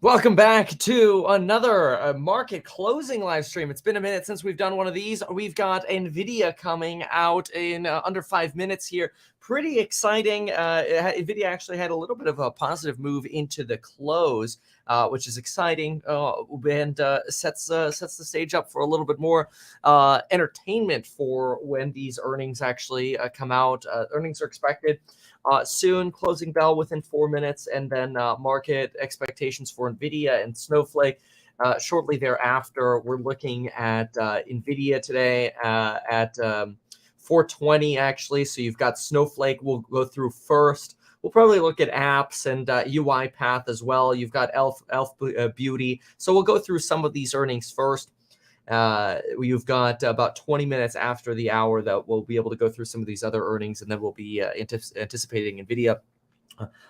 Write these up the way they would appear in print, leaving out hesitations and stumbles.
Welcome back to another market closing live stream. It's been a minute since we've done one of these. We've got Nvidia coming out in under 5 minutes here. Pretty exciting. Nvidia actually had a little bit of a positive move into the close, which is exciting and sets the stage up for a little bit more entertainment for when these earnings actually come out. Earnings are expected soon, closing bell within 4 minutes, and then market expectations for Nvidia and Snowflake shortly thereafter. We're looking at Nvidia today at 420 actually. So you've got Snowflake. We'll go through first. We'll probably look at apps and UiPath as well. You've got Elf Beauty. So we'll go through some of these earnings first. You've got about 20 minutes after the hour that we'll be able to go through some of these other earnings, and then we'll be anticipating Nvidia.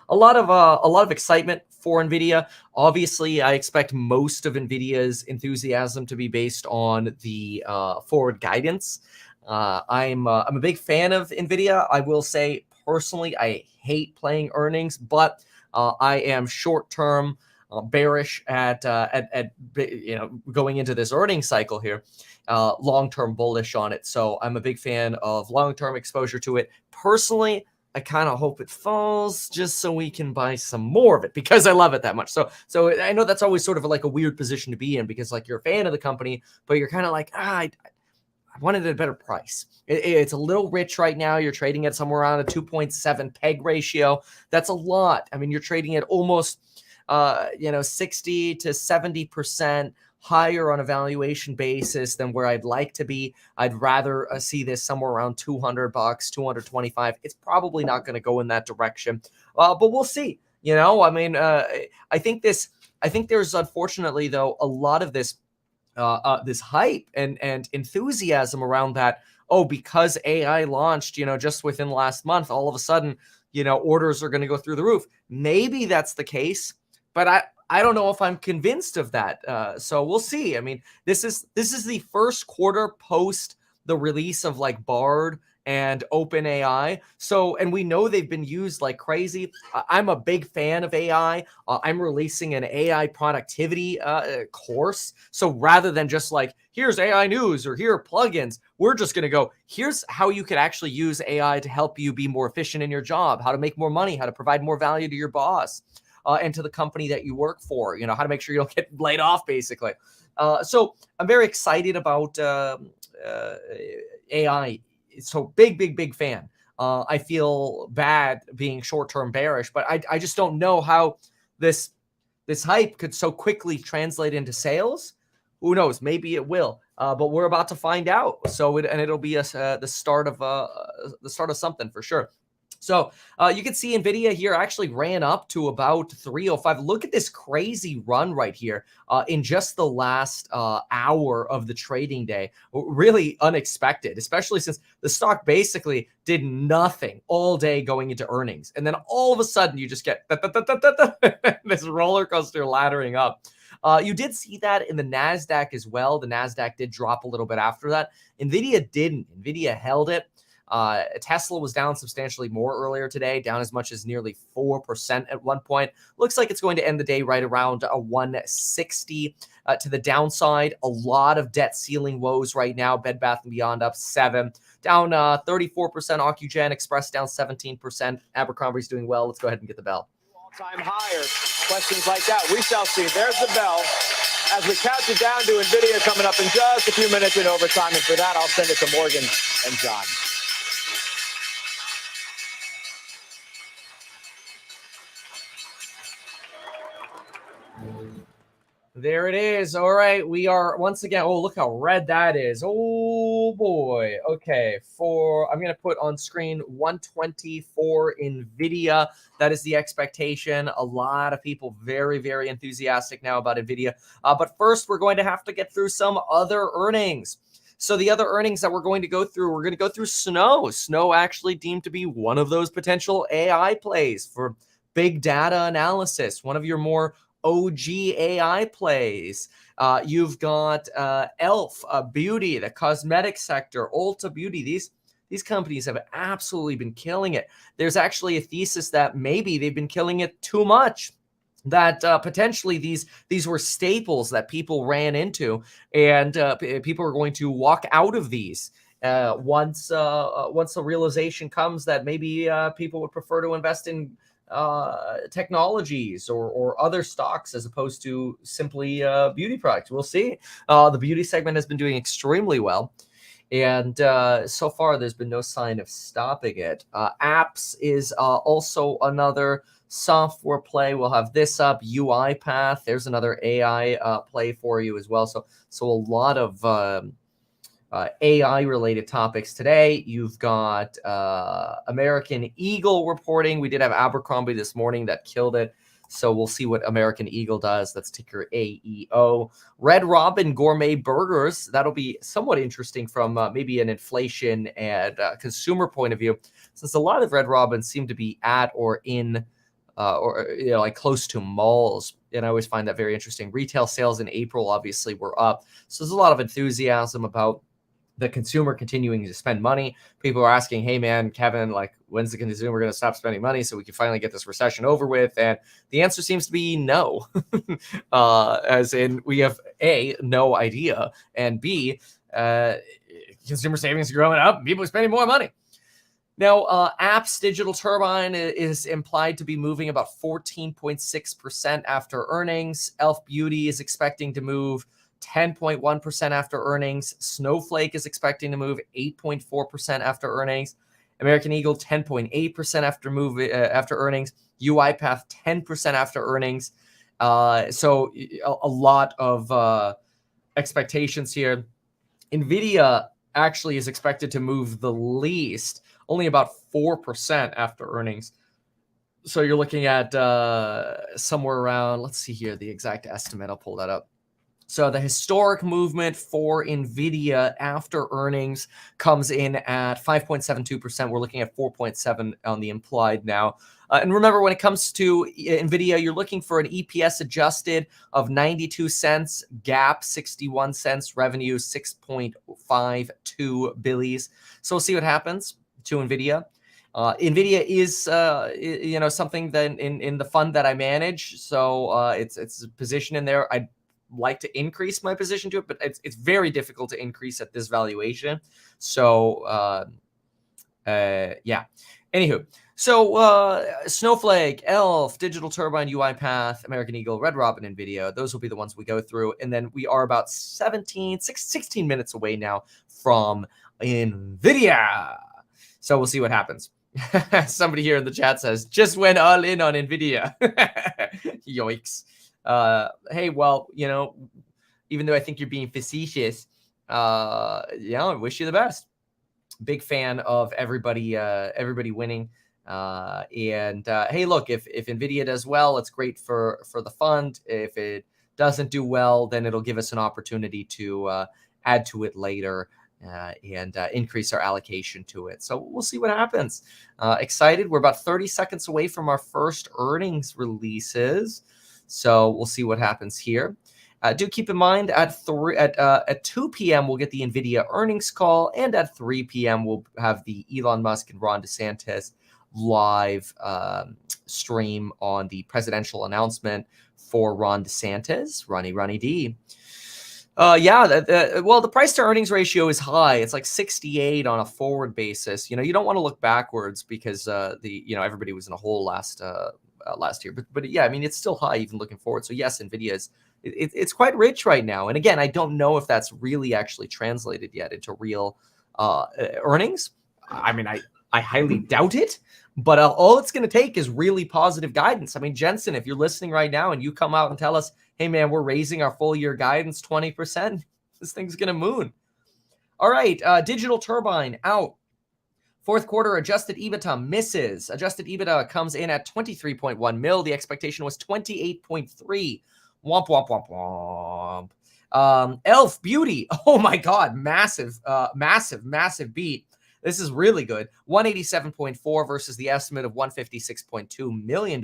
A lot of excitement for Nvidia. Obviously, I expect most of Nvidia's enthusiasm to be based on the forward guidance. I'm a big fan of Nvidia. I will say personally, I hate playing earnings, but I am short term bearish at going into this earnings cycle here, long-term bullish on it. So I'm a big fan of long-term exposure to it. Personally, I kind of hope it falls just so we can buy some more of it because I love it that much. So I know that's always sort of like a weird position to be in because like you're a fan of the company, but you're kind of like, I wanted a better price. It's a little rich right now. You're trading at somewhere around a 2.7 PEG ratio. That's a lot. I mean, you're trading at almost 60 to 70% higher on a valuation basis than where I'd like to be. I'd rather see this somewhere around $200, $225. It's probably not going to go in that direction, but we'll see. I mean, I think there's unfortunately though a lot of this hype and enthusiasm around that. Oh, because AI launched, just within last month, all of a sudden, orders are going to go through the roof. Maybe that's the case, but I don't know if I'm convinced of that. So we'll see. I mean, this is the first quarter post the release of like Bard and OpenAI. So, and we know they've been used like crazy. I'm a big fan of AI. I'm releasing an AI productivity course. So rather than just like, here's AI news or here are plugins, we're just going to go, here's how you could actually use AI to help you be more efficient in your job, how to make more money, how to provide more value to your boss and to the company that you work for, how to make sure you don't get laid off, basically. So I'm very excited about AI. So big fan. I feel bad being short-term bearish, but I just don't know how this hype could so quickly translate into sales. Who knows? Maybe it will, but we're about to find out. So it'll be the start of something for sure. So you can see Nvidia here actually ran up to about 305. Look at this crazy run right here in just the last hour of the trading day. Really unexpected, especially since the stock basically did nothing all day going into earnings. And then all of a sudden you just get this roller coaster laddering up. You did see that in the NASDAQ as well. The NASDAQ did drop a little bit after that. Nvidia didn't. Nvidia held it. Tesla was down substantially more earlier today, down as much as nearly 4% at one point. Looks like it's going to end the day right around a 160 to the downside. A lot of debt ceiling woes right now. Bed Bath & Beyond up 7, down 34%. Ocugen Express down 17%. Abercrombie's doing well. Let's go ahead and get the bell. All-time higher. Questions like that. We shall see. There's the bell. As we count it down to Nvidia coming up in just a few minutes in overtime. And for that, I'll send it to Morgan and John. There it is. All right. We are once again. Oh, look how red that is. Oh, boy. Okay. I'm going to put on screen 120 for Nvidia. That is the expectation. A lot of people very, very enthusiastic now about Nvidia. But first, we're going to have to get through some other earnings. So the other earnings that we're going to go through Snow. Snow actually deemed to be one of those potential AI plays for big data analysis. One of your more OG AI plays. You've got Elf Beauty, the cosmetic sector, Ulta Beauty. These companies have absolutely been killing it. There's actually a thesis that maybe they've been killing it too much. that potentially these were staples that people ran into, and people are going to walk out of these once the realization comes that maybe people would prefer to invest in technologies or other stocks as opposed to simply beauty products. We'll see. The beauty segment has been doing extremely well. And so far, there's been no sign of stopping it. Apps is also another software play. We'll have this up. UiPath, there's another AI play for you as well. So a lot of AI related topics today. You've got American Eagle reporting. We did have Abercrombie this morning that killed it. So we'll see what American Eagle does. That's ticker AEO. Red Robin Gourmet Burgers. That'll be somewhat interesting from maybe an inflation and consumer point of view, since a lot of Red Robins seem to be at or in or like close to malls. And I always find that very interesting. Retail sales in April obviously were up. So there's a lot of enthusiasm about the consumer continuing to spend money. People are asking, hey man, Kevin, like when's the consumer going to stop spending money so we can finally get this recession over with? And the answer seems to be no. As in we have A, no idea, and B, consumer savings are growing up and people are spending more money. Now, Apps Digital Turbine is implied to be moving about 14.6% after earnings. Elf Beauty is expecting to move 10.1% after earnings. Snowflake is expecting to move 8.4% after earnings. American Eagle 10.8% after earnings. UiPath 10% after earnings. So a lot of expectations here. Nvidia actually is expected to move the least, only about 4% after earnings. So you're looking at somewhere around, let's see here, the exact estimate. I'll pull that up. So the historic movement for Nvidia after earnings comes in at 5.72%. We're looking at 4.7 on the implied now. And remember, when it comes to Nvidia, you're looking for an EPS adjusted of 92 cents, GAAP 61 cents, revenue 6.52 billion. So we'll see what happens to Nvidia. Nvidia is, something that in the fund that I manage. So it's a position in there. I'd like to increase my position to it, but it's very difficult to increase at this valuation. So yeah. Anywho, so Snowflake, Elf, Digital Turbine, UiPath, American Eagle, Red Robin, Nvidia. Those will be the ones we go through, and then we are about 16 minutes away now from Nvidia. So we'll see what happens. Somebody here in the chat says, just went all in on Nvidia. Yikes. Hey, well, even though I think you're being facetious, I wish you the best. Big fan of everybody winning. And hey, look, if Nvidia does well, it's great for the fund. If it doesn't do well, then it'll give us an opportunity to add to it later. And increase our allocation to it. So we'll see what happens. Excited. We're about 30 seconds away from our first earnings releases. So we'll see what happens here. Do keep in mind at 2 p.m. we'll get the Nvidia earnings call, and at 3 p.m. we'll have the Elon Musk and Ron DeSantis live stream on the presidential announcement for Ron DeSantis, Ronnie D. Well, the price to earnings ratio is high. It's like 68 on a forward basis. You don't want to look backwards because everybody was in a hole last year. But yeah, I mean, it's still high even looking forward. So yes, Nvidia is it's quite rich right now. And again, I don't know if that's really actually translated yet into real earnings. I mean, I highly doubt it. But all it's going to take is really positive guidance. I mean, Jensen, if you're listening right now and you come out and tell us, hey, man, we're raising our full year guidance 20%, this thing's going to moon. All right, Digital Turbine out. Fourth quarter adjusted EBITDA misses. Adjusted EBITDA comes in at 23.1 mil. The expectation was 28.3. Womp, womp, womp, womp. Elf Beauty. Oh, my God. Massive beat. This is really good. 187.4 versus the estimate of $156.2 million.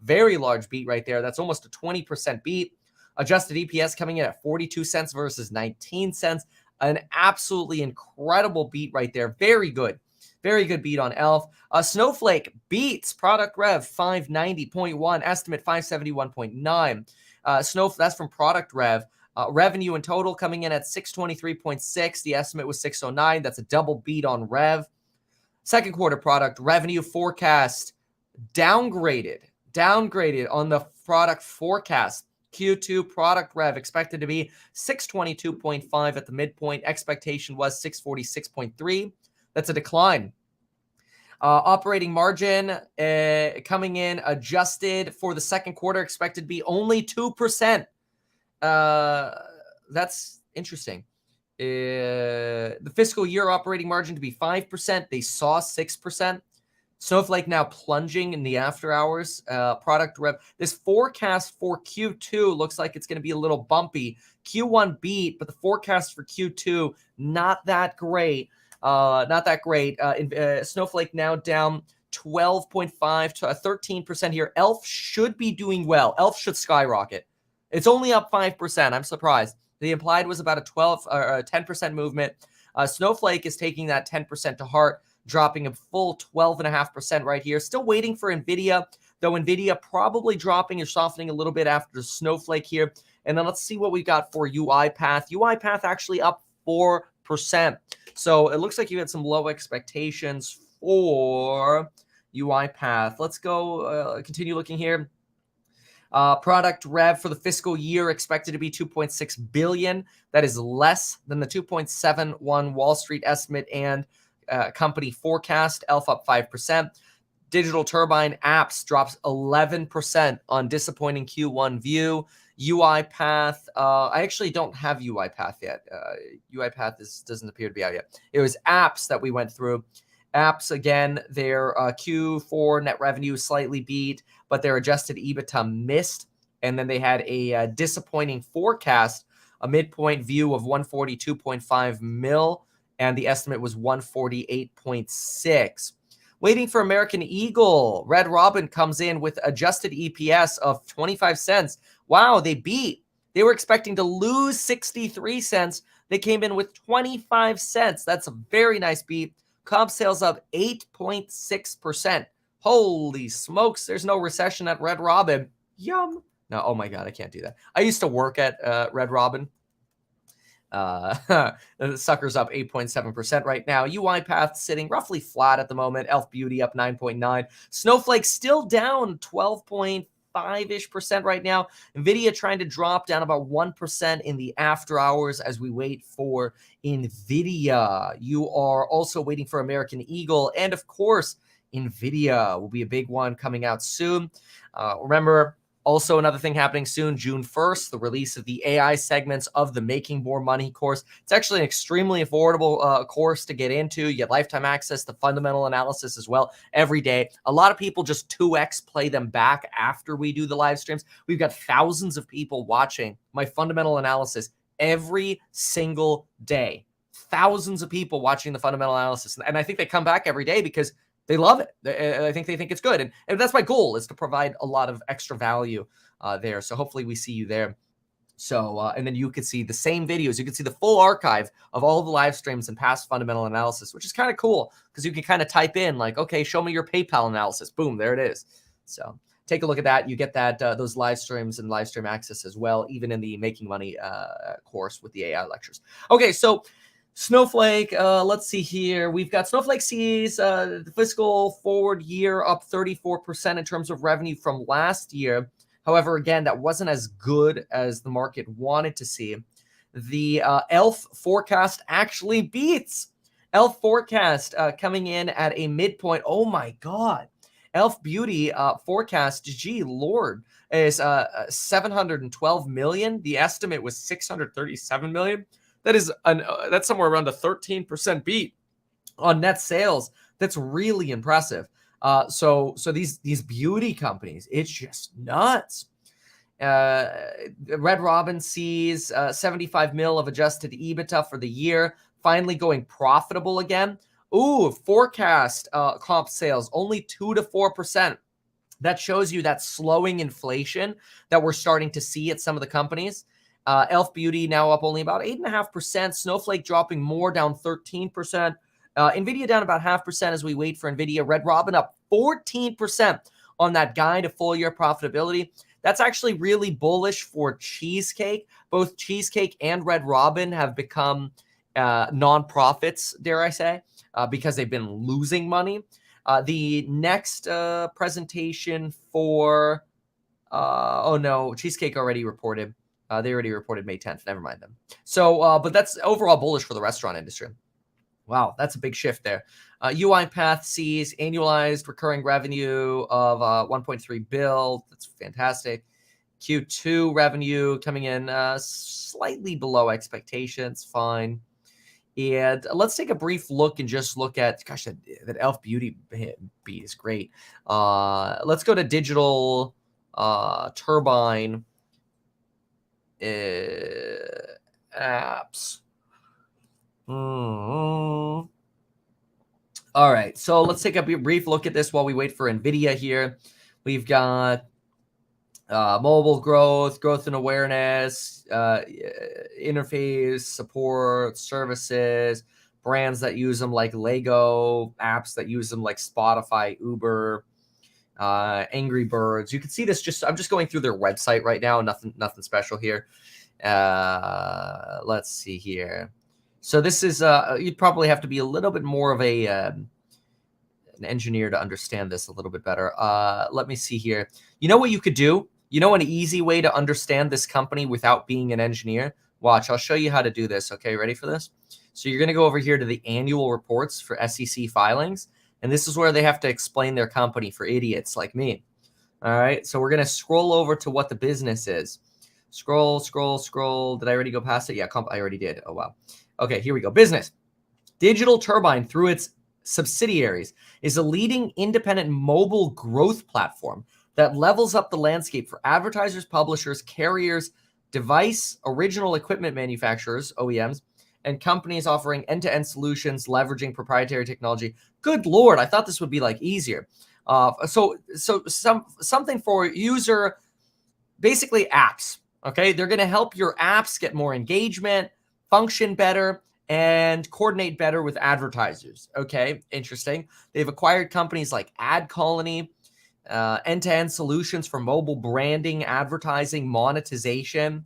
Very large beat right there. That's almost a 20% beat. Adjusted EPS coming in at 42 cents versus 19 cents. An absolutely incredible beat right there. Very good. Very good beat on Elf. Snowflake beats product rev 590.1, estimate 571.9. That's from product rev. Revenue in total coming in at 623.6. The estimate was 609. That's a double beat on rev. Second quarter product revenue forecast downgraded on the product forecast. Q2 product rev expected to be 622.5 at the midpoint. Expectation was 646.3. That's a decline. Operating margin coming in adjusted for the second quarter expected to be only 2%. That's interesting. The fiscal year operating margin to be 5%. They saw 6%. Snowflake now plunging in the after hours. Product rev. This forecast for Q2 looks like it's going to be a little bumpy. Q1 beat, but the forecast for Q2 not that great. Snowflake now down 12.5 to 13% here. Elf should be doing well. Elf should skyrocket. It's only up 5%. I'm surprised. The implied was about a 12 or a 10% movement. Snowflake is taking that 10% to heart, dropping a full 12.5% right here. Still waiting for Nvidia, though Nvidia probably dropping or softening a little bit after Snowflake here. And then let's see what we got for UiPath. UiPath actually up 4%. So it looks like you had some low expectations for UiPath. Let's go continue looking here. Product rev for the fiscal year expected to be 2.6 billion. That is less than the 2.71 Wall Street estimate and company forecast. Elf up 5%. Digital Turbine Apps drops 11% on disappointing Q1 view. UiPath, I actually don't have UiPath yet. UiPath doesn't appear to be out yet. It was apps that we went through. Apps, again, their Q4 net revenue slightly beat, but their adjusted EBITDA missed. And then they had a disappointing forecast, a midpoint view of 142.5 mil, and the estimate was 148.6. Waiting for American Eagle. Red Robin comes in with adjusted EPS of 25 cents. Wow, they beat. They were expecting to lose 63 cents. They came in with 25 cents. That's a very nice beat. Comp sales up 8.6%. Holy smokes, there's no recession at Red Robin. Yum. No, oh my God, I can't do that. I used to work at Red Robin. The sucker's up 8.7% right now. UiPath sitting roughly flat at the moment. Elf Beauty up 9.9. Snowflake still down 12.5-ish% right now. Nvidia trying to drop down about 1% in the after hours as we wait for Nvidia. You are also waiting for American Eagle. And of course, Nvidia will be a big one coming out soon. Remember, also, another thing happening soon, June 1st, the release of the AI segments of the Making More Money course. It's actually an extremely affordable course to get into. You get lifetime access to fundamental analysis as well every day. A lot of people just 2x play them back after we do the live streams. We've got thousands of people watching my fundamental analysis every single day. Thousands of people watching the fundamental analysis. And I think they come back every day because they love it. I think they think it's good. And that's my goal, is to provide a lot of extra value there. So hopefully we see you there. So, and then you could see the same videos. You can see the full archive of all the live streams and past fundamental analysis, which is kind of cool because you can kind of type in like, okay, show me your PayPal analysis. Boom, there it is. So take a look at that. You get that those live streams and live stream access as well, even in the Making Money course with the AI lectures. Okay, so Snowflake, let's see here. We've got Snowflake sees the fiscal forward year up 34% in terms of revenue from last year. However, again, that wasn't as good as the market wanted to see. The ELF forecast actually beats. ELF forecast coming in at a midpoint. Oh my God. ELF Beauty forecast, gee Lord, is 712 million. The estimate was 637 million. That is that's somewhere around a 13% beat on net sales. That's really impressive. So these beauty companies, it's just nuts. Red Robin sees 75 mil of adjusted EBITDA for the year, finally going profitable again. Ooh, forecast comp sales only 2 to 4%. That shows you that slowing inflation that we're starting to see at some of the companies. Elf Beauty now up only about 8.5%. Snowflake dropping more, down 13%. Nvidia down about 0.5% as we wait for Nvidia. Red Robin up 14% on that guide of full year profitability. That's actually really bullish for Cheesecake. Both Cheesecake and Red Robin have become non-profits, dare I say, because they've been losing money. The next presentation for, oh no, Cheesecake already reported. They already reported May 10th. Never mind them. So, but that's overall bullish for the restaurant industry. Wow, that's a big shift there. UiPath sees annualized recurring revenue of 1.3 bill. That's fantastic. Q2 revenue coming in slightly below expectations. Fine. And let's take a brief look and just look at, gosh, that Elf Beauty beat is great. Let's go to Digital Turbine apps. All right, so let's take a brief look at this while we wait for Nvidia here. We've got mobile growth and awareness, interface, support, services, brands that use them like Lego, apps that use them like Spotify, Uber, Angry Birds. You can see this I'm just going through their website right now. Nothing special here. Let's see here. So this is, you'd probably have to be a little bit more of an engineer to understand this a little bit better. Let me see here. You know what you could do? You know an easy way to understand this company without being an engineer? Watch, I'll show you how to do this. Okay, ready for this? So you're going to go over here to the annual reports for SEC filings. And this is where they have to explain their company for idiots like me. All right, so we're going to scroll over to what the business is. Scroll. Did I already go past it? Yeah, I already did. Oh, wow. Okay, here we go. Business. Digital Turbine, through its subsidiaries, is a leading independent mobile growth platform that levels up the landscape for advertisers, publishers, carriers, device, original equipment manufacturers, OEMs, and companies offering end-to-end solutions leveraging proprietary technology. Good Lord, I thought this would be like easier. So something for user, basically apps. Okay, they're going to help your apps get more engagement, function better, and coordinate better with advertisers. Okay, interesting. They've acquired companies like AdColony, end-to-end solutions for mobile branding, advertising, monetization.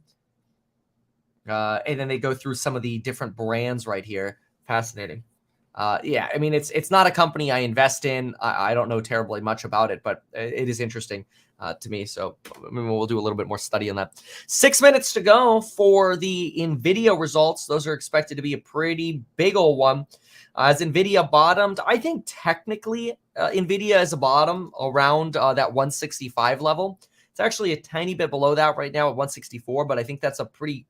And then they go through some of the different brands right here. Fascinating. Yeah, I mean, it's not a company I invest in. I don't know terribly much about it, but it is interesting to me. So we'll do a little bit more study on that. 6 minutes to go for the Nvidia results. Those are expected to be a pretty big old one. As Nvidia bottomed, I think technically Nvidia is a bottom around that 165 level. It's actually a tiny bit below that right now at 164, but I think that's a pretty,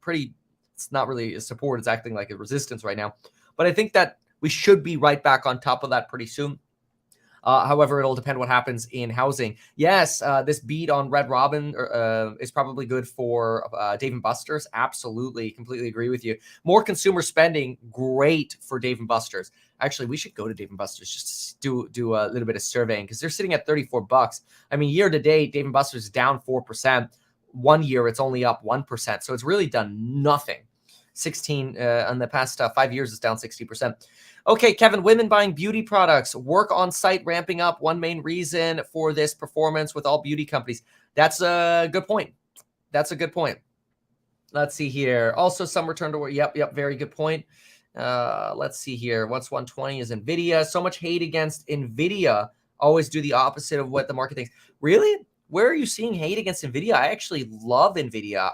it's not really a support. It's acting like a resistance right now. But I think that we should be right back on top of that pretty soon. However, it'll depend what happens in housing. Yes, this beat on Red Robin is probably good for Dave & Buster's. Absolutely, completely agree with you. More consumer spending, great for Dave & Buster's. Actually, we should go to Dave & Buster's just to do a little bit of surveying because they're sitting at $34. I mean, year to date, Dave & Buster's is down 4%. 1 year, it's only up 1%. So it's really done nothing. 16 in the past 5 years, it's down 60%. Okay, Kevin, women buying beauty products, work on site ramping up. One main reason for this performance with all beauty companies. That's a good point. That's a good point. Let's see here. Also, some return to work. Yep. Very good point. Let's see here. What's 120 is Nvidia. So much hate against Nvidia. Always do the opposite of what the market thinks. Really? Where are you seeing hate against Nvidia? I actually love Nvidia.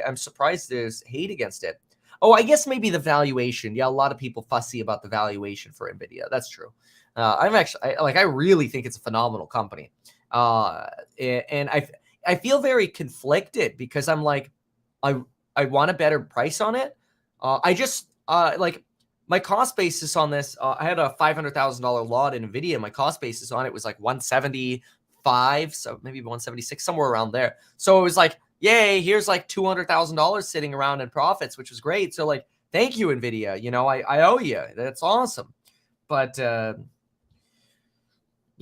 I'm surprised there's hate against it. Oh, I guess maybe the valuation. Yeah, a lot of people fussy about the valuation for Nvidia. That's true. I really think it's a phenomenal company. And I feel very conflicted because I'm like, I want a better price on it. Like my cost basis on this. I had a $500,000 lot in Nvidia. My cost basis on it was like 175, so maybe 176, somewhere around there. So it was like, yay, here's like $200,000 sitting around in profits, which was great. So like, thank you, Nvidia. You know, I owe you. That's awesome. But, you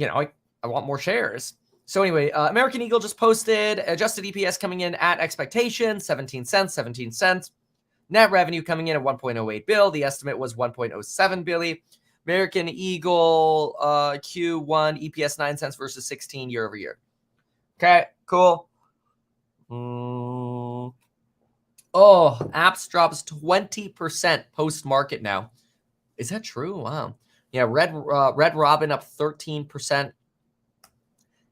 know, I want more shares. So anyway, American Eagle just posted adjusted EPS coming in at expectation, 17 cents. Net revenue coming in at 1.08 bill. The estimate was 1.07 billion. American Eagle Q1 EPS 9 cents versus 16 year over year. Okay, cool. Oh, apps drops 20% post market now. Is that true? Wow. Yeah, Red Robin up 13%.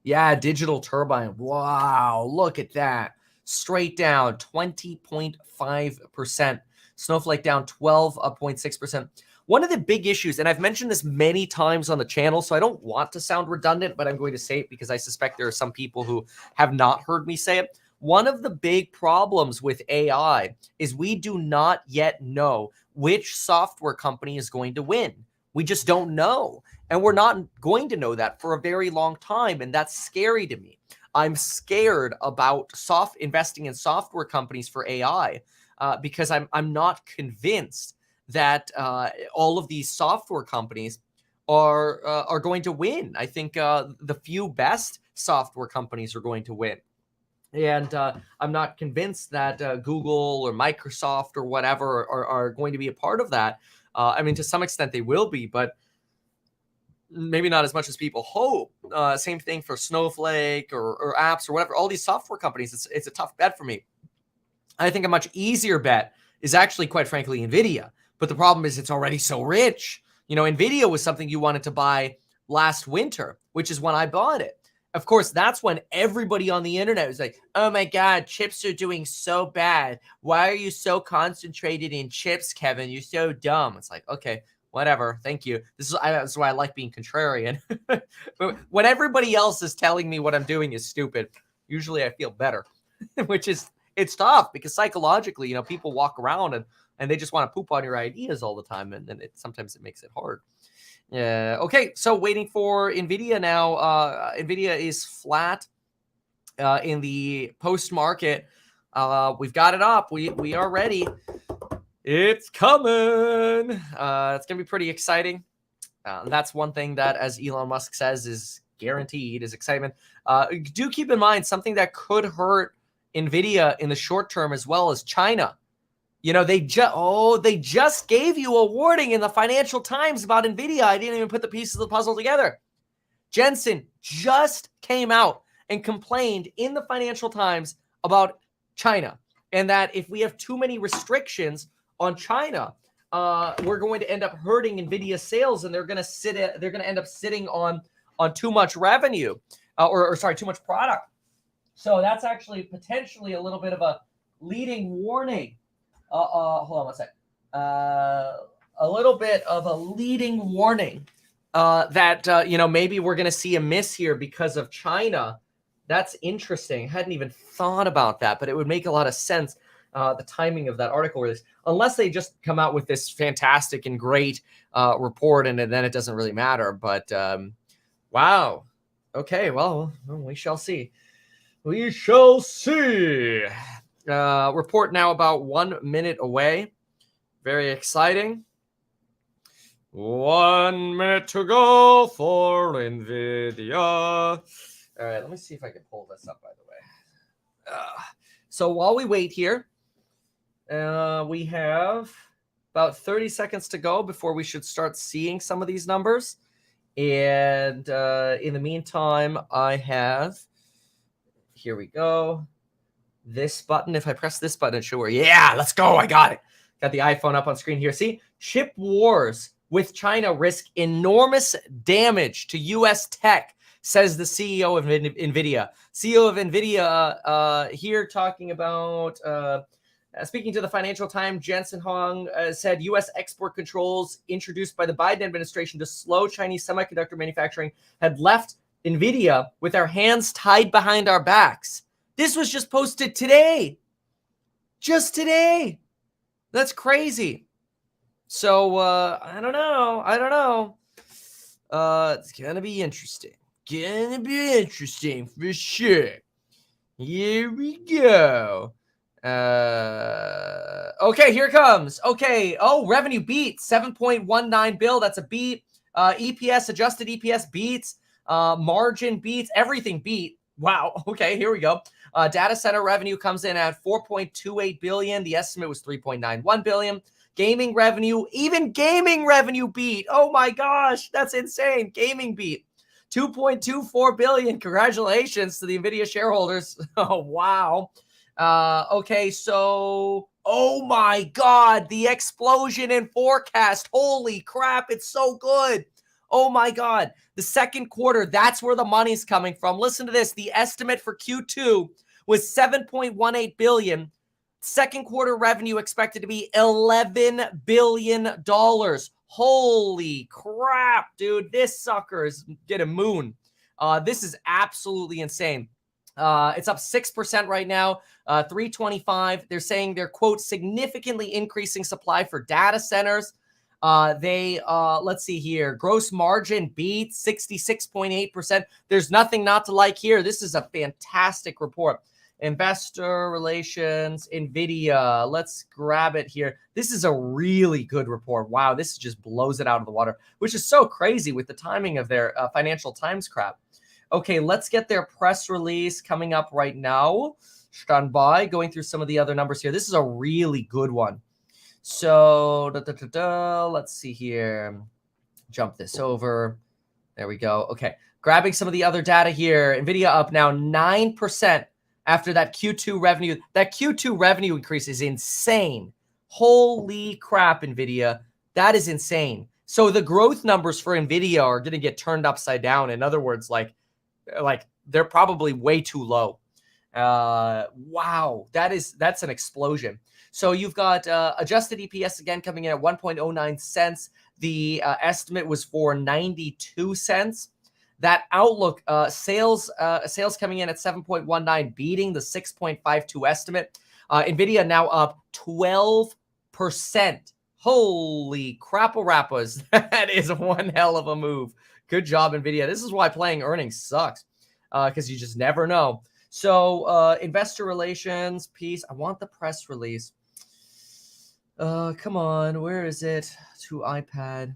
Yeah, Digital Turbine. Wow, look at that. Straight down 20.5%. Snowflake down 12.6%. One of the big issues, and I've mentioned this many times on the channel, so I don't want to sound redundant, but I'm going to say it because I suspect there are some people who have not heard me say it. One of the big problems with AI is we do not yet know which software company is going to win. We just don't know. And we're not going to know that for a very long time. And that's scary to me. I'm scared about investing in software companies for AI because I'm not convinced that all of these software companies are going to win. I think the few best software companies are going to win. And I'm not convinced that Google or Microsoft or whatever are going to be a part of that. I mean, to some extent they will be, but maybe not as much as people hope. Same thing for Snowflake or apps or whatever. All these software companies, it's a tough bet for me. I think a much easier bet is actually, quite frankly, Nvidia. But the problem is it's already so rich. You know, Nvidia was something you wanted to buy last winter, which is when I bought it. Of course, that's when everybody on the internet was like, oh my God, chips are doing so bad. Why are you so concentrated in chips, Kevin? You're so dumb. It's like, okay, whatever. Thank you. This is why I like being contrarian. But when everybody else is telling me what I'm doing is stupid, usually I feel better, which is, it's tough because psychologically, you know, people walk around and they just want to poop on your ideas all the time. And then sometimes it makes it hard. Yeah. Okay. So waiting for Nvidia now. Nvidia is flat in the post market. We've got it up. We are ready. It's coming. It's gonna be pretty exciting. That's one thing that, as Elon Musk says, is guaranteed is excitement. Do keep in mind something that could hurt Nvidia in the short term as well as China. You know, they just gave you a warning in the Financial Times about Nvidia. I didn't even put the pieces of the puzzle together. Jensen just came out and complained in the Financial Times about China, and that if we have too many restrictions on China, we're going to end up hurting Nvidia sales, and they're going to end up sitting on too much revenue, or too much product. So that's actually potentially a little bit of a leading warning. Hold on one sec. A little bit of a leading warning that you know, maybe we're going to see a miss here because of China. That's interesting. I hadn't even thought about that, but it would make a lot of sense. The timing of that article release, unless they just come out with this fantastic and great report, and then it doesn't really matter. But wow. Okay. Well, we shall see. We shall see. Report now about 1 minute away. Very exciting. 1 minute to go for Nvidia. All right, let me see if I can pull this up, by the way. So while we wait here, we have about 30 seconds to go before we should start seeing some of these numbers. And in the meantime, I have, here we go, this button. If I press this button, sure. Yeah, let's go. I got it. Got the iPhone up on screen here. See, chip wars with China risk enormous damage to U.S. tech, says the CEO of Nvidia. CEO of Nvidia here talking about, speaking to the Financial Times, Jensen Huang said U.S. export controls introduced by the Biden administration to slow Chinese semiconductor manufacturing had left Nvidia with our hands tied behind our backs. This was just posted today. Just today. That's crazy. So, I don't know. It's going to be interesting. Going to be interesting for sure. Here we go. Okay, here it comes. Okay. Oh, revenue beat. 7.19 bill. That's a beat. EPS, adjusted EPS beats. Margin beats. Everything beat. Wow. Okay, here we go. Data center revenue comes in at 4.28 billion. The estimate was 3.91 billion. Gaming revenue, even gaming revenue beat. Oh my gosh, that's insane. Gaming beat. 2.24 billion. Congratulations to the Nvidia shareholders. Oh, wow. Okay, so, oh my God, the explosion in forecast. Holy crap, it's so good. Oh my God. The second quarter, that's where the money's coming from. Listen to this. The estimate for Q2 was 7.18 billion. Second quarter revenue expected to be $11 billion. Holy crap, dude. This sucker is get a moon. This is absolutely insane. It's up 6% right now, 325. They're saying they're, quote, significantly increasing supply for data centers. Let's see here. Gross margin beat 66.8%. There's nothing not to like here. This is a fantastic report. Investor relations, Nvidia. Let's grab it here. This is a really good report. Wow, this just blows it out of the water, which is so crazy with the timing of their Financial Times crap. Okay, let's get their press release coming up right now. Stand by, going through some of the other numbers here. This is a really good one. So, let's see here. Jump this over. There we go. Okay, grabbing some of the other data here. Nvidia up now 9% after that Q2 revenue. That Q2 revenue increase is insane. Holy crap, Nvidia. That is insane. So the growth numbers for Nvidia are going to get turned upside down. In other words, like they're probably way too low. Wow, that's an explosion. So you've got adjusted EPS again coming in at 1.09 cents. The estimate was for 92 cents. That Outlook sales coming in at 7.19, beating the 6.52 estimate. Nvidia now up 12%. Holy crapple-rappers. That is one hell of a move. Good job, Nvidia. This is why playing earnings sucks, because you just never know. So investor relations piece. I want the press release. Come on. Where is it? To iPad.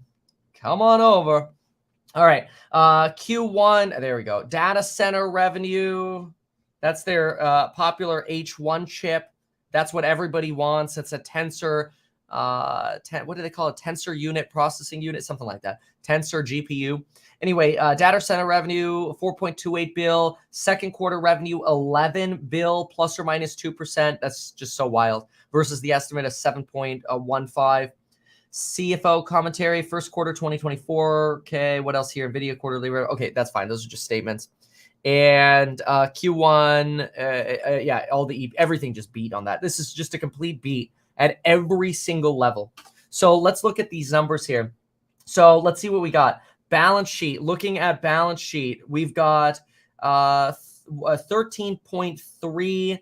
Come on over. All right. Q1. There we go. Data center revenue. That's their popular H1 chip. That's what everybody wants. It's a Tensor. What do they call it? Tensor unit, processing unit, something like that. Tensor GPU. Anyway, data center revenue, 4.28 bill. Second quarter revenue, 11 bill, plus or minus 2%. That's just so wild. Versus the estimate of 7.15. CFO commentary, first quarter 2024. Okay, what else here? Nvidia quarterly. Okay, that's fine. Those are just statements. And Q1, yeah, everything just beat on that. This is just a complete beat at every single level. So let's look at these numbers here. So let's see what we got. Balance sheet. Looking at balance sheet, we've got 13.3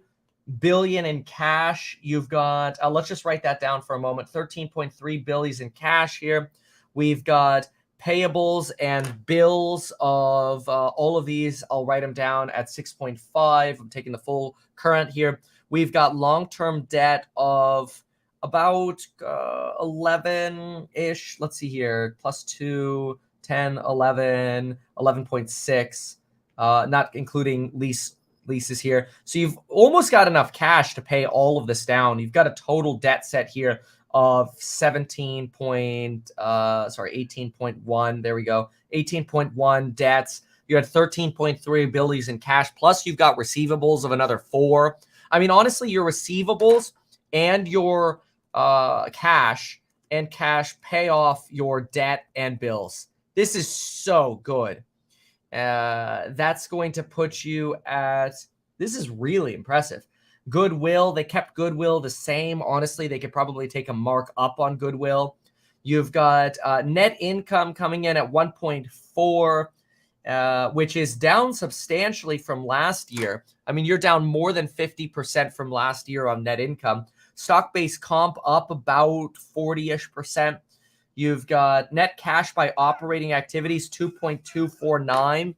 billion in cash. You've got, let's just write that down for a moment. 13.3 billion in cash here. We've got payables and bills of all of these. I'll write them down at 6.5. I'm taking the full current here. We've got long-term debt of about 11-ish. Let's see here. Plus 2, 10, 11, 11.6. Not including leases here. So you've almost got enough cash to pay all of this down. You've got a total debt set here of 18.1. There we go. 18.1 debts. You had 13.3 billion in cash. Plus you've got receivables of another 4. I mean, honestly, your receivables and your cash pay off your debt and bills. This is so good. That's going to put you at, this is really impressive. Goodwill, they kept goodwill the same. Honestly, they could probably take a mark up on goodwill. You've got net income coming in at 1.4, which is down substantially from last year. I mean, you're down more than 50% from last year on net income. Stock-based comp up about 40-ish%. You've got net cash by operating activities, 2.249.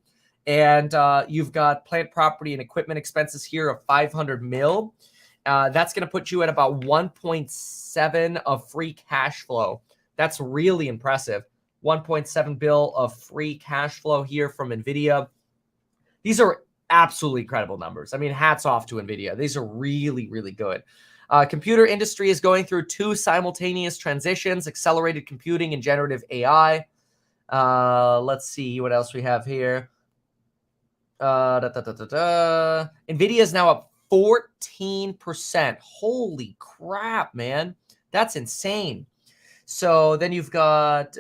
And you've got plant, property, and equipment expenses here of 500 mil. That's going to put you at about 1.7 of free cash flow. That's really impressive. 1.7 bill of free cash flow here from Nvidia. These are absolutely incredible numbers. I mean, hats off to Nvidia. These are really, really good. Computer industry is going through 2 simultaneous transitions: accelerated computing and generative AI. Let's see what else we have here. Nvidia is now up 14%. Holy crap, man. That's insane. So then you've got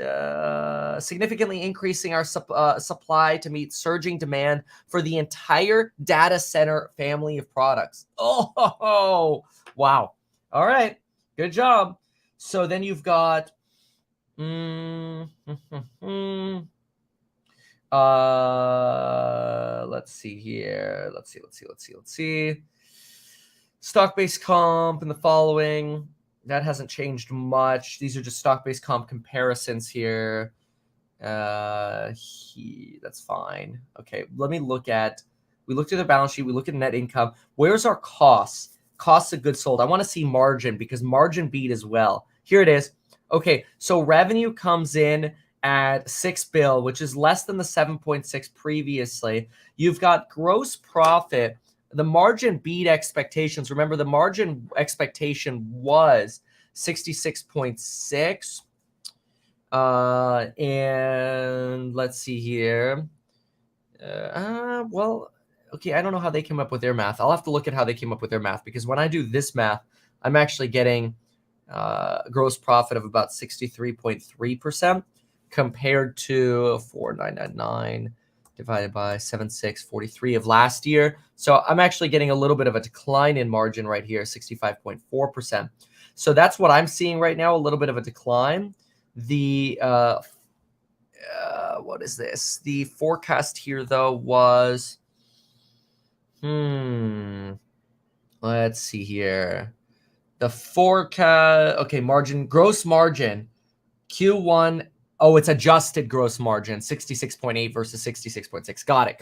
significantly increasing our supply to meet surging demand for the entire data center family of products. Oh, wow. All right. Good job. So then you've got let's see here. Let's see. Stock-based comp and the following. That hasn't changed much. These are just stock-based comp comparisons here. That's fine. Okay, let me look at, we looked at the balance sheet, we look at net income. Where's our costs? Costs of goods sold. I want to see margin because margin beat as well. Here it is. Okay, so revenue comes in at $6 billion, which is less than the 7.6 previously. You've got gross profit. The margin beat expectations. Remember, the margin expectation was 66.6. And let's see here. Well, okay, I don't know how they came up with their math. I'll have to look at how they came up with their math, because when I do this math, I'm actually getting gross profit of about 63.3% compared to 4,999 divided by 7,643 of last year. So I'm actually getting a little bit of a decline in margin right here, 65.4%. So that's what I'm seeing right now, a little bit of a decline. The what is this? The forecast here though was let's see here. The forecast, okay, margin, gross margin, Q1. Oh, it's adjusted gross margin, 66.8 versus 66.6. Got it.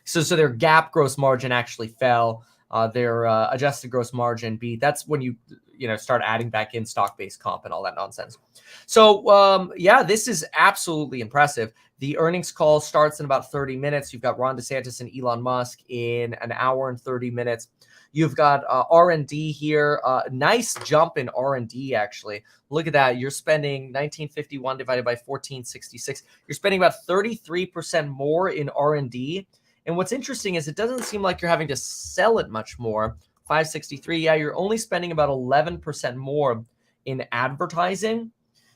So their GAAP gross margin actually fell. Their adjusted gross margin beat. That's when you start adding back in stock-based comp and all that nonsense. So yeah, this is absolutely impressive. The earnings call starts in about 30 minutes. You've got Ron DeSantis and Elon Musk in an hour and 30 minutes. You've got R&D here. Nice jump in R&D, actually. Look at that. You're spending 1951 divided by 1466. You're spending about 33% more in R&D. And what's interesting is it doesn't seem like you're having to sell it much more. 563. Yeah, you're only spending about 11% more in advertising.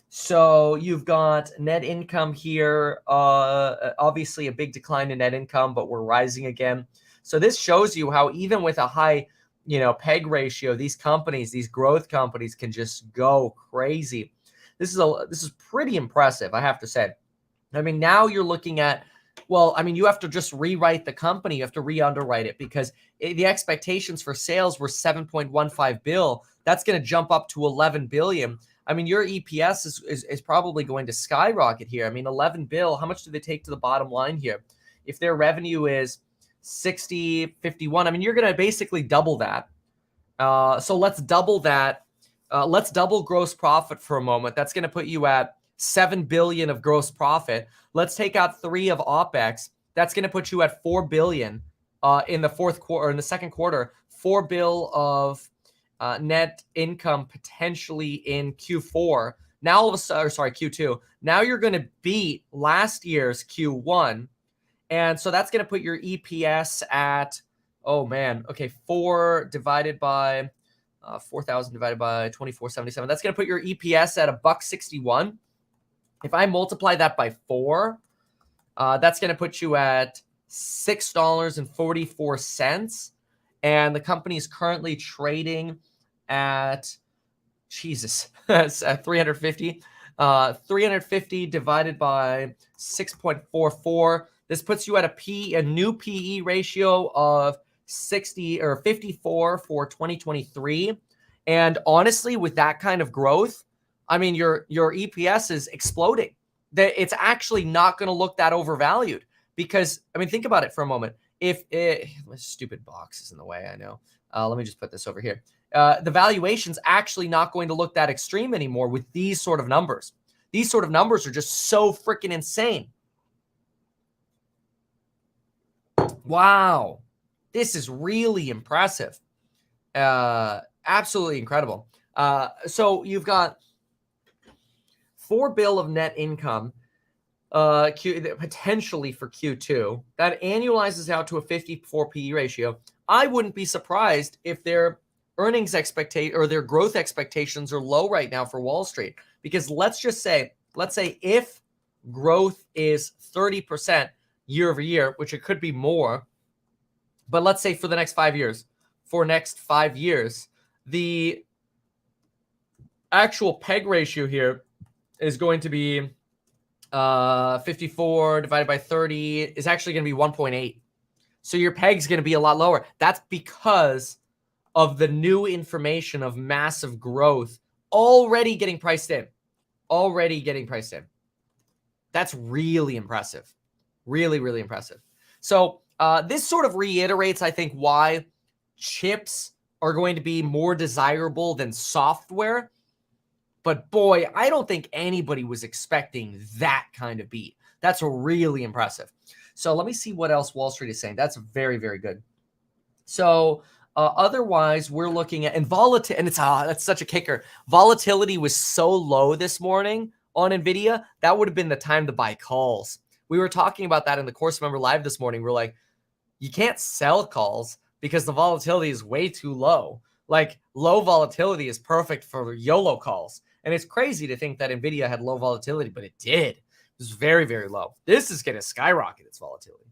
So you've got net income here. Obviously a big decline in net income, but we're rising again. So this shows you how even with a high, PEG ratio, these companies, these growth companies can just go crazy. This is pretty impressive, I have to say. I mean, now you're looking at, well, I mean, you have to just rewrite the company. You have to re-underwrite it because the expectations for sales were 7.15 billion. That's going to jump up to 11 billion. I mean, your EPS is probably going to skyrocket here. I mean, 11 billion, how much do they take to the bottom line here? If their revenue is 51, I mean, you're going to basically double that. So let's double that. Let's double gross profit for a moment. That's going to put you at 7 billion of gross profit. Let's take out 3 of OPEX. That's going to put you at 4 billion in the fourth quarter, or in the second quarter. 4 billion of net income potentially in Q4. Now all of a sudden, Q2. Now you're going to beat last year's Q1. And so that's going to put your EPS at, oh man, okay, 4,000 divided by 2477. That's going to put your EPS at $1.61. If I multiply that by 4, that's going to put you at $6.44. And the company is currently trading at, Jesus, 350. 350 divided by 6.44. This puts you at a new PE ratio of 60 or 54 for 2023. And honestly, with that kind of growth, I mean, your EPS is exploding. It's actually not going to look that overvalued because, I mean, think about it for a moment. If stupid box is in the way, I know. Let me just put this over here. The valuation's actually not going to look that extreme anymore with these sort of numbers. These sort of numbers are just so freaking insane. Wow. This is really impressive. Absolutely incredible. So you've got $4 billion of net income potentially for Q2. That annualizes out to a 54 PE ratio. I wouldn't be surprised if their earnings expectation or their growth expectations are low right now for Wall Street. Because let's say if growth is 30% year over year, which it could be more, but let's say for the next 5 years, the actual PEG ratio here is going to be 54 divided by 30 is actually going to be 1.8. So your PEG's going to be a lot lower. That's because of the new information of massive growth already getting priced in. That's really impressive. Really, really impressive. So this sort of reiterates, I think, why chips are going to be more desirable than software. But boy, I don't think anybody was expecting that kind of beat. That's really impressive. So let me see what else Wall Street is saying. That's very, very good. So otherwise, we're looking at, and volatility, and that's such a kicker. Volatility was so low this morning on Nvidia, that would have been the time to buy calls. We were talking about that in the course member live this morning. We're like, you can't sell calls because the volatility is way too low. Like low volatility is perfect for YOLO calls. And it's crazy to think that Nvidia had low volatility, but it did. It was very, very low. This is going to skyrocket its volatility.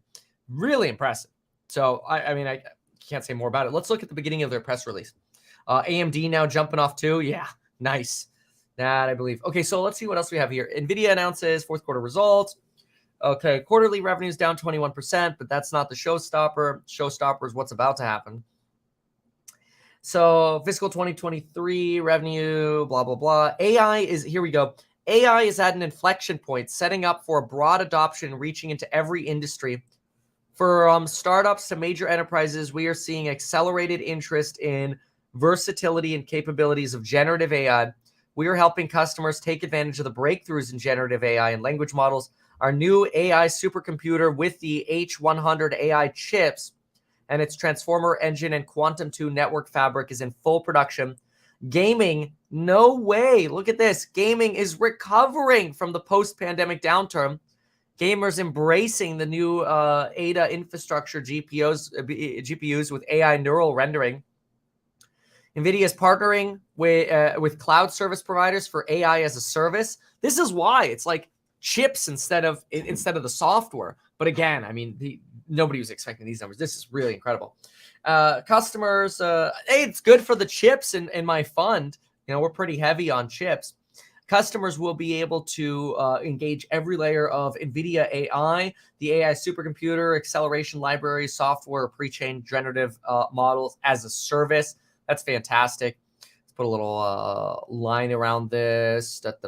Really impressive. So, I can't say more about it. Let's look at the beginning of their press release. AMD now jumping off too. Yeah, nice. That I believe. Okay, so let's see what else we have here. Nvidia announces fourth quarter results. Okay, quarterly revenues down 21%, but that's not the showstopper. Showstopper is what's about to happen. So fiscal 2023 revenue, blah, blah, blah. Here we go. AI is at an inflection point, setting up for a broad adoption, reaching into every industry. For startups to major enterprises, we are seeing accelerated interest in versatility and capabilities of generative AI. We are helping customers take advantage of the breakthroughs in generative AI and language models. Our new AI supercomputer with the H100 AI chips and its transformer engine and quantum 2 network fabric is in full production. Gaming, no way. Look at this. Gaming is recovering from the post-pandemic downturn. Gamers embracing the new Ada infrastructure GPUs with AI neural rendering. NVIDIA is partnering with cloud service providers for AI as a service. This is why it's like chips instead of the software. But again, I mean, nobody was expecting these numbers. This is really incredible. Customers, hey, it's good for the chips in my fund. You know, we're pretty heavy on chips. Customers will be able to engage every layer of NVIDIA AI, the AI supercomputer, acceleration libraries, software, pre-trained generative models as a service. That's fantastic. Let's put a little line around this. Oops. Let's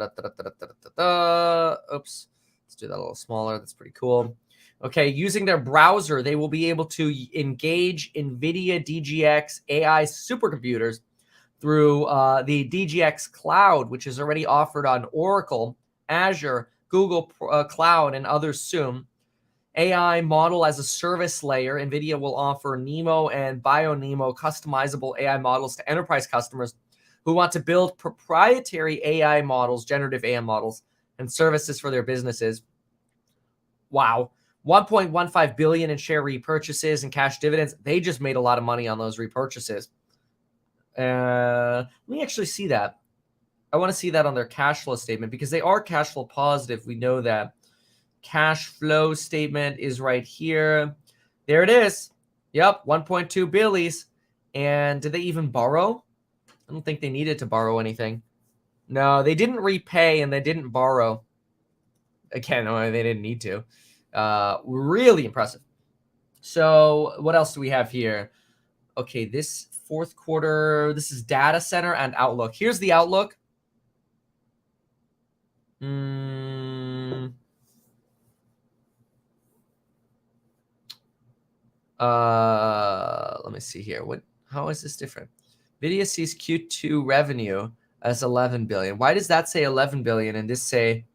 do that a little smaller. That's pretty cool. Okay, using their browser, they will be able to engage NVIDIA DGX AI supercomputers through the DGX Cloud, which is already offered on Oracle, Azure, Google Cloud, and others soon. AI model as a service layer, NVIDIA will offer NeMo and BioNeMo customizable AI models to enterprise customers who want to build proprietary AI models, generative AI models, and services for their businesses. Wow. 1.15 billion in share repurchases and cash dividends. They just made a lot of money on those repurchases. Let me actually see that. I want to see that on their cash flow statement because they are cash flow positive. We know that. Cash flow statement is right here. There it is. Yep, 1.2 billies. And did they even borrow? I don't think they needed to borrow anything. No, they didn't repay and they didn't borrow. Again, they didn't need to. Really impressive. So what else do we have here? Okay, this fourth quarter, this is data center and Outlook. Here's the Outlook. Let me see here. How is this different? Nvidia sees Q2 revenue as 11 billion. Why does that say 11 billion and this say,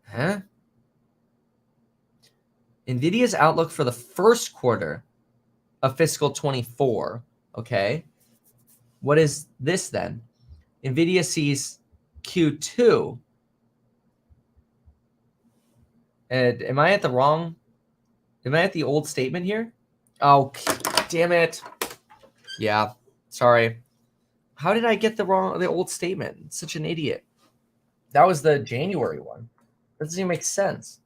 huh? Nvidia's outlook for the first quarter of fiscal 24. Okay. What is this then? Nvidia sees Q2. And am I at the old statement here? Oh, damn it. Yeah, sorry. How did I get the old statement? Such an idiot. That was the January one. That doesn't even make sense.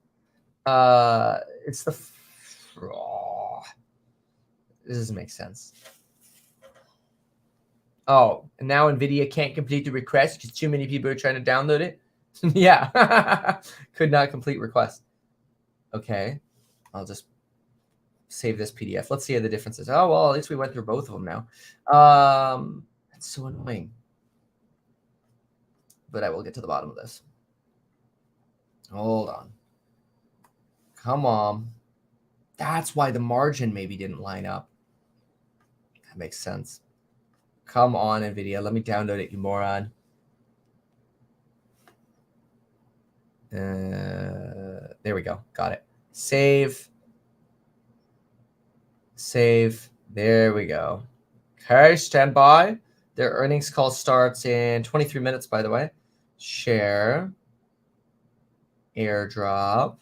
It's the. Oh, this doesn't make sense. Oh, and now Nvidia can't complete the request because too many people are trying to download it. Yeah, could not complete request. Okay, I'll just save this PDF. Let's see how the differences. Oh well, at least we went through both of them now. That's so annoying. But I will get to the bottom of this. Hold on. Come on. That's why the margin maybe didn't line up. That makes sense. Come on, Nvidia. Let me download it, you moron. There we go. Got it. Save. Save. There we go. Okay, stand by. Their earnings call starts in 23 minutes, by the way. Share. Airdrop.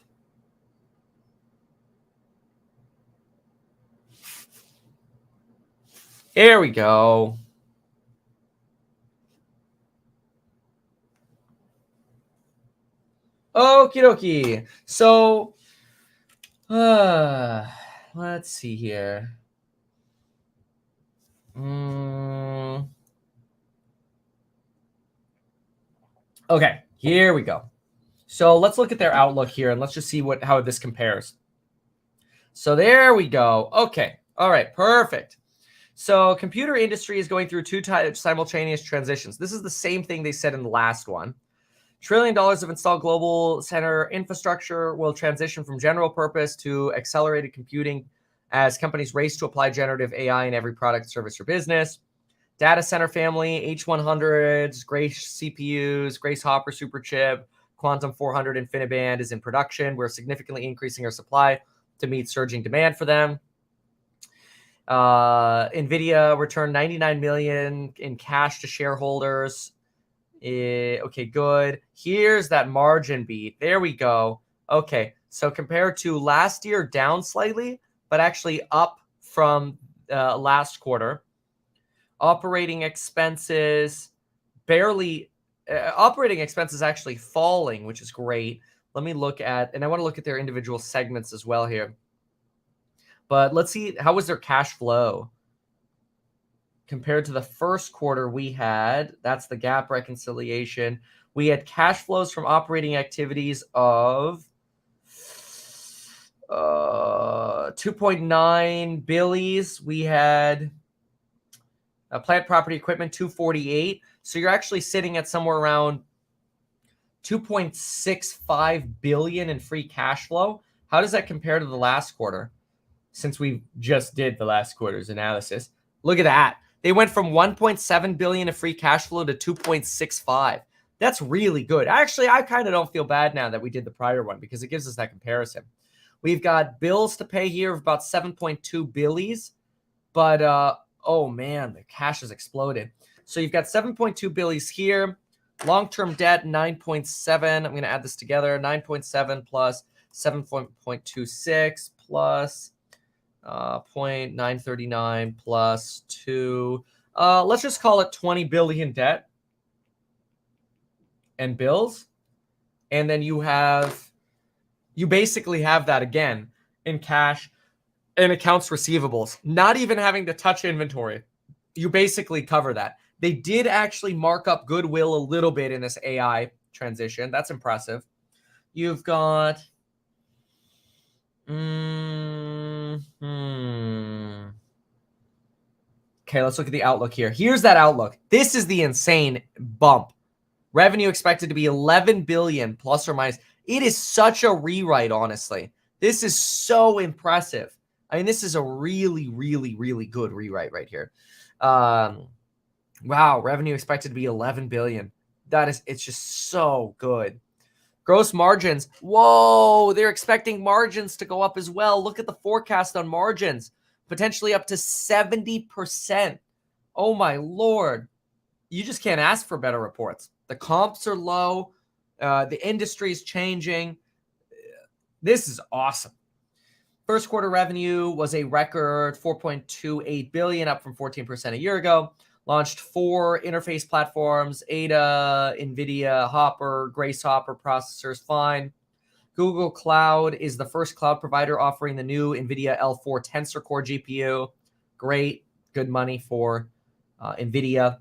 There we go. Okie dokie. So, let's see here. Okay, here we go. So let's look at their outlook here and let's just see how this compares. So there we go. Okay. All right. Perfect. So computer industry is going through two simultaneous transitions. This is the same thing they said in the last one. $1 trillion of installed global center infrastructure will transition from general purpose to accelerated computing as companies race to apply generative AI in every product, service, or business. Data center family, H100s, Grace CPUs, Grace Hopper Superchip, Quantum 400 InfiniBand is in production. We're significantly increasing our supply to meet surging demand for them. Nvidia returned $99 million in cash to shareholders. Okay, good. Here's that margin beat. There we go. Okay, so compared to last year, down slightly, but actually up from last quarter. Operating expenses barely. Operating expenses actually falling, which is great. Let me look at, and I want to look at their individual segments as well here. But let's see, how was their cash flow? Compared to the first quarter we had, that's the GAAP reconciliation. We had cash flows from operating activities of 2.9 billions. We had plant property equipment 248. So you're actually sitting at somewhere around 2.65 billion in free cash flow. How does that compare to the last quarter? Since we just did the last quarter's analysis. Look at that. They went from 1.7 billion of free cash flow to 2.65. That's really good. Actually, I kind of don't feel bad now that we did the prior one because it gives us that comparison. We've got bills to pay here of about 7.2 billions, but oh man, the cash has exploded. So you've got 7.2 billions here. Long-term debt 9.7. I'm going to add this together. 9.7 plus 7.26 plus 0.939 plus 2. Let's just call it 20 billion debt and bills. And then you basically have that again in cash and accounts receivables, not even having to touch inventory. You basically cover that. They did actually mark up goodwill a little bit in this AI transition. That's impressive. You've got okay, let's look at the outlook here. Here's that outlook. This is the insane bump. Revenue expected to be 11 billion plus or minus. It is such a rewrite, honestly. This is so impressive. I mean, this is a really, really, really good rewrite right here. Wow, revenue expected to be 11 billion. It's just so good. Gross margins. Whoa, they're expecting margins to go up as well. Look at the forecast on margins. potentially up to 70%. Oh my Lord. You just can't ask for better reports. The comps are low. The industry is changing. This is awesome. First quarter revenue was a record $4.28 billion, up from 14% a year ago. Launched 4 interface platforms: Ada, Nvidia, Hopper, Grace Hopper processors, fine. Google Cloud is the first cloud provider offering the new Nvidia L4 Tensor Core GPU. Great, good money for Nvidia.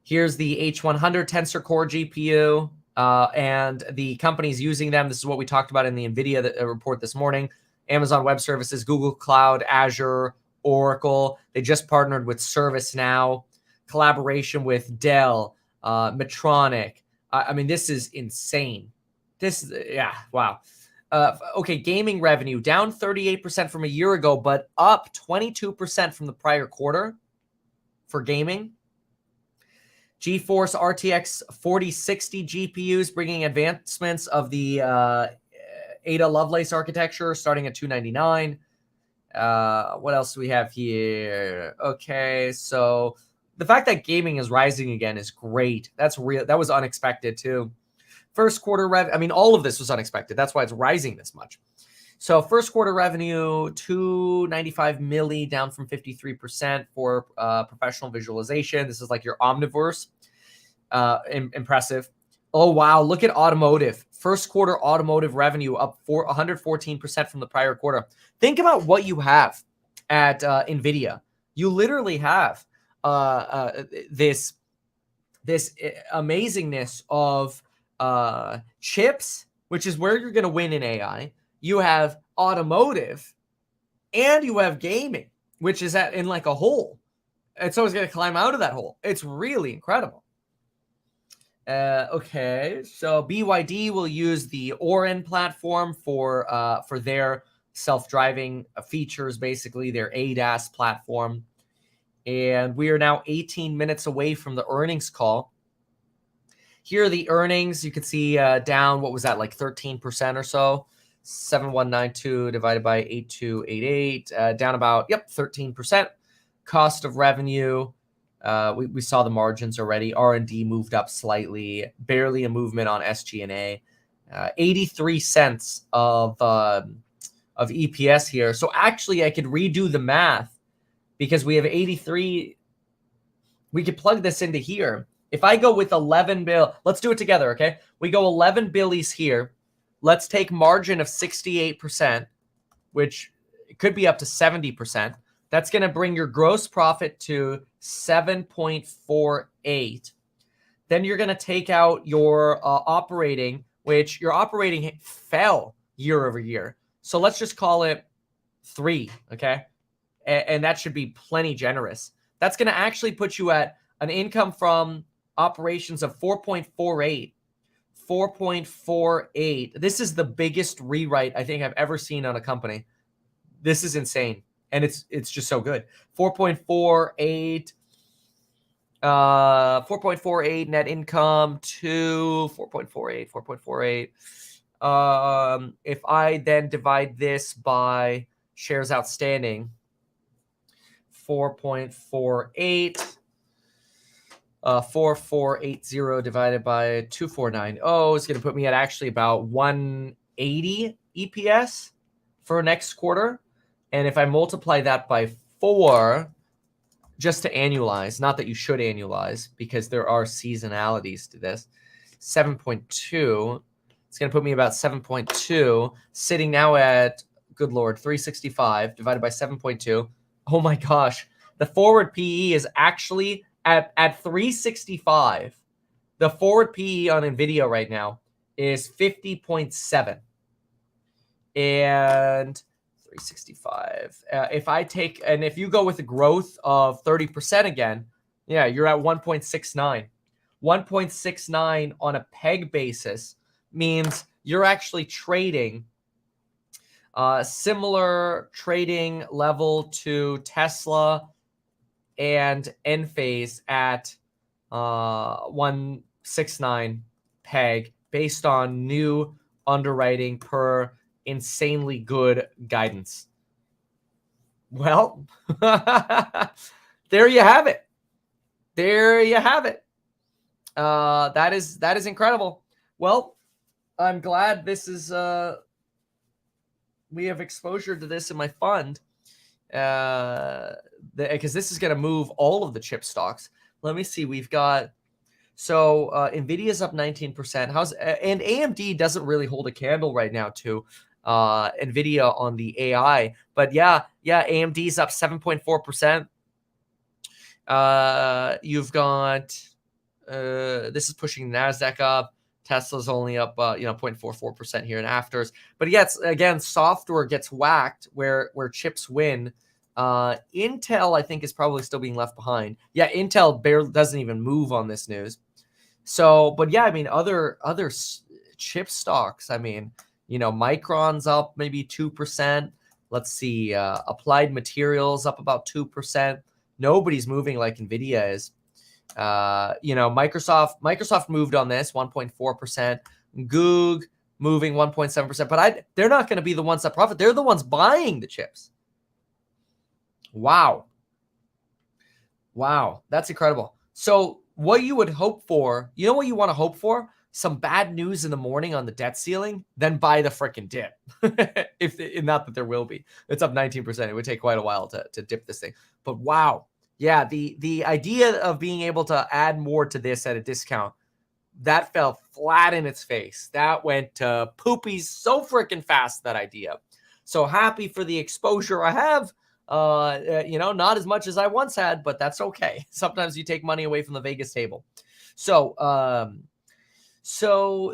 Here's the H100 Tensor Core GPU, and the companies using them. This is what we talked about in the Nvidia report this morning. Amazon Web Services, Google Cloud, Azure, Oracle. They just partnered with ServiceNow. Collaboration with Dell, Medtronic. I mean, this is insane. This is, yeah, wow. Okay, gaming revenue down 38% from a year ago, but up 22% from the prior quarter for gaming. GeForce RTX 4060 GPUs bringing advancements of the Ada Lovelace architecture starting at $299. What else do we have here? Okay, so the fact that gaming is rising again is great. That's real. That was unexpected too. First quarter I mean, all of this was unexpected. That's why it's rising this much. So first quarter revenue, $295 million, down from 53% for professional visualization. This is like your Omniverse. Impressive. Oh, wow. Look at automotive. First quarter automotive revenue up 114% from the prior quarter. Think about what you have at NVIDIA. You literally have this amazingness of chips, which is where you're going to win in AI. You have automotive, and you have gaming, which is in like a hole. And so it's going to climb out of that hole. It's really incredible. Okay, so BYD will use the Orin platform for their self-driving features, basically their ADAS platform. And we are now 18 minutes away from the earnings call. Here are the earnings. You can see down, what was that, like 13% or so? 7192 divided by 8288, down about, 13%. Cost of revenue, we saw the margins already. R&D moved up slightly, barely a movement on SG&A. 83 cents of EPS here. So actually, I could redo the math because we have 83. We could plug this into here. If I go with 11 bill, let's do it together, okay? We go 11 billies here. Let's take margin of 68%, which could be up to 70%. That's going to bring your gross profit to 7.48. Then you're going to take out your operating, which your operating fell year over year. So let's just call it 3, okay? And that should be plenty generous. That's going to actually put you at an income from operations of 4.48. 4.48. This is the biggest rewrite I think I've ever seen on a company. This is insane. And it's just so good. 4.48. 4.48 net income to 4.48. If I then divide this by shares outstanding, 4.48. 4480 divided by 2490 is going to put me at actually about 180 EPS for next quarter. And if I multiply that by 4, just to annualize, not that you should annualize because there are seasonalities to this, 7.2, it's going to put me about 7.2, sitting now at, good Lord, 365 divided by 7.2. Oh my gosh. The forward PE is actually at 365. The forward PE on NVIDIA right now is 50.7. And 365. If you go with a growth of 30% again, you're at 1.69. 1.69 on a peg basis means you're actually trading similar trading level to Tesla and Enphase at 169 peg based on new underwriting per insanely good guidance. Well, there you have it. There you have it. That is incredible. Well, I'm glad this is we have exposure to this in my fund, because this is going to move all of the chip stocks. Let me see. We've got Nvidia's up 19%. And AMD doesn't really hold a candle right now to Nvidia on the AI, but yeah, AMD's up 7.4%. You've got this is pushing NASDAQ up. Tesla's only up 0.44% here in afters. But yeah, it's, again, software gets whacked where chips win. Intel, I think, is probably still being left behind. Yeah, Intel barely doesn't even move on this news. So, but yeah, I mean, other chip stocks. I mean, Micron's up maybe 2%. Let's see, Applied Materials up about 2%. Nobody's moving like Nvidia is. Microsoft moved on this 1.4%. Goog moving 1.7%. But they're not going to be the ones that profit. They're the ones buying the chips. Wow, that's incredible. So what you would hope for, what you want to hope for? Some bad news in the morning on the debt ceiling, then buy the freaking dip. Not that there will be. It's up 19%. It would take quite a while to dip this thing. But wow. Yeah, the idea of being able to add more to this at a discount, that fell flat in its face. That went to poopies so freaking fast, that idea. So happy for the exposure I have. Not as much as I once had, but that's okay. Sometimes you take money away from the Vegas table. So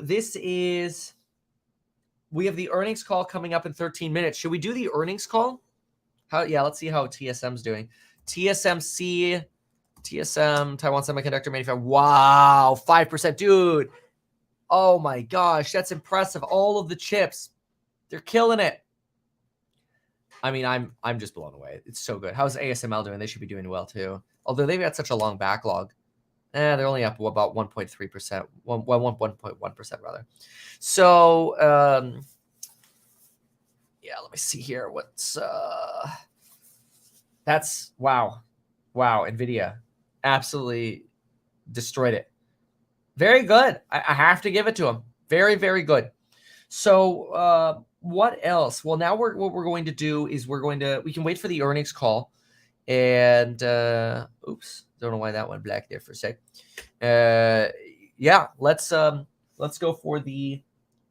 this is, we have the earnings call coming up in 13 minutes. Should we do the earnings call? Let's see how TSM's doing. TSM, Taiwan Semiconductor Manufacturer. Wow, 5%, dude. Oh my gosh, that's impressive. All of the chips, they're killing it. I mean, I'm just blown away. It's so good. How's ASML doing? They should be doing well too. Although they've got such a long backlog. They're only up about 1.3%, 1.1% rather. So, let me see here. What's that's wow, Nvidia absolutely destroyed it. Very good. I have to give it to them. Very, very good. So what else? Well, now what we're going to do is we can wait for the earnings call, and oops, don't know why that went black there for a sec. Let's go for the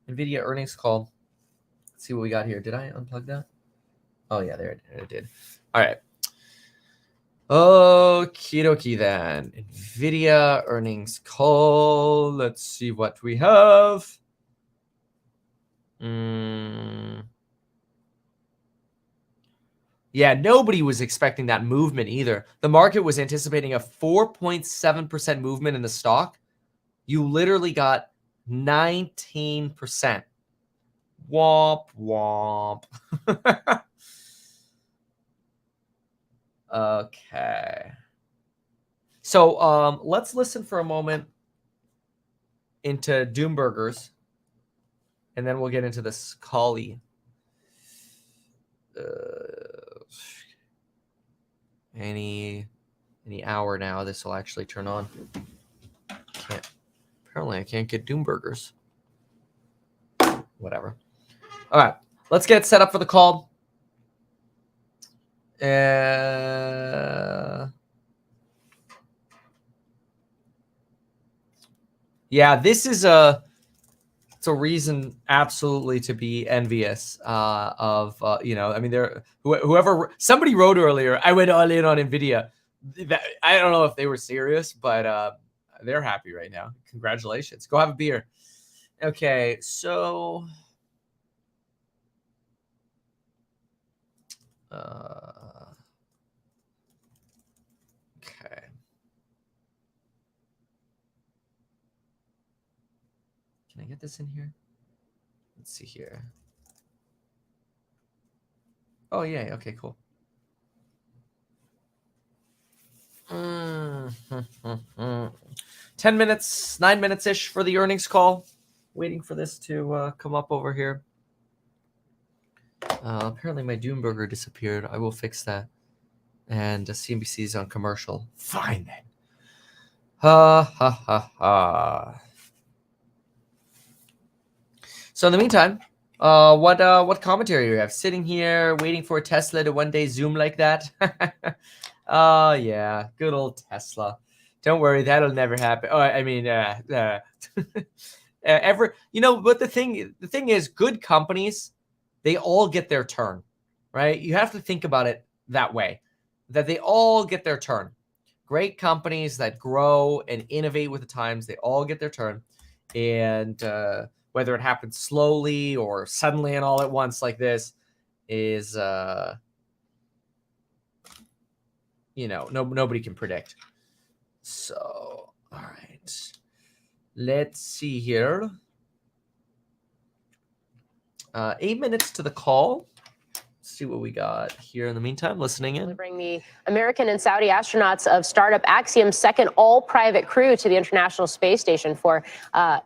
Nvidia earnings call. Let's see what we got here. Did I unplug that? Oh yeah, there it did. All right. Okie dokie then. Nvidia earnings call. Let's see what we have. Yeah, nobody was expecting that movement either. The market was anticipating a 4.7% movement in the stock. You literally got 19%. Womp womp. Okay. So let's listen for a moment into Doomburgers, and then we'll get into this Kali. Any hour now, this will actually turn on. Apparently I can't get Doomburgers. Whatever. All right, let's get set up for the call. Yeah, this is it's a reason absolutely to be envious of, I mean, somebody wrote earlier, I went all in on Nvidia. I don't know if they were serious, but they're happy right now. Congratulations. Go have a beer. Okay, so okay. Can I get this in here? Let's see here. Oh, yeah. Okay, cool. 10 minutes, 9 minutes-ish for the earnings call. Waiting for this to come up over here. Apparently my Doomburger disappeared. I will fix that. And CNBC is on commercial. Fine then. Ha ha ha ha. So in the meantime, what commentary do you have? Sitting here waiting for Tesla to one day zoom like that? Oh yeah, good old Tesla. Don't worry, that'll never happen. Oh, I mean, ever. But the thing is, good companies, they all get their turn, right? You have to think about it that way, that they all get their turn. Great companies that grow and innovate with the times, they all get their turn, and whether it happens slowly or suddenly and all at once like this is, nobody can predict. So, all right. Let's see here. 8 minutes to the call. Let's see what we got here in the meantime. Listening in. Delivering the American and Saudi astronauts of startup Axiom's second all-private crew to the International Space Station for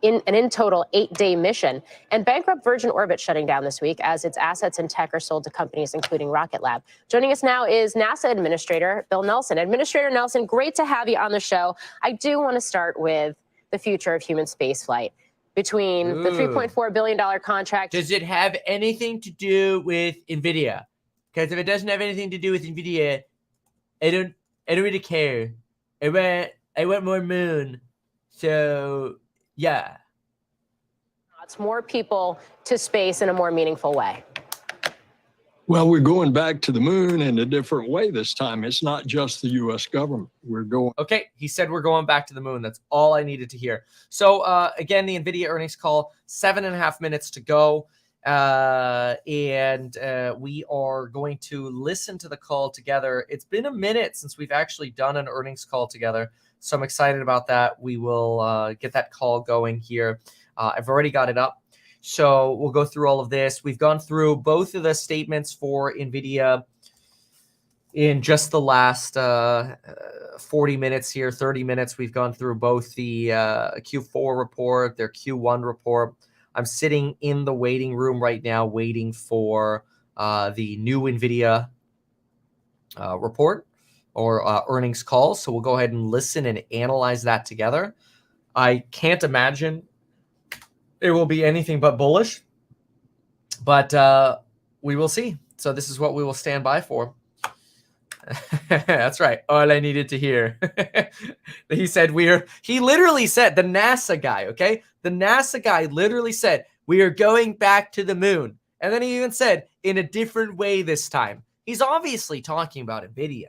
in total 8-day mission. And bankrupt Virgin Orbit shutting down this week as its assets and tech are sold to companies including Rocket Lab. Joining us now is NASA Administrator Bill Nelson. Administrator Nelson, great to have you on the show. I do want to start with the future of human spaceflight. Between the $3.4 billion contract. Does it have anything to do with Nvidia? Because if it doesn't have anything to do with Nvidia, I don't really care. I want more moon. So yeah. It's more people to space in a more meaningful way. Well, we're going back to the moon in a different way this time. It's not just the U.S. government. We're going. Okay, he said we're going back to the moon. That's all I needed to hear. So again, the Nvidia earnings call, 7.5 minutes to go. And we are going to listen to the call together. It's been a minute since we've actually done an earnings call together. So I'm excited about that. We will get that call going here. I've already got it up. So we'll go through all of this. We've gone through both of the statements for Nvidia in just the last 40 minutes here, 30 minutes. We've gone through both the Q4 report, their Q1 report. I'm sitting in the waiting room right now waiting for the new Nvidia report or earnings call. So we'll go ahead and listen and analyze that together. I can't imagine it will be anything but bullish, but we will see. So this is what we will stand by for. That's right. All I needed to hear. He said he literally said, the NASA guy, okay? The NASA guy literally said, we are going back to the moon. And then he even said, in a different way this time. He's obviously talking about Nvidia.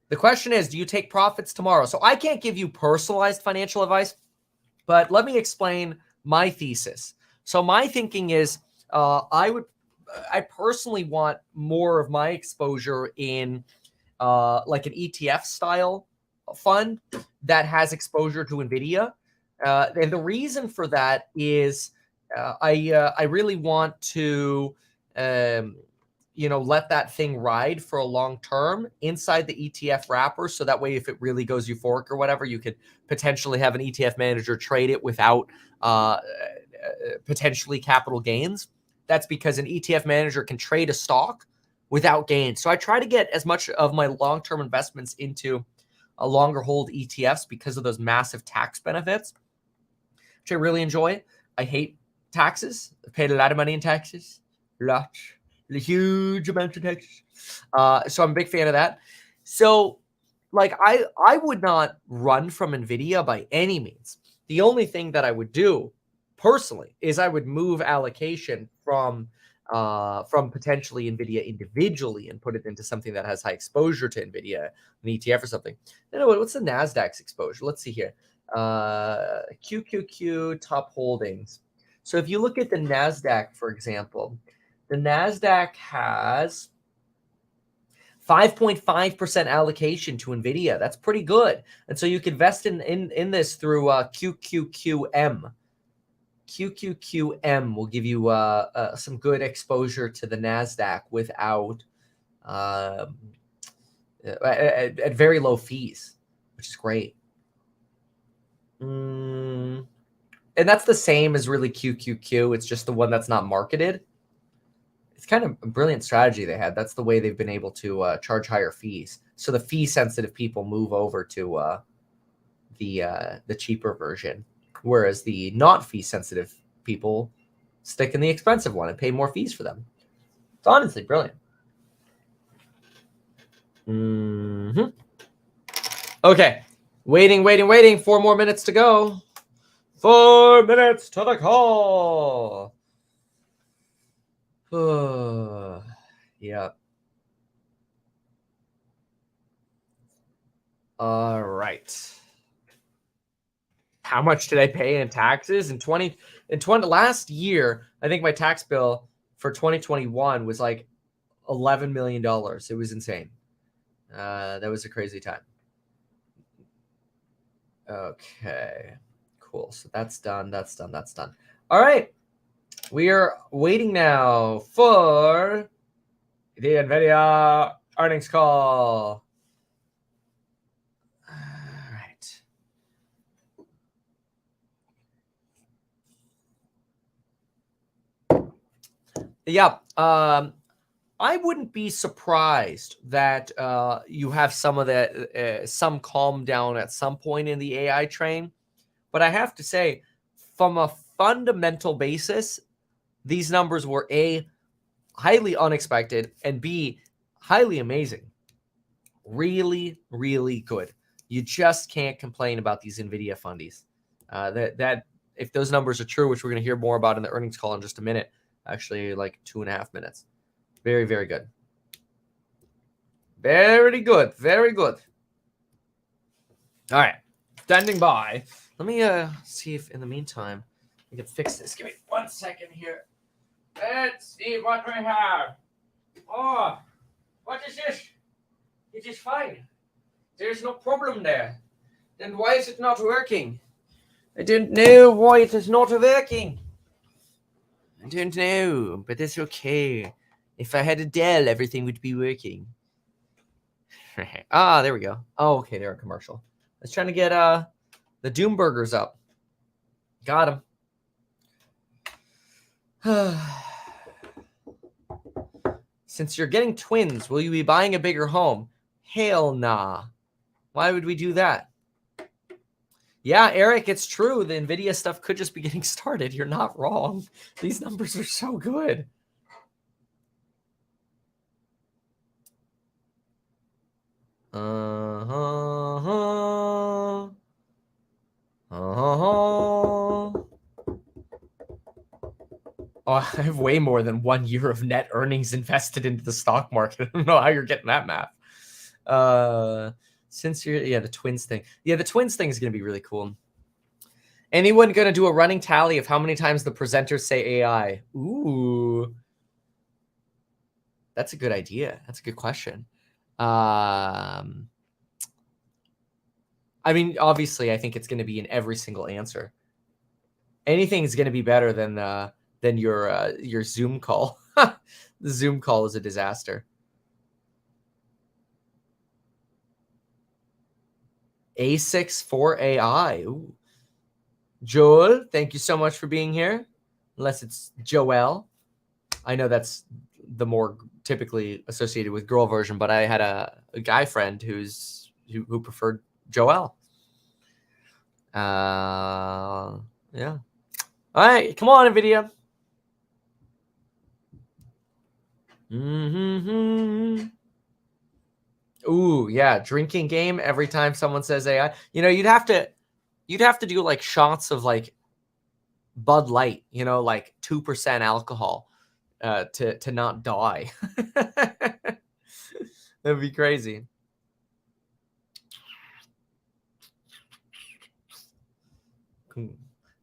The question is, do you take profits tomorrow? So I can't give you personalized financial advice, but let me explain my thesis. So my thinking is I personally want more of my exposure in like an ETF style fund that has exposure to Nvidia. And the reason for that is I really want to let that thing ride for a long term inside the ETF wrapper. So that way, if it really goes euphoric or whatever, you could potentially have an ETF manager trade it without potentially capital gains. That's because an ETF manager can trade a stock without gains. So I try to get as much of my long-term investments into a longer hold ETFs because of those massive tax benefits, which I really enjoy. I hate taxes. I paid a lot of money in taxes. A huge amount of taxes. So I'm a big fan of that. So like I would not run from Nvidia by any means. The only thing that I would do personally is I would move allocation from potentially Nvidia individually and put it into something that has high exposure to Nvidia, an ETF or something. Then what's the Nasdaq's exposure? Let's see here. QQQ top holdings. So if you look at the Nasdaq, for example, the Nasdaq has 5.5% allocation to Nvidia. That's pretty good. And so you can invest in this through QQQM. QQQM will give you some good exposure to the Nasdaq without at very low fees, which is great. And that's the same as really QQQ. It's just the one that's not marketed. It's kind of a brilliant strategy they had. That's the way they've been able to charge higher fees. So the fee-sensitive people move over to the cheaper version, whereas the not fee-sensitive people stick in the expensive one and pay more fees for them. It's honestly brilliant. Okay. Waiting. 4 more minutes to go. 4 minutes to the call. Yeah. All right. How much did I pay in taxes in 20 last year? I think my tax bill for 2021 was like $11 million. It was insane. That was a crazy time. Okay, cool. So that's done. All right. We are waiting now for the Nvidia earnings call. All right. Yeah. I wouldn't be surprised that you have some of that, some calm down at some point in the AI train. But I have to say, from a fundamental basis, these numbers were A, highly unexpected, and B, highly amazing. Really, really good. You just can't complain about these Nvidia fundies. That if those numbers are true, which we're going to hear more about in the earnings call in just a minute, actually like 2.5 minutes. Very, very good. Very good. Very good. All right. Standing by. Let me see if in the meantime we can fix this. Give me 1 second here. Let's see what we have. Oh, what is this? It is fine. There's no problem there. Then why is it not working? I don't know why it is not working. I don't know, but it's okay. If I had a Dell, everything would be working. There we go. Oh, okay, they're a commercial. I was trying to get the Doom Burgers up. Got them. Since you're getting twins, will you be buying a bigger home? Hell nah. Why would we do that? Yeah, Eric, it's true. The Nvidia stuff could just be getting started. You're not wrong. These numbers are so good. Oh, I have way more than 1 year of net earnings invested into the stock market. I don't know how you're getting that math. Since you're, the twins thing. Yeah, the twins thing is going to be really cool. Anyone going to do a running tally of how many times the presenters say AI? Ooh. That's a good idea. That's a good question. I mean, obviously, I think it's going to be in every single answer. Anything is going to be better than your Zoom call. The Zoom call is a disaster. A6 for AI. Ooh. Joel, thank you so much for being here. Unless it's Joelle. I know that's the more typically associated with girl version, but I had a guy friend who preferred Joelle. Yeah. All right, come on, Nvidia. Ooh, yeah, drinking game every time someone says AI. You know, you'd have to do like shots of like Bud Light, like 2% alcohol to not die. That'd be crazy.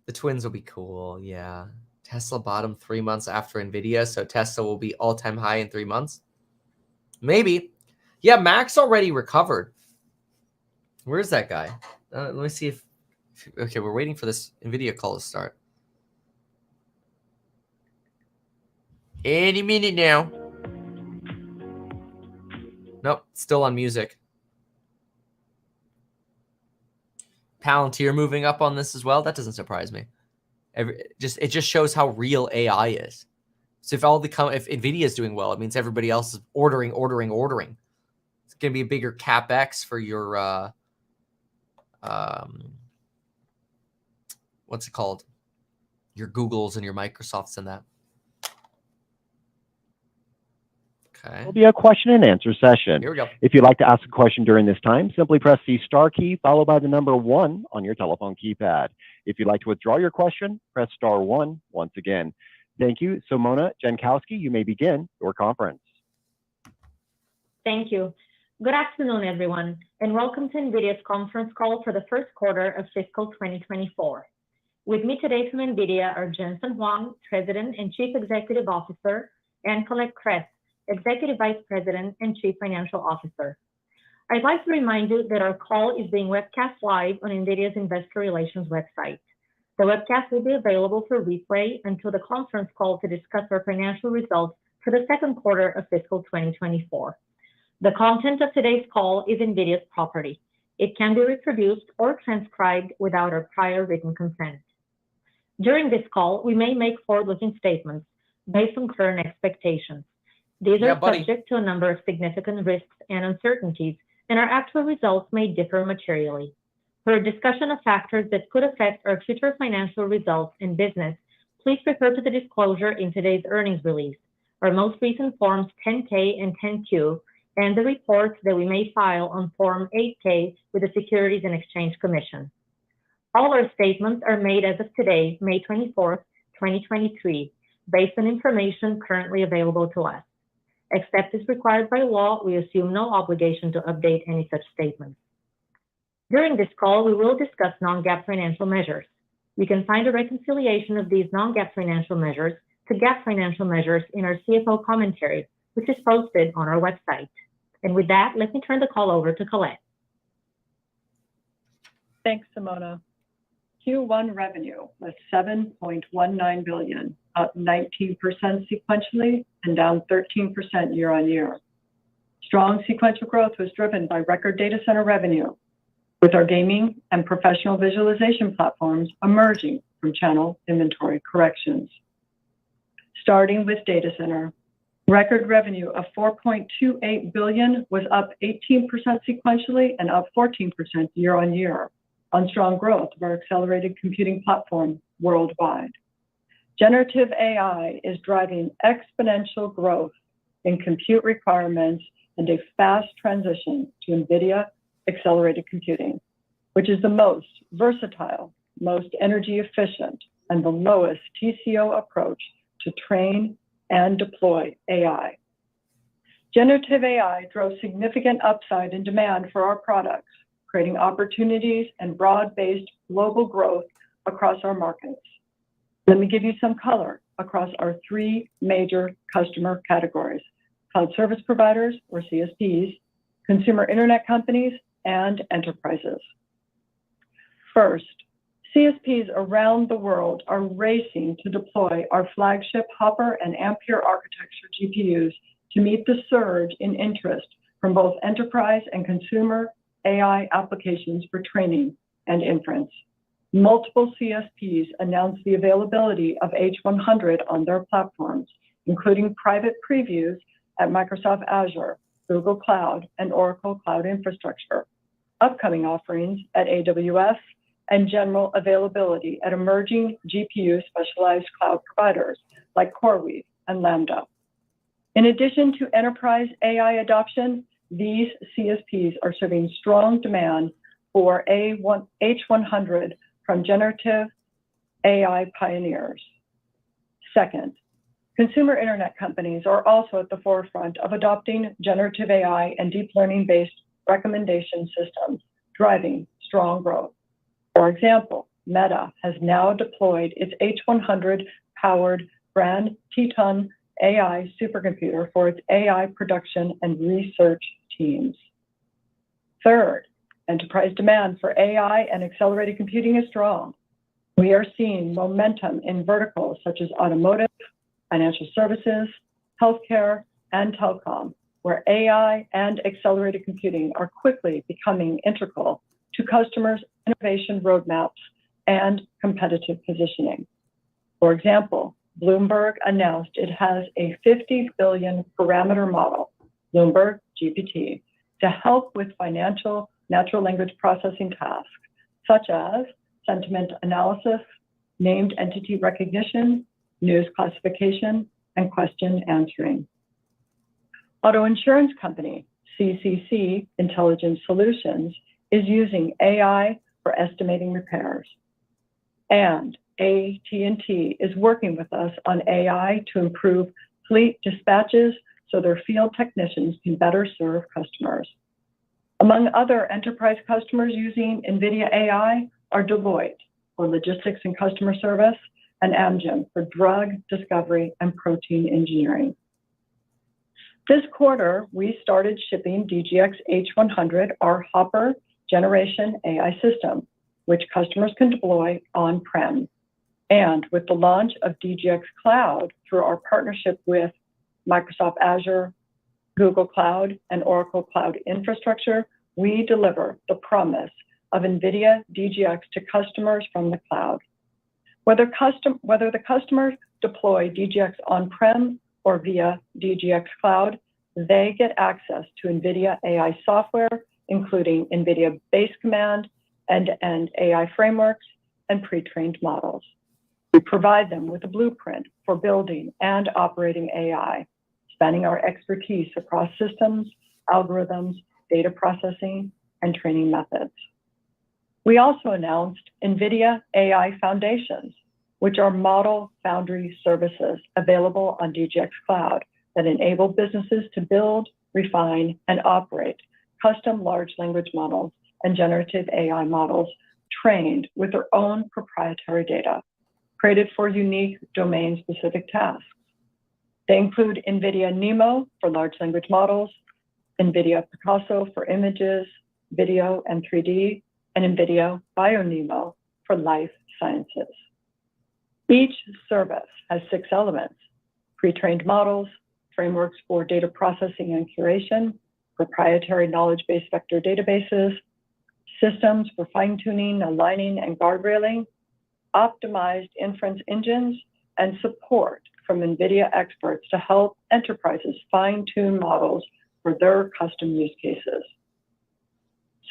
The twins will be cool. Yeah. Tesla bottom 3 months after Nvidia, so Tesla will be all-time high in 3 months. Maybe. Yeah, Max already recovered. Where's that guy? Let me see if okay, we're waiting for this Nvidia call to start. Any minute now. Nope, still on music. Palantir moving up on this as well. That doesn't surprise me. It just shows how real AI is. So if Nvidia is doing well, it means everybody else is ordering. It's going to be a bigger capex for your what's it called? Your Googles and your Microsofts and that. Okay. There'll be a question and answer session. Here we go. If you'd like to ask a question during this time, simply press the star key followed by the number 1 on your telephone keypad. If you'd like to withdraw your question, press star 1 once again. Thank you. So Mona Jankowski, you may begin your conference. Thank you. Good afternoon, everyone, and welcome to NVIDIA's conference call for the first quarter of fiscal 2024. With me today from NVIDIA are Jensen Huang, President and Chief Executive Officer, and Colette Kress, Executive Vice President and Chief Financial Officer. I'd like to remind you that our call is being webcast live on NVIDIA's Investor Relations website. The webcast will be available for replay until the conference call to discuss our financial results for the second quarter of fiscal 2024. The content of today's call is NVIDIA's property. It can be reproduced or transcribed without our prior written consent. During this call, we may make forward-looking statements based on current expectations. These are subject to a number of significant risks and uncertainties, and our actual results may differ materially. For a discussion of factors that could affect our future financial results and business, please refer to the disclosure in today's earnings release, our most recent Forms 10-K and 10-Q, and the reports that we may file on Form 8-K with the Securities and Exchange Commission. All our statements are made as of today, May 24th, 2023, based on information currently available to us. Except as required by law, we assume no obligation to update any such statements. During this call, we will discuss non-GAAP financial measures. You can find a reconciliation of these non-GAAP financial measures to GAAP financial measures in our CFO commentary, which is posted on our website. And with that, let me turn the call over to Colette. Thanks, Simona. Q1 revenue was $7.19 billion, up 19% sequentially and down 13% year on year. Strong sequential growth was driven by record data center revenue, with our gaming and professional visualization platforms emerging from channel inventory corrections. Starting with data center, record revenue of $4.28 billion was up 18% sequentially and up 14% year on year on strong growth of our accelerated computing platform worldwide. Generative AI is driving exponential growth in compute requirements and a fast transition to NVIDIA accelerated computing, which is the most versatile, most energy efficient, and the lowest TCO approach to train and deploy AI. Generative AI drove significant upside in demand for our products, creating opportunities and broad-based global growth across our markets. Let me give you some color across our 3 major customer categories: cloud service providers, or CSPs, consumer internet companies, and enterprises. First, CSPs around the world are racing to deploy our flagship Hopper and Ampere architecture GPUs to meet the surge in interest from both enterprise and consumer AI applications for training and inference. Multiple CSPs announced the availability of H100 on their platforms, including private previews at Microsoft Azure, Google Cloud, and Oracle Cloud Infrastructure, upcoming offerings at AWS, and general availability at emerging GPU specialized cloud providers like CoreWeave and Lambda. In addition to enterprise AI adoption, these CSPs are serving strong demand for H100 from generative AI pioneers. Second, consumer internet companies are also at the forefront of adopting generative AI and deep learning-based recommendation systems, driving strong growth. For example, Meta has now deployed its H100-powered Grand Teton AI supercomputer for its AI production and research teams. Third, enterprise demand for AI and accelerated computing is strong. We are seeing momentum in verticals such as automotive, financial services, healthcare, and telecom, where AI and accelerated computing are quickly becoming integral to customers' innovation roadmaps and competitive positioning. For example, Bloomberg announced it has a 50 billion parameter model, Bloomberg GPT, to help with financial natural language processing tasks, such as sentiment analysis, named entity recognition, news classification, and question answering. Auto insurance company CCC Intelligent Solutions is using AI for estimating repairs. And AT&T is working with us on AI to improve fleet dispatches so their field technicians can better serve customers. Among other enterprise customers using NVIDIA AI are Deloitte for logistics and customer service, and Amgen for drug discovery and protein engineering. This quarter, we started shipping DGX H100, our Hopper generation AI system, which customers can deploy on-prem. And with the launch of DGX Cloud through our partnership with Microsoft Azure, Google Cloud, and Oracle Cloud Infrastructure, we deliver the promise of NVIDIA DGX to customers from the cloud. Whether the customers deploy DGX on-prem or via DGX Cloud, they get access to NVIDIA AI software, including NVIDIA Base Command, end-to-end AI frameworks, and pre-trained models. We provide them with a blueprint for building and operating AI, spanning our expertise across systems, algorithms, data processing, and training methods. We also announced NVIDIA AI Foundations, which are model foundry services available on DGX Cloud that enable businesses to build, refine, and operate custom large language models and generative AI models trained with their own proprietary data, created for unique domain-specific tasks. They include NVIDIA NeMo for large language models, NVIDIA Picasso for images, video, and 3D, and NVIDIA BioNeMo for life sciences. Each service has 6 elements: pre-trained models, frameworks for data processing and curation, proprietary knowledge-based vector databases, systems for fine-tuning, aligning, and guardrailing, optimized inference engines, and support from NVIDIA experts to help enterprises fine-tune models for their custom use cases.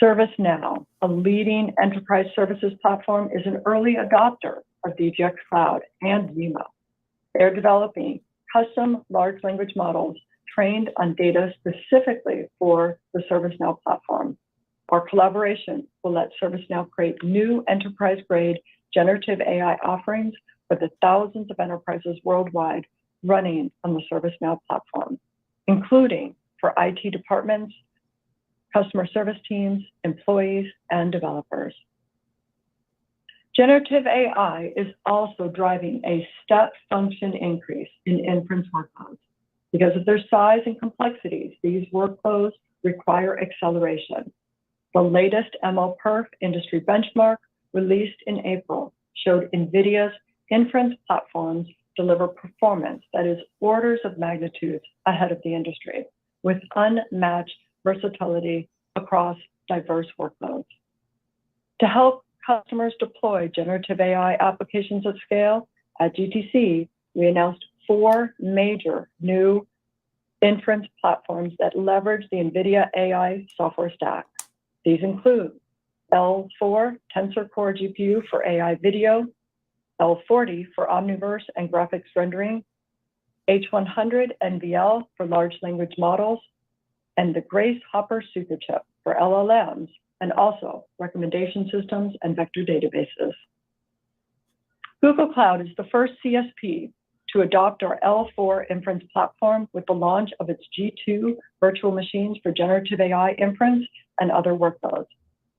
ServiceNow, a leading enterprise services platform, is an early adopter of DGX Cloud and NeMo. They're developing custom large language models trained on data specifically for the ServiceNow platform. Our collaboration will let ServiceNow create new enterprise-grade generative AI offerings for the thousands of enterprises worldwide running on the ServiceNow platform, including for IT departments, customer service teams, employees, and developers. Generative AI is also driving a step function increase in inference workloads. Because of their size and complexities, these workloads require acceleration. The latest MLPerf industry benchmark, released in April, showed NVIDIA's inference platforms deliver performance that is orders of magnitude ahead of the industry, with unmatched versatility across diverse workloads. To help customers deploy generative AI applications at scale, at GTC, we announced 4 major new inference platforms that leverage the NVIDIA AI software stack. These include L4 Tensor Core GPU for AI video, L40 for Omniverse and graphics rendering, H100 NVL for large language models, and the Grace Hopper Superchip for LLMs, and also recommendation systems and vector databases. Google Cloud is the first CSP to adopt our L4 inference platform with the launch of its G2 virtual machines for generative AI inference and other workloads,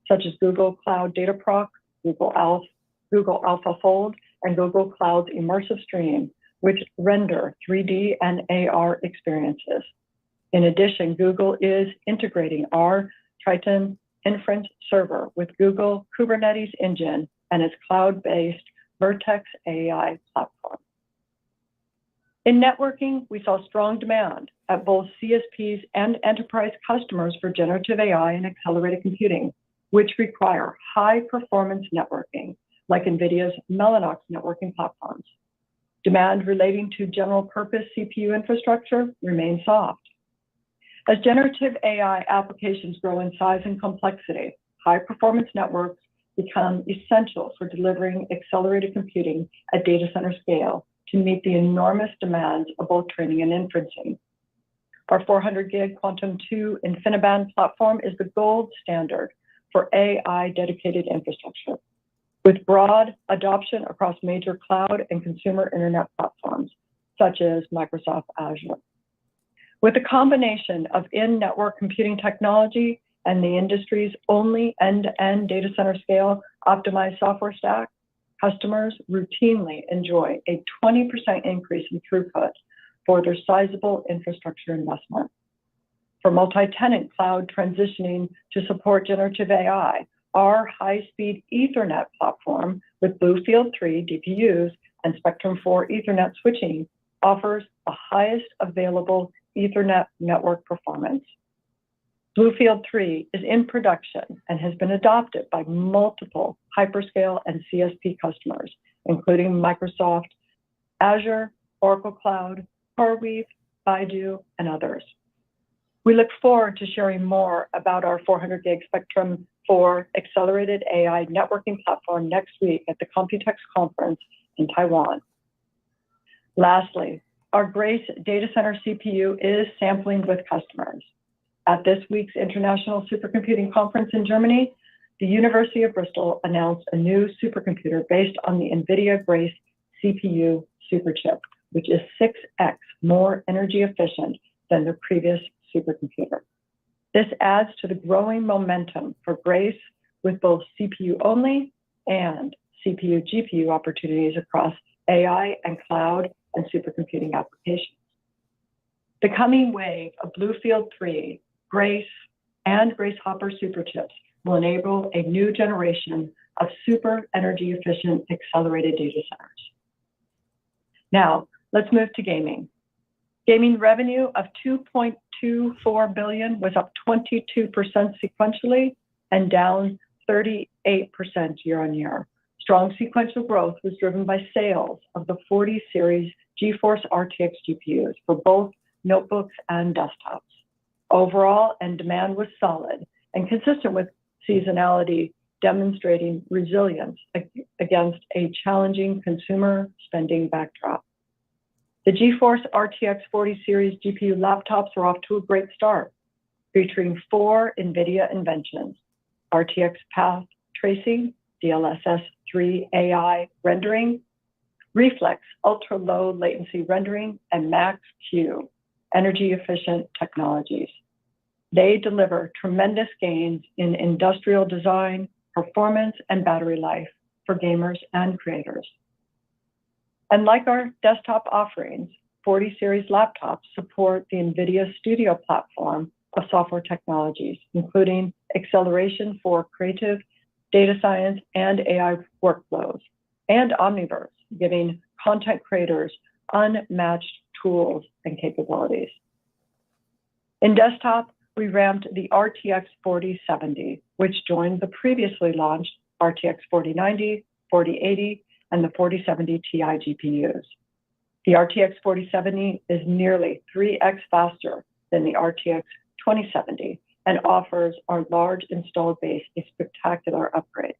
such as Google Cloud Dataproc, Google AlphaFold, and Google Cloud's Immersive Stream, which render 3D and AR experiences. In addition, Google is integrating our Triton inference server with Google Kubernetes Engine and its cloud-based Vertex AI platform. In networking, we saw strong demand at both CSPs and enterprise customers for generative AI and accelerated computing. which require high-performance networking, like NVIDIA's Mellanox networking platforms. Demand relating to general-purpose CPU infrastructure remains soft. As generative AI applications grow in size and complexity, high-performance networks become essential for delivering accelerated computing at data center scale to meet the enormous demands of both training and inferencing. Our 400 gig Quantum 2 InfiniBand platform is the gold standard for AI dedicated infrastructure, with broad adoption across major cloud and consumer internet platforms, such as Microsoft Azure. With a combination of in-network computing technology and the industry's only end-to-end data center scale optimized software stack, customers routinely enjoy a 20% increase in throughput for their sizable infrastructure investment. For multi-tenant cloud transitioning to support generative AI, our high-speed Ethernet platform with BlueField-3 DPUs and Spectrum-4 Ethernet switching offers the highest available Ethernet network performance. BlueField-3 is in production and has been adopted by multiple hyperscale and CSP customers, including Microsoft Azure, Oracle Cloud, CoreWeave, Baidu, and others. We look forward to sharing more about our 400 gig Spectrum-4 accelerated AI networking platform next week at the Computex conference in Taiwan. Lastly, our Grace data center CPU is sampling with customers. At this week's International Supercomputing Conference in Germany, the University of Bristol announced a new supercomputer based on the Nvidia Grace CPU superchip, which is 6x more energy efficient than the previous supercomputer. This adds to the growing momentum for Grace with both CPU-only and CPU-GPU opportunities across AI and cloud and supercomputing applications. The coming wave of BlueField-3, Grace, and Grace Hopper superchips will enable a new generation of super energy efficient accelerated data centers. Now, let's move to gaming. Gaming revenue of $2.24 billion was up 22% sequentially and down 38% year on year. Strong sequential growth was driven by sales of the 40 series GeForce RTX GPUs for both notebooks and desktops. Overall, end demand was solid and consistent with seasonality, demonstrating resilience against a challenging consumer spending backdrop. The GeForce RTX 40 series GPU laptops are off to a great start, featuring 4 NVIDIA inventions: RTX path tracing, DLSS 3 AI rendering, Reflex ultra-low latency rendering, and Max-Q energy-efficient technologies. They deliver tremendous gains in industrial design, performance, and battery life for gamers and creators. And like our desktop offerings, 40 series laptops support the NVIDIA Studio platform of software technologies, including acceleration for creative, data science, and AI workflows, and Omniverse, giving content creators unmatched tools and capabilities. In desktop, we ramped the RTX 4070, which joined the previously launched RTX 4090, 4080, and the 4070 Ti GPUs. The RTX 4070 is nearly 3x faster than the RTX 2070 and offers our large installed base a spectacular upgrade.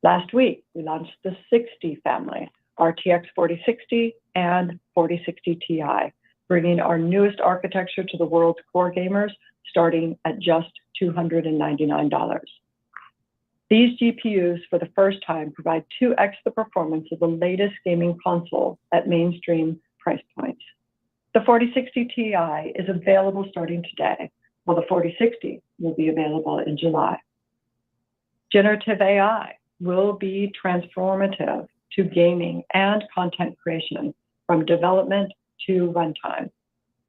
Last week, we launched the 60 family, RTX 4060 and 4060 Ti, bringing our newest architecture to the world's core gamers, starting at just $299. These GPUs, for the first time, provide 2x the performance of the latest gaming console at mainstream price points. The 4060 Ti is available starting today, while the 4060 will be available in July. Generative AI will be transformative to gaming and content creation, from development to runtime.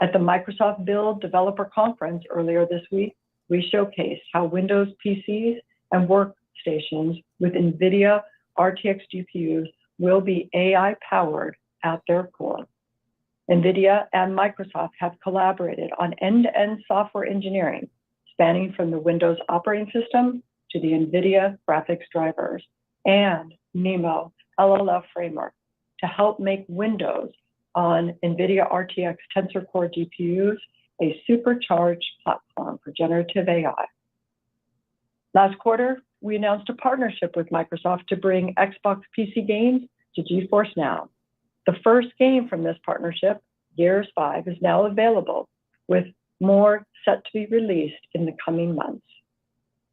At the Microsoft Build Developer Conference earlier this week, we showcased how Windows PCs and workstations with NVIDIA RTX GPUs will be AI-powered at their core. NVIDIA and Microsoft have collaborated on end-to-end software engineering, spanning from the Windows operating system to the Nvidia graphics drivers and NeMo LLM framework to help make Windows on Nvidia RTX Tensor Core GPUs a supercharged platform for generative AI. Last quarter, we announced a partnership with Microsoft to bring Xbox PC games to GeForce Now. The first game from this partnership, Gears 5, is now available, with more set to be released in the coming months.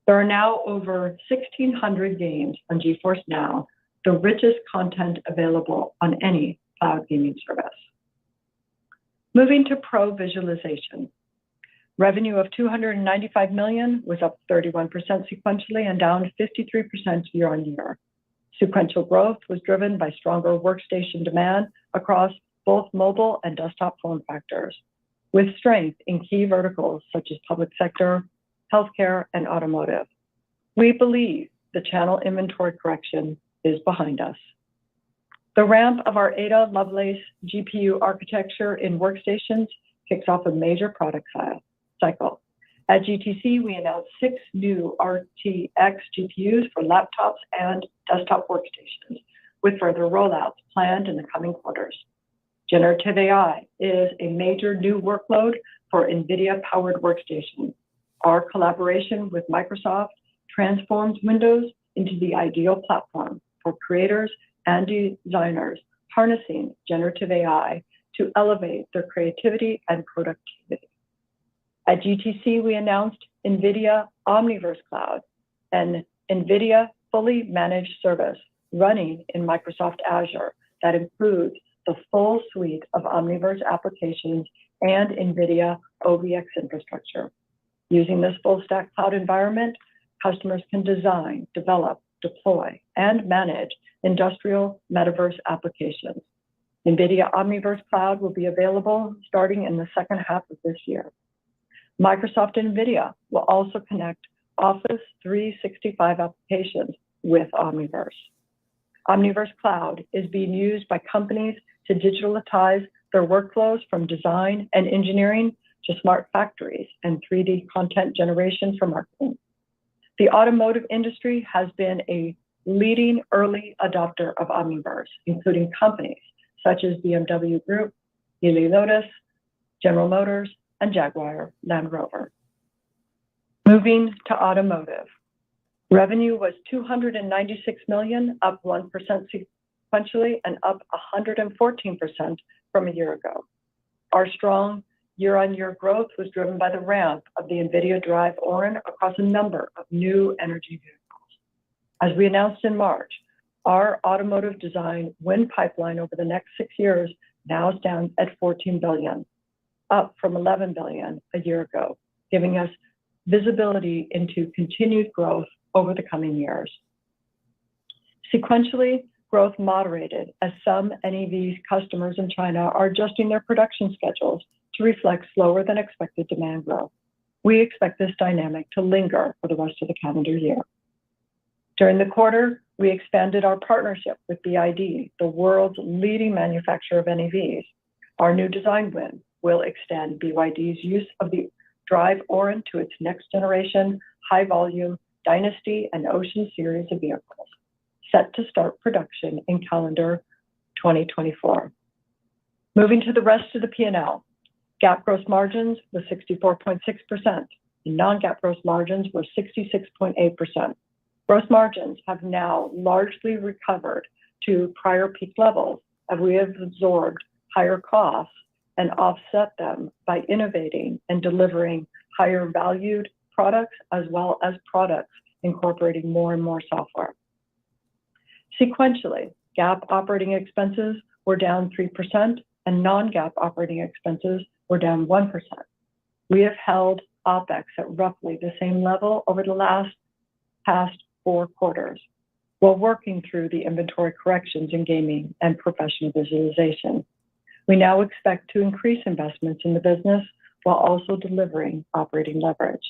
There are now over 1,600 games on GeForce Now, the richest content available on any cloud gaming service. Moving to Pro Visualization. Revenue of $295 million was up 31% sequentially and down 53% year on year. Sequential growth was driven by stronger workstation demand across both mobile and desktop form factors, with strength in key verticals such as public sector, healthcare, and automotive. We believe the channel inventory correction is behind us. The ramp of our Ada Lovelace GPU architecture in workstations kicks off a major product cycle. At GTC, we announced 6 new RTX GPUs for laptops and desktop workstations, with further rollouts planned in the coming quarters. Generative AI is a major new workload for NVIDIA-powered workstations. Our collaboration with Microsoft transforms Windows into the ideal platform for creators and designers harnessing generative AI to elevate their creativity and productivity. At GTC, we announced NVIDIA Omniverse Cloud, an NVIDIA fully managed service running in Microsoft Azure that includes the full suite of Omniverse applications and NVIDIA OVX infrastructure. Using this full-stack cloud environment, customers can design, develop, deploy, and manage industrial metaverse applications. NVIDIA Omniverse Cloud will be available starting in the second half of this year. Microsoft and NVIDIA will also connect Office 365 applications with Omniverse. Omniverse Cloud is being used by companies to digitalize their workflows from design and engineering to smart factories and 3D content generation for marketing. The automotive industry has been a leading early adopter of Omniverse, including companies such as BMW Group, Geely Lotus, General Motors, and Jaguar Land Rover. Moving to automotive. Revenue was $296 million, up 1% sequentially and up 114% from a year ago. Our strong year-on-year growth was driven by the ramp of the NVIDIA Drive Orin across a number of new energy vehicles. As we announced in March, our automotive design win pipeline over the next 6 years now stands at $14 billion, up from $11 billion a year ago, giving us visibility into continued growth over the coming years. Sequentially, growth moderated as some NEV customers in China are adjusting their production schedules to reflect slower than expected demand growth. We expect this dynamic to linger for the rest of the calendar year. During the quarter, we expanded our partnership with BYD, the world's leading manufacturer of NEVs. Our new design win will extend BYD's use of the Drive Orin to its next generation high-volume Dynasty and Ocean series of vehicles, set to start production in calendar 2024. Moving to the rest of the P&L, GAAP gross margins was 64.6%, and non-GAAP gross margins were 66.8%. Gross margins have now largely recovered to prior peak levels as we have absorbed higher costs and offset them by innovating and delivering higher valued products as well as products incorporating more and more software. Sequentially, GAAP operating expenses were down 3% and non-GAAP operating expenses were down 1%. We have held OpEx at roughly the same level over the past 4 quarters, while working through the inventory corrections in gaming and professional visualization. We now expect to increase investments in the business while also delivering operating leverage.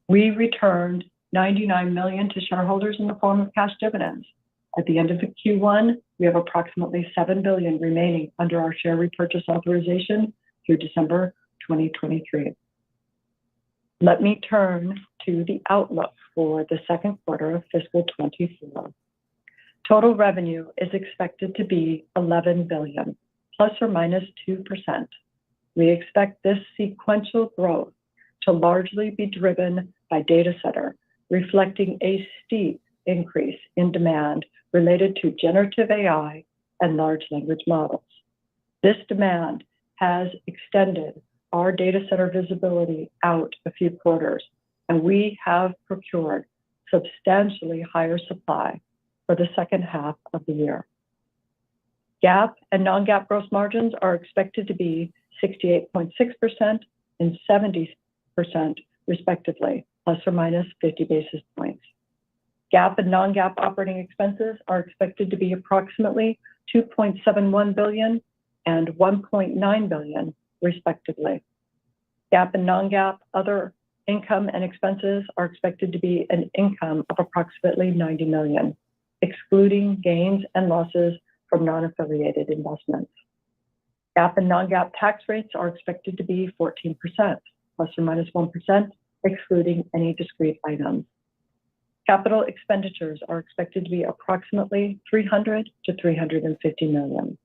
We returned $99 million to shareholders in the form of cash dividends. At the end of the Q1, we have approximately $7 billion remaining under our share repurchase authorization through December 2023. Let me turn to the outlook for the second quarter of fiscal 24. Total revenue is expected to be $11 billion, plus or minus 2%. We expect this sequential growth to largely be driven by data center, reflecting a steep increase in demand related to generative AI and large language models. This demand has extended our data center visibility out a few quarters, and we have procured substantially higher supply for the second half of the year. GAAP and non-GAAP gross margins are expected to be 68.6% and 70% respectively, plus or minus 50 basis points. GAAP and non-GAAP operating expenses are expected to be approximately $2.71 billion and $1.9 billion, respectively. GAAP and non-GAAP other income and expenses are expected to be an income of approximately $90 million, excluding gains and losses from non-affiliated investments. GAAP and non-GAAP tax rates are expected to be 14%, plus or minus 1%, excluding any discrete items. Capital expenditures are expected to be approximately $300 to $350 million.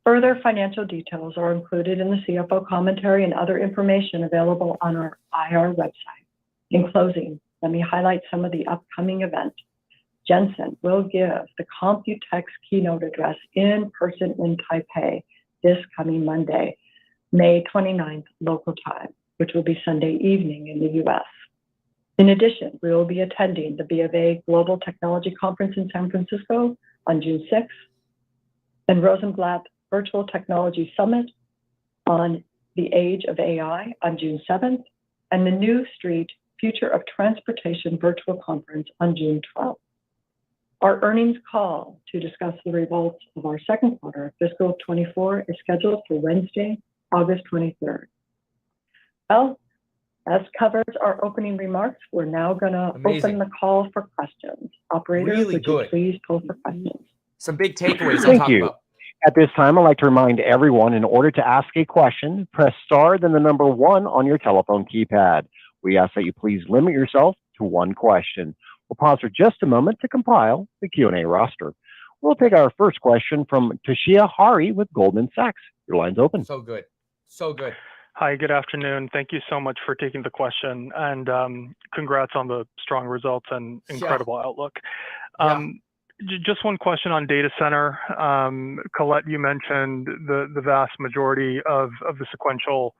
Further financial details are included in the CFO commentary and other information available on our IR website. In closing, let me highlight some of the upcoming events. Jensen will give the Computex keynote address in person in Taipei this coming Monday, May 29th local time, which will be Sunday evening in the US. In addition, we will be attending the BofA Global Technology Conference in San Francisco on June 6th, and Rosenblatt Virtual Technology Summit on the Age of AI on June 7th, and the New Street Future of Transportation Virtual Conference on June 12th. Our earnings call to discuss the results of our second quarter of fiscal 24 is scheduled for Wednesday, August 23rd. Well, that covers our opening remarks. We're now going to open the call for questions. Operator, Really would good. you please pull for questions? Some big takeaways I'll Thank talk you. about. At this time, I'd like to remind everyone, in order to ask a question, press star, then the number 1 on your telephone keypad. We ask that you please limit yourself to one question. We'll pause for just a moment to compile the Q&A roster. We'll take our first question from Toshiya Hari with Goldman Sachs. Your line's open. So good. So good. Hi, good afternoon. Thank you so much for taking the question, and congrats on the strong results and incredible outlook. Just one question on data center. Colette, you mentioned the vast majority of the sequential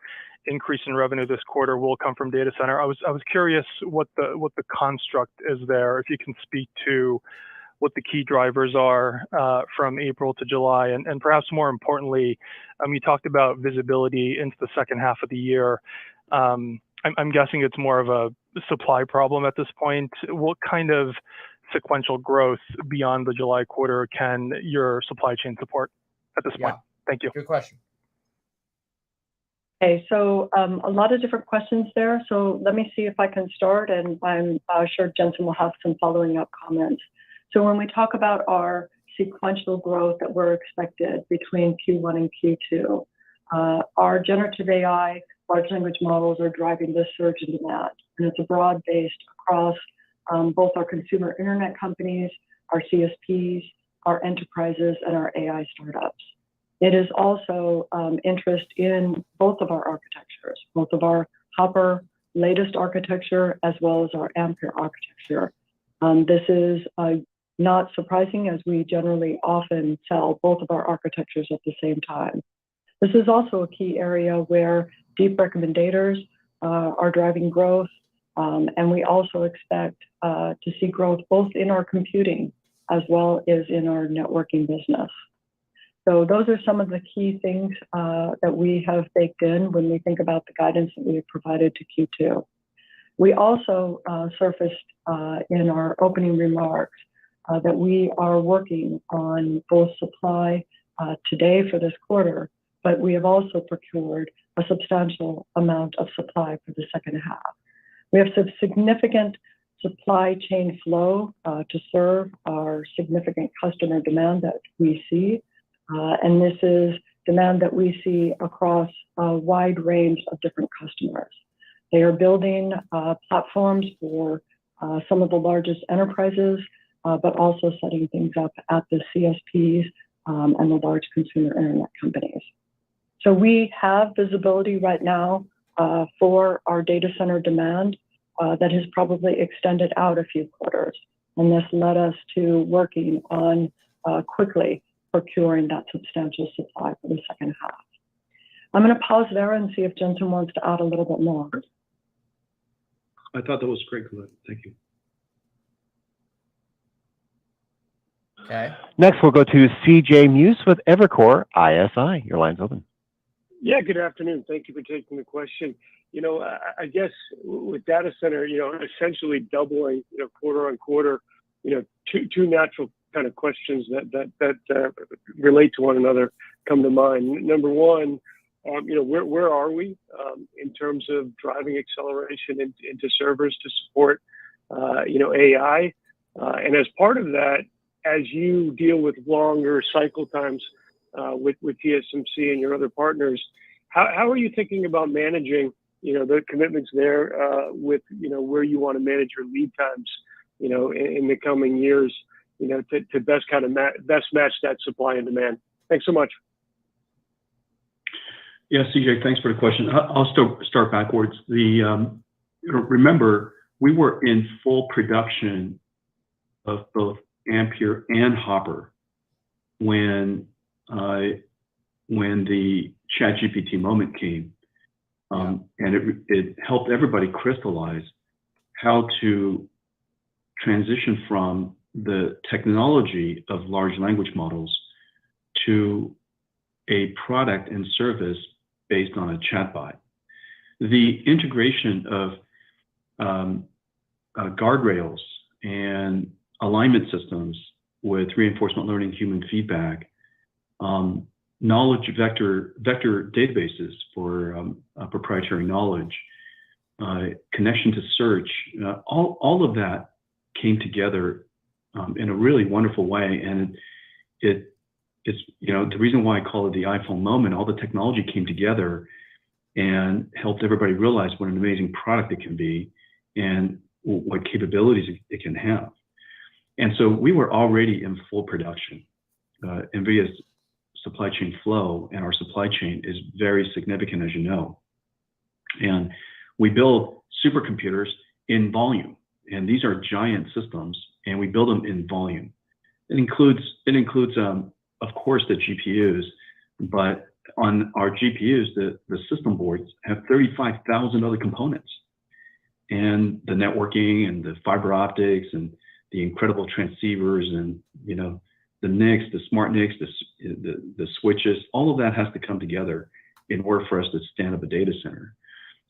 increase in revenue this quarter will come from data center. I was curious what the construct is there, if you can speak to what the key drivers are from April to July, and perhaps more importantly, you talked about visibility into the second half of the year. I'm guessing it's more of a supply problem at this point. What kind of sequential growth beyond the July quarter can your supply chain support at this point? Thank you. Good question. Okay, so a lot of different questions there. So let me see if I can start, and I'm sure Jensen will have some following up comments. So when we talk about our sequential growth that we're expected between Q1 and Q2, our generative AI, large language models are driving this surge in demand, and it's a broad-based across both our consumer internet companies, our CSPs, our enterprises, and our AI startups. It is also interest in both of our architectures, both of our Hopper latest architecture as well as our Ampere architecture. This is not surprising, as we generally often sell both of our architectures at the same time. This is also a key area where deep recommendators are driving growth, and we also expect to see growth both in our computing as well as in our networking business. So those are some of the key things that we have baked in when we think about the guidance that we have provided to Q2. We also surfaced in our opening remarks that we are working on both supply today for this quarter, but we have also procured a substantial amount of supply for the second half. We have some significant supply chain flow to serve our significant customer demand that we see, and this is demand that we see across a wide range of different customers. They are building platforms for some of the largest enterprises, but also setting things up at the CSPs and the large consumer internet companies. So we have visibility right now for our data center demand that has probably extended out a few quarters. And this led us to working on quickly procuring that substantial supply for the second half. I'm going to pause there and see if Jensen wants to add a little bit more. I thought that was great, Colette. Thank you. Okay. Next, we'll go to CJ Muse with Evercore ISI. Your line's open. Yeah, good afternoon. Thank you for taking the question. You know, I guess with data center, you know, essentially doubling, you know, quarter on quarter, you know, two natural kind of questions that relate to one another come to mind. Number one, you know, where are we in terms of driving acceleration into servers to support, you know, AI? And as part of that, as you deal with longer cycle times with TSMC and your other partners, how are you thinking about managing, you know, the commitments there with, you know, where you want to manage your lead times, you know, in the coming years, you know, to best kind of best match that supply and demand? Thanks so much. Yeah, CJ, thanks for the question. I'll still start backwards. Remember, we were in full production of both Ampere and Hopper when the ChatGPT moment came, and it helped everybody crystallize how to transition from the technology of large language models to a product and service based on a chatbot. The integration of guardrails and alignment systems with reinforcement learning, human feedback, knowledge vector databases for proprietary knowledge, connection to search, all of that came together in a really wonderful way. And it's, you know, the reason why I call it the iPhone moment, all the technology came together and helped everybody realize what an amazing product it can be and what capabilities it can have. And so we were already in full production. NVIDIA's supply chain flow and our supply chain is very significant, as you know. And we build supercomputers in volume. And these are giant systems, and we build them in volume. It includes of course, the GPUs, but on our GPUs, the system boards have 35,000 other components. And the networking and the fiber optics and the incredible transceivers and, you know, the NICs, the smart NICs, the switches, all of that has to come together in order for us to stand up a data center.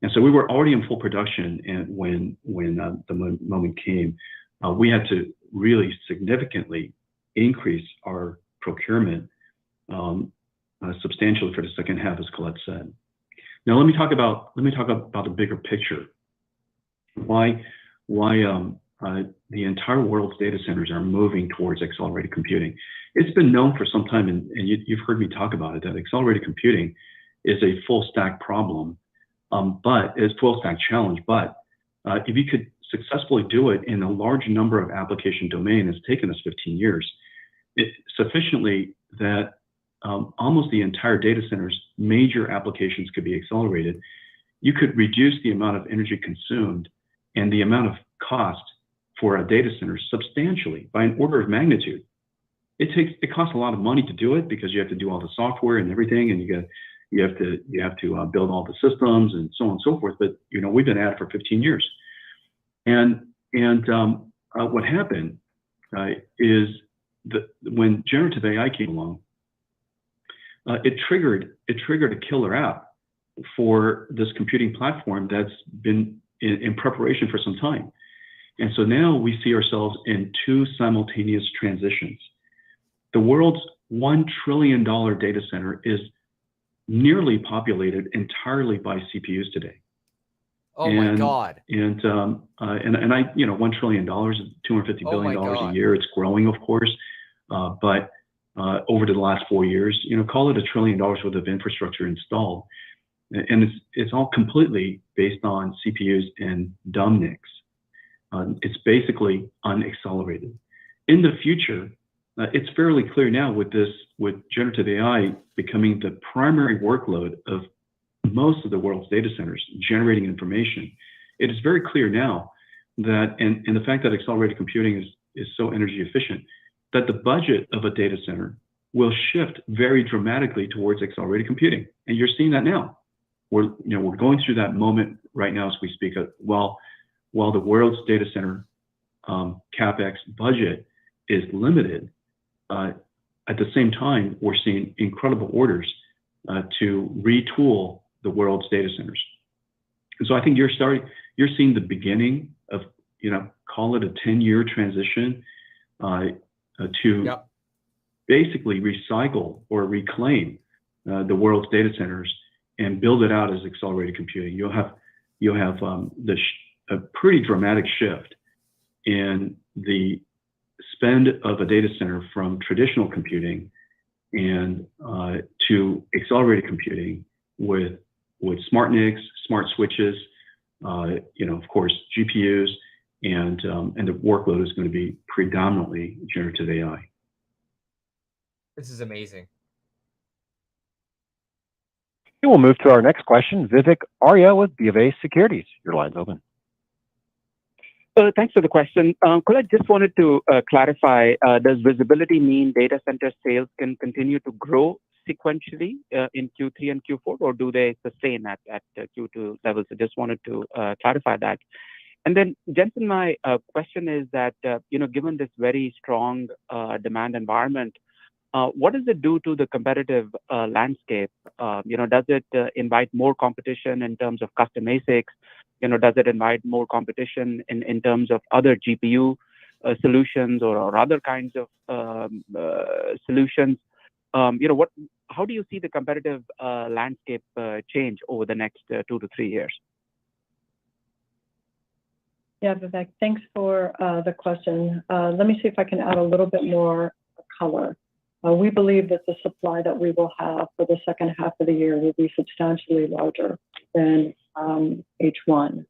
And so we were already in full production, and when the moment came, we had to really significantly increase our procurement substantially for the second half, as Colette said. Now let me talk about the bigger picture. Why the entire world's data centers are moving towards accelerated computing. It's been known for some time, and you've heard me talk about it, that accelerated computing is a full stack problem, but it's full stack challenge. But if you could successfully do it in a large number of application domains, it's taken us 15 years, sufficiently that almost the entire data center's major applications could be accelerated. You could reduce the amount of energy consumed and the amount of cost for a data center substantially by an order of magnitude. It costs a lot of money to do it because you have to do all the software and everything, and you have to build all the systems and so on and so forth. But you know, we've been at it for 15 years, and what happened is that when generative AI came along, it triggered a killer app for this computing platform that's been in preparation for some time. And so now we see ourselves in two simultaneous transitions. The world's $1 trillion data center is nearly populated entirely by CPUs today. Oh my God. And I, you know, $1 trillion, $250 billion a year. It's growing, of course. But over the last 4 years, you know, call it $1 trillion worth of infrastructure installed. and it's all completely based on CPUs and dumb NICs. It's basically unaccelerated. In the future, it's fairly clear now with generative AI becoming the primary workload of most of the world's data centers generating information. It is very clear now that, and the fact that accelerated computing is so energy efficient, that the budget of a data center will shift very dramatically towards accelerated computing. And you're seeing that now. We're going through that moment right now as we speak. While the world's data center CapEx budget is limited, at the same time, we're seeing incredible orders to retool the world's data centers. And so I think you're seeing the beginning of, call it a 10-year transition to basically recycle or reclaim the world's data centers and build it out as accelerated computing. You'll have a pretty dramatic shift in the spend of a data center from traditional computing and to accelerated computing with smart NICs, smart switches, of course, GPUs, and the workload is going to be predominantly generative AI. This is amazing. We will move to our next question. Vivek Arya with BofA Securities. Your line's open. Thanks for the question. Colette, just wanted to clarify, does visibility mean data center sales can continue to grow sequentially in Q3 and Q4, or do they sustain at Q2 levels? I just wanted to clarify that. And then, Jensen, my question is that, given this very strong demand environment, what does it do to the competitive landscape? Does it invite more competition in terms of custom ASICs? Does it invite more competition in terms of other GPU solutions or other kinds of solutions? How do you see the competitive landscape change over the next 2 to 3 years? Yeah, Vivek, thanks for the question. Let me see if I can add a little bit more color. We believe that the supply that we will have for the second half of the year will be substantially larger than H1.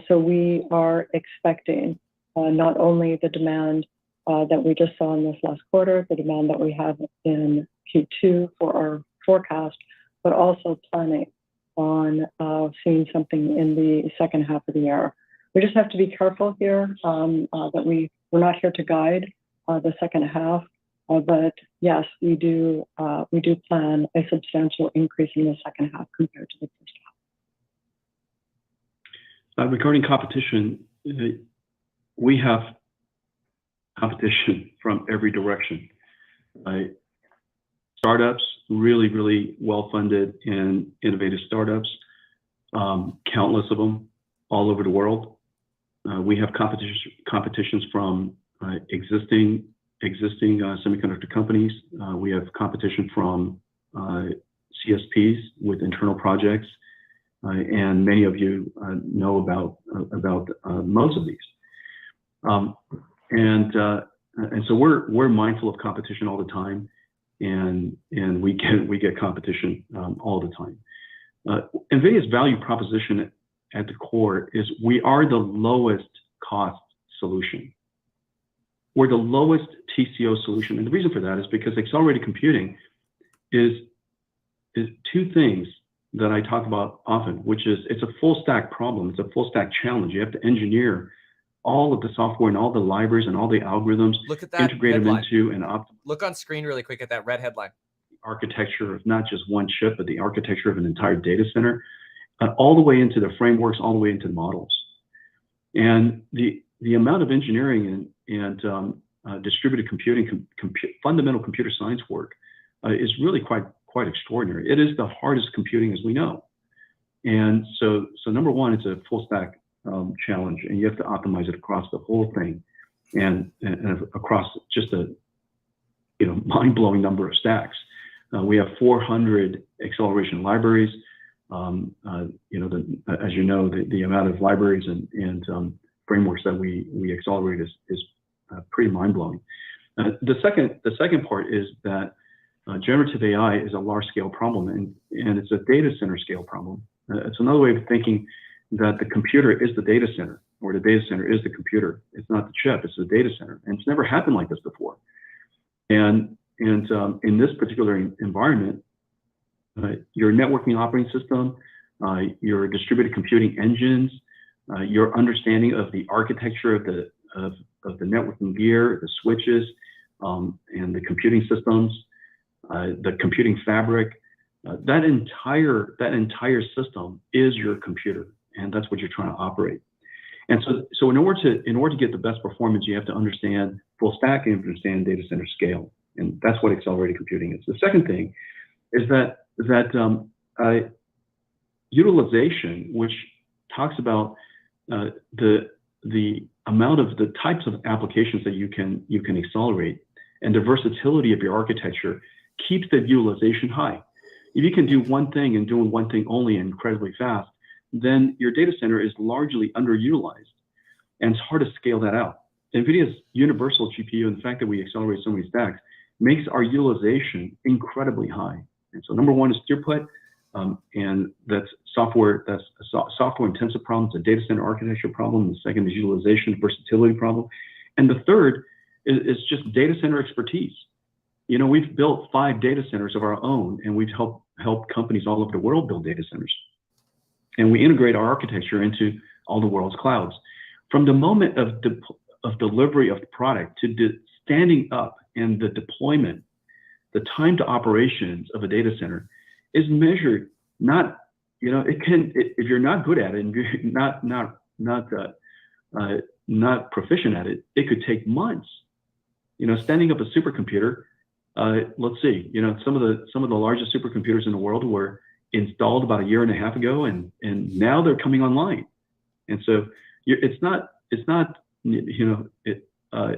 So we are expecting not only the demand that we just saw in this last quarter, the demand that we have in Q2 for our forecast, but also planning on seeing something in the second half of the year. We just have to be careful here that we're not here to guide the second half, but yes, we do plan a substantial increase in the second half compared to the first half. Regarding competition, we have competition from every direction. Startups, really, really well-funded and innovative startups, countless of them all over the world. We have competitions from existing semiconductor companies. We have competition from CSPs with internal projects, and many of you know about most of these. And so we're mindful of competition all the time, and we get competition all the time. NVIDIA's value proposition at the core is we are the lowest cost solution. We're the lowest TCO solution, and the reason for that is because accelerated computing is two things that I talk about often, which is it's a full stack problem. It's a full stack challenge. You have to engineer all of the software and all the libraries and all the algorithms, look at that integrate headline. them into and look on screen really quick at that red headline. Architecture of not just one chip, but the architecture of an entire data center, all the way into the frameworks, all the way into the models. And the amount of engineering and distributed computing, fundamental computer science work is really quite extraordinary. It is the hardest computing as we know. And so number one, it's a full stack challenge, and you have to optimize it across the whole thing and across just a mind-blowing number of stacks. We have 400 acceleration libraries. As you know, the amount of libraries and frameworks that we accelerate is pretty mind-blowing. The second part is that generative AI is a large-scale problem, and it's a data center scale problem. It's another way of thinking that the computer is the data center, or the data center is the computer. It's not the chip, it's the data center. And it's never happened like this before. And in this particular environment, your networking operating system, your distributed computing engines, your understanding of the architecture of the networking gear, the switches, and the computing systems, the computing fabric, that entire system is your computer, and that's what you're trying to operate. And so in order to get the best performance, you have to understand full stack and understand data center scale, and that's what accelerated computing is. The second thing is that utilization, which talks about the amount of the types of applications that you can accelerate, and the versatility of your architecture keeps the utilization high. If you can do one thing and doing one thing only incredibly fast, then your data center is largely underutilized, and it's hard to scale that out. NVIDIA's universal GPU and the fact that we accelerate so many stacks makes our utilization incredibly high. And so number one is throughput, and that's software. That's a software-intensive problem. It's a data center architecture problem. The second is utilization, versatility problem, and the third is just data center expertise. You know, we've built 5 data centers of our own, and we've helped companies all over the world build data centers. And we integrate our architecture into all the world's clouds. From the moment of delivery of the product to standing up and the deployment, the time to operations of a data center is measured not, you know, if you're not good at it and you're not proficient at it, it could take months. You know, standing up a supercomputer. Let's see, you know, some of the largest supercomputers in the world were installed about 1.5 years ago, and now they're coming online. And so it's not you know,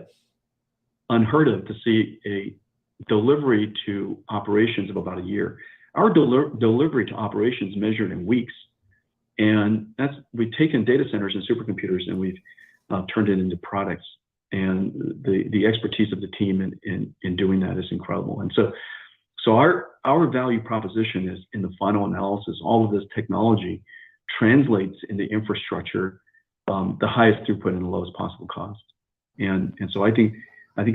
unheard of to see a delivery to operations of about 1 year. Our delivery to operations measured in weeks, and we've taken data centers and supercomputers and we've turned it into products. And the expertise of the team in doing that is incredible. And so our value proposition is, in the final analysis, all of this technology translates into infrastructure, the highest throughput and the lowest possible cost. And so I think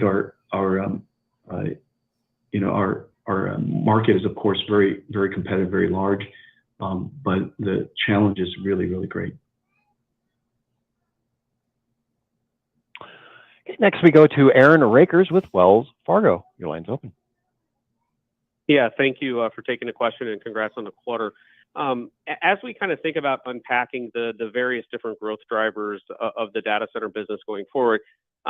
our you know, our market is of course very, very competitive, very large, but the challenge is really, really great. Next, we go to Aaron Rakers with Wells Fargo. Your line's open. Yeah, thank you for taking the question, and congrats on the quarter. As we kind of think about unpacking the various different growth drivers of the data center business going forward,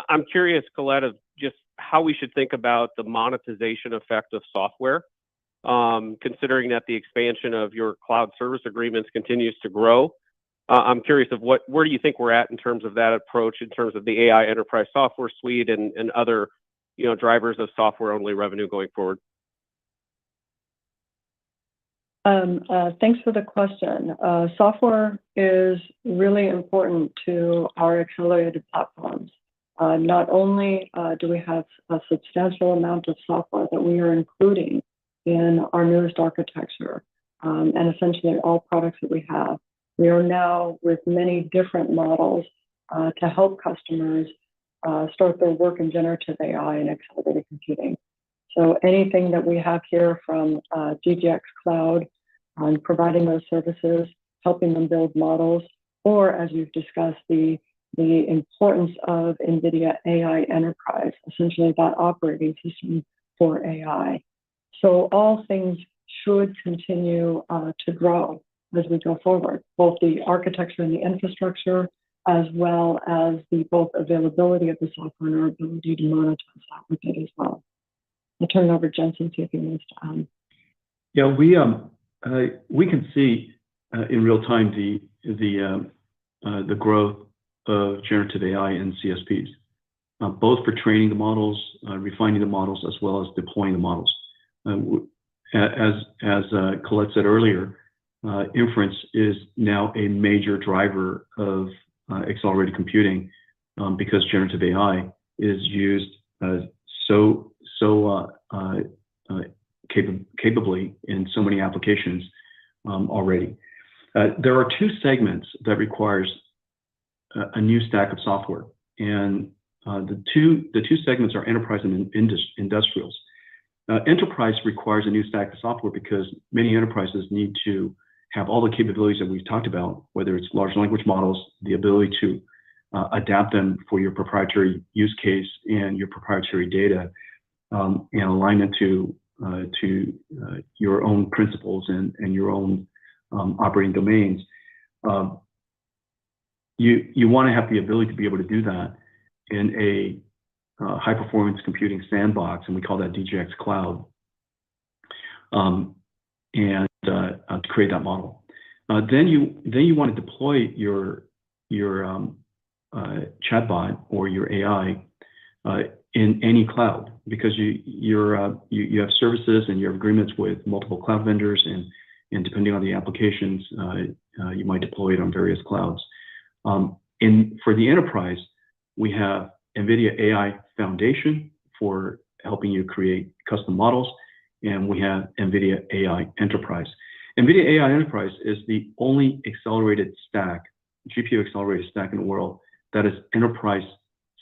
I'm curious, Colette, of just how we should think about the monetization effect of software, considering that the expansion of your cloud service agreements continues to grow. I'm curious of where do you think we're at in terms of that approach, in terms of the AI enterprise software suite and other, you know, drivers of software-only revenue going forward? Thanks for the question. Software is really important to our accelerated platforms. Not only do we have a substantial amount of software that we are including in our newest architecture, and essentially all products that we have, we are now with many different models to help customers start their work in generative AI and accelerated computing. So anything that we have here from DGX Cloud on providing those services, helping them build models, or as we've discussed, the importance of NVIDIA AI Enterprise, essentially that operating system for AI. So all things should continue to grow as we go forward, both the architecture and the infrastructure, as well as the both availability of the software and our ability to monetize that with it as well. I'll turn it over to Jensen, see if he wants to add. Yeah, we can see in real time the growth of generative AI and CSPs, both for training the models, refining the models, as well as deploying the models. As Colette said earlier, inference is now a major driver of accelerated computing because generative AI is used so capably in so many applications already. There are two segments that requires a new stack of software, and the two segments are enterprise and industrials. Enterprise requires a new stack of software because many enterprises need to have all the capabilities that we've talked about, whether it's large language models, the ability to adapt them for your proprietary use case and your proprietary data, and align it to your own principles and your own operating domains. You want to have the ability to be able to do that in a high performance computing sandbox, and we call that DGX Cloud, and to create that model. Then you want to deploy your chatbot or your AI in any cloud, because you have services and you have agreements with multiple cloud vendors, and depending on the applications, you might deploy it on various clouds. For the enterprise, we have NVIDIA AI Foundation for helping you create custom models, and we have NVIDIA AI Enterprise. NVIDIA AI Enterprise is the only accelerated stack, GPU accelerated stack in the world that is enterprise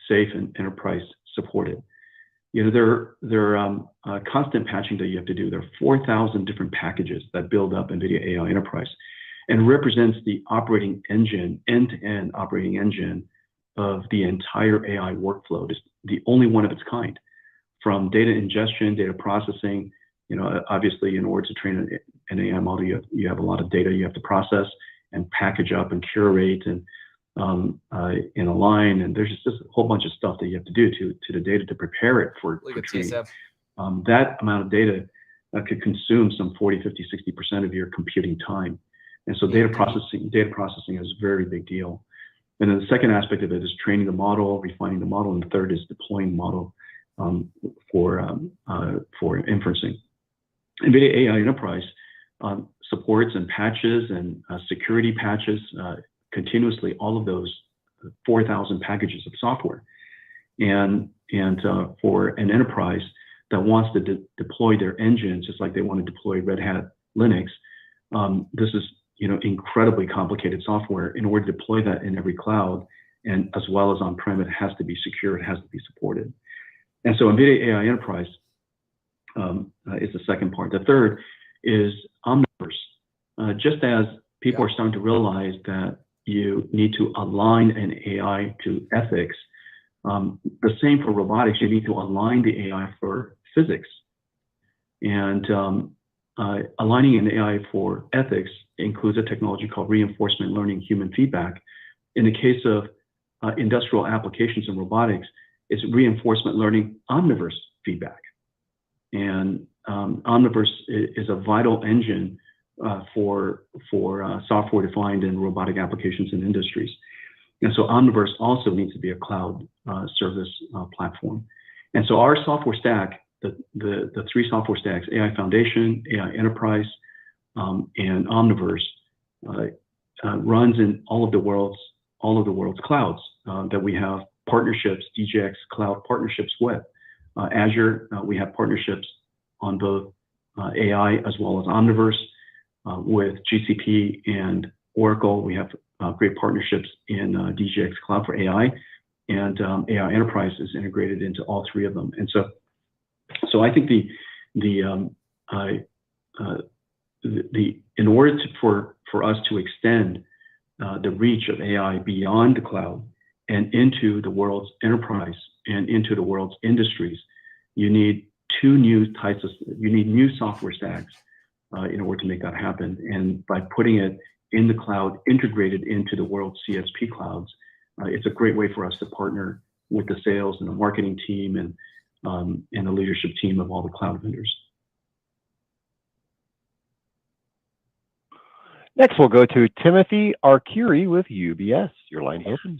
safe and enterprise supported. There are constant patching that you have to do. There are 4,000 different packages that build up NVIDIA AI Enterprise, and represents the operating engine, end-to-end operating engine of the entire AI workflow. It's the only one of its kind, from data ingestion, data processing. Obviously, in order to train an AI model, you have a lot of data you have to process and package up and curate and align, and there's just a whole bunch of stuff that you have to do to the data to prepare it for training. That amount of data could consume some 40, 50, 60% of your computing time. And so data processing is a very big deal. And then the second aspect of it is training the model, refining the model, and the third is deploying the model for inferencing. NVIDIA AI Enterprise supports and patches and security patches continuously all of those 4,000 packages of software. And for an enterprise that wants to deploy their engines just like they want to deploy Red Hat Linux, this is incredibly complicated software. In order to deploy that in every cloud, and as well as on-prem, it has to be secure, it has to be supported. And so NVIDIA AI Enterprise is the second part. The third is Omniverse. Just as people are starting to realize that you need to align an AI to ethics, the same for robotics, you need to align the AI for physics. And aligning an AI for ethics includes a technology called reinforcement learning human feedback. In the case of industrial applications and robotics, it's reinforcement learning omniverse feedback. And Omniverse is a vital engine for software-defined and robotic applications in industries. And so Omniverse also needs to be a cloud service platform. And so our software stack, the three software stacks, AI Foundation, AI Enterprise, and Omniverse, runs in all of the world's clouds that we have partnerships, DGX Cloud partnerships with. Azure, we have partnerships on both AI as well as Omniverse. With GCP and Oracle, we have great partnerships in DGX Cloud for AI, and AI Enterprise is integrated into all three of them. And so I think in order for us to extend the reach of AI beyond the cloud and into the world's enterprise and into the world's industries, you need new software stacks in order to make that happen. And by putting it in the cloud, integrated into the world's CSP clouds, it's a great way for us to partner with the sales and the marketing team and the leadership team of all the cloud vendors. Next, we'll go to Timothy Arcuri with UBS. Your line is open.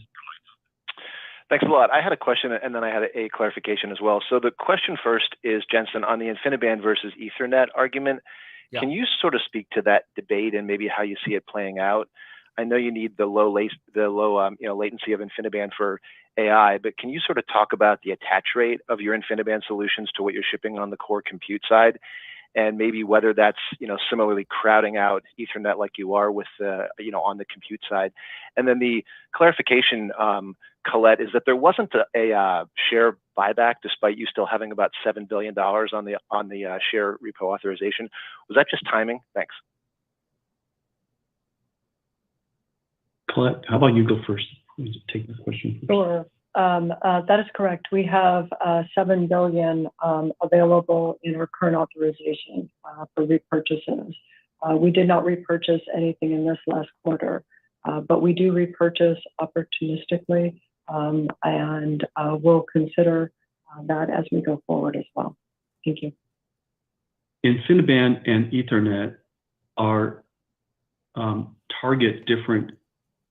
Thanks a lot. I had a question and then I had a clarification as well. So the question first is, Jensen, on the InfiniBand versus Ethernet argument, can you sort of speak to that debate and maybe how you see it playing out? I know you need the low latency of InfiniBand for AI, but can you sort of talk about the attach rate of your InfiniBand solutions to what you're shipping on the core compute side? and maybe whether that's, similarly crowding out Ethernet like you are with, on the compute side. And then the clarification, Colette, is that there wasn't a share buyback despite you still having about $7 billion on the share repo authorization. Was that just timing? Thanks. Colette, how about you go first? Take the question first. Sure. That is correct. We have $7 billion available in our current authorization for repurchases. We did not repurchase anything in this last quarter, but we do repurchase opportunistically, and we'll consider that as we go forward as well. Thank you. InfiniBand and Ethernet are target different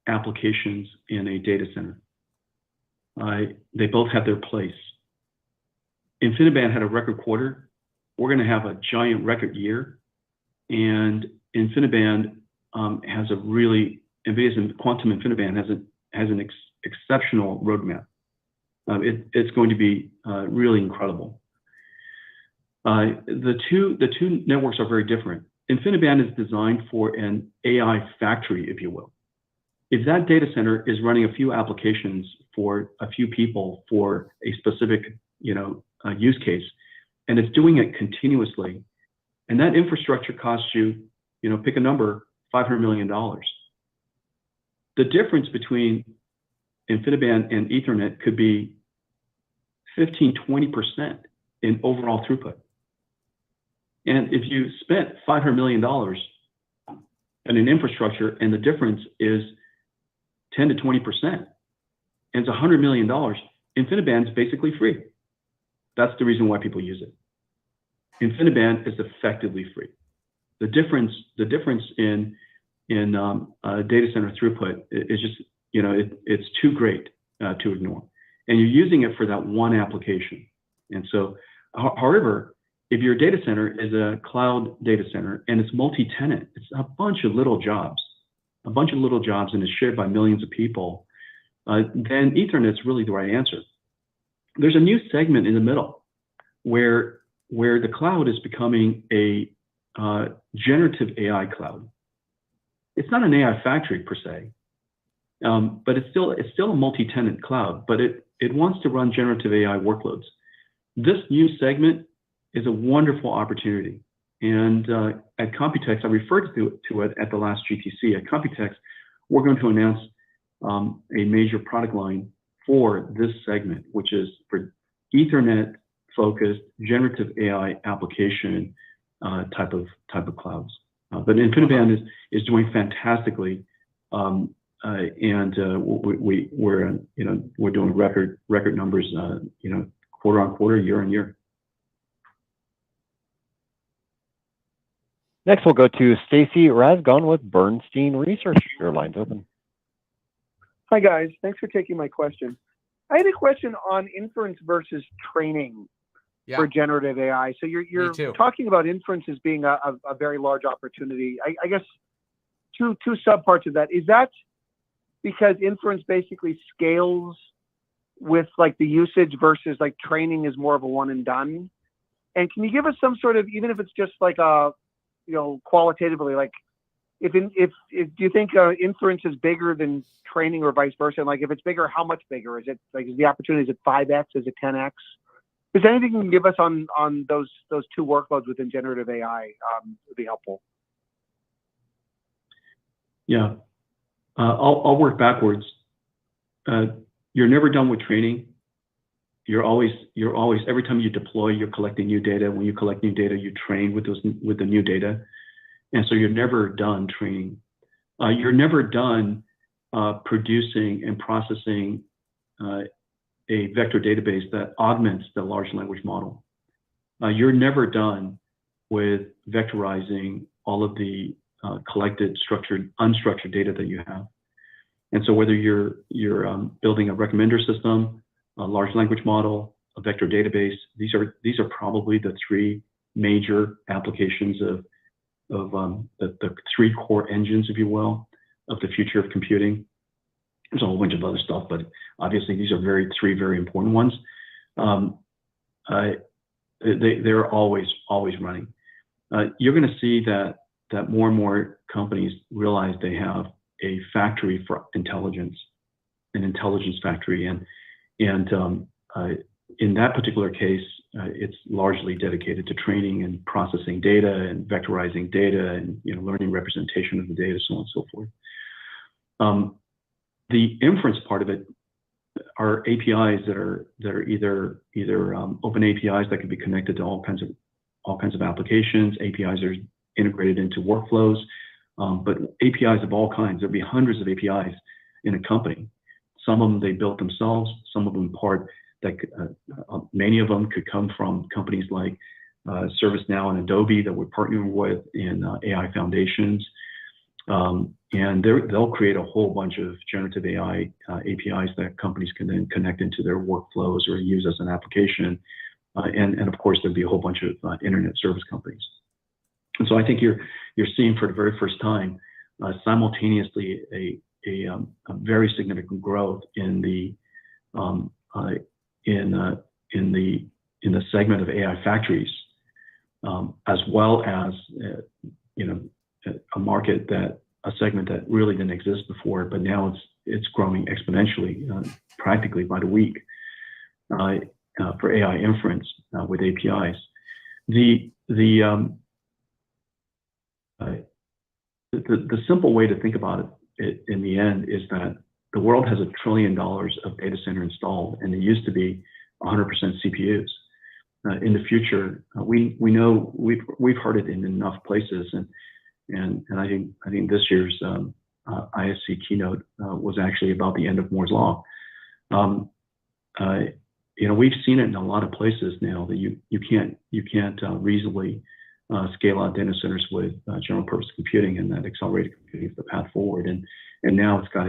applications in a data center. They both have their place. InfiniBand had a record quarter. We're going to have a giant record year. And InfiniBand has a really, NVIDIA's Quantum InfiniBand has an exceptional roadmap. It's going to be really incredible. The two networks are very different. InfiniBand is designed for an AI factory, if you will. If that data center is running a few applications for a few people for a specific, use case, and it's doing it continuously, and that infrastructure costs you, pick a number, $500 million. The difference between InfiniBand and Ethernet could be 15–20% in overall throughput. And if you spent $500 million in an infrastructure and the difference is 10–20%, and it's $100 million, InfiniBand is basically free. That's the reason why people use it. InfiniBand is effectively free. The difference in data center throughput is just, it's too great to ignore. And you're using it for that one application. And so, however, if your data center is a cloud data center and it's multi-tenant, it's a bunch of little jobs, and is shared by millions of people, then Ethernet's really the right answer. There's a new segment in the middle where the cloud is becoming a generative AI cloud. It's not an AI factory per se, but it's still a multi-tenant cloud, but it wants to run generative AI workloads. This new segment is a wonderful opportunity. And at Computex, I referred to it at the last GTC. At Computex, we're going to announce a major product line for this segment, which is for Ethernet-focused generative AI application type of clouds. But InfiniBand is doing fantastically, and we're doing record numbers, quarter on quarter, year on year. Next, we'll go to Stacy Rasgon with Bernstein Research. Your line's open. Hi, guys. Thanks for taking my question. I had a question on inference versus training for generative AI. So you're talking about inference as being a very large opportunity. I guess two subparts of that. Is that because inference basically scales with like the usage versus like training is more of a one and done? And can you give us some sort of, even if it's just like a, qualitatively, like if do you think inference is bigger than training or vice versa? And like if it's bigger, how much bigger? Is it like, is the opportunity, is it 5x? Is it 10x? Is there anything you can give us on those two workloads within generative AI would be helpful. Yeah, I'll work backwards. You're never done with training. You're always every time you deploy, you're collecting new data. When you collect new data, you train with the new data, and so you're never done training. You're never done producing and processing a vector database that augments the large language model. You're never done with vectorizing all of the collected, structured, unstructured data that you have. And so whether you're building a recommender system, a large language model, a vector database, these are probably the three major applications of the three core engines, if you will, of the future of computing. There's a whole bunch of other stuff, but obviously these are three very important ones. They're always running. you're going to see that more and more companies realize they have a factory for intelligence, an intelligence factory, and in that particular case, it's largely dedicated to training and processing data and vectorizing data and learning representation of the data, so on and so forth. The inference part of it are APIs that are either open APIs that can be connected to all kinds of applications, APIs that are integrated into workflows, but APIs of all kinds. There'll be hundreds of APIs in a company. Some of them they built themselves, some of them many of them could come from companies like ServiceNow and Adobe that we're partnering with in AI Foundations. And they'll create a whole bunch of generative AI APIs that companies can then connect into their workflows or use as an application. And of course, there'll be a whole bunch of internet service companies. And so I think you're seeing for the very first time simultaneously a very significant growth in the segment of AI factories, as well as a segment that really didn't exist before, but now it's growing exponentially, practically by the week, for AI inference with APIs. The simple way to think about it in the end is that the world has $1 trillion of data center installed, and it used to be 100% CPUs. In the future, we know we've heard it in enough places, and I think this year's ISC keynote was actually about the end of Moore's law. We've seen it in a lot of places now that you can't reasonably scale out data centers with general purpose computing, and that accelerated computing is the path forward. And now it's got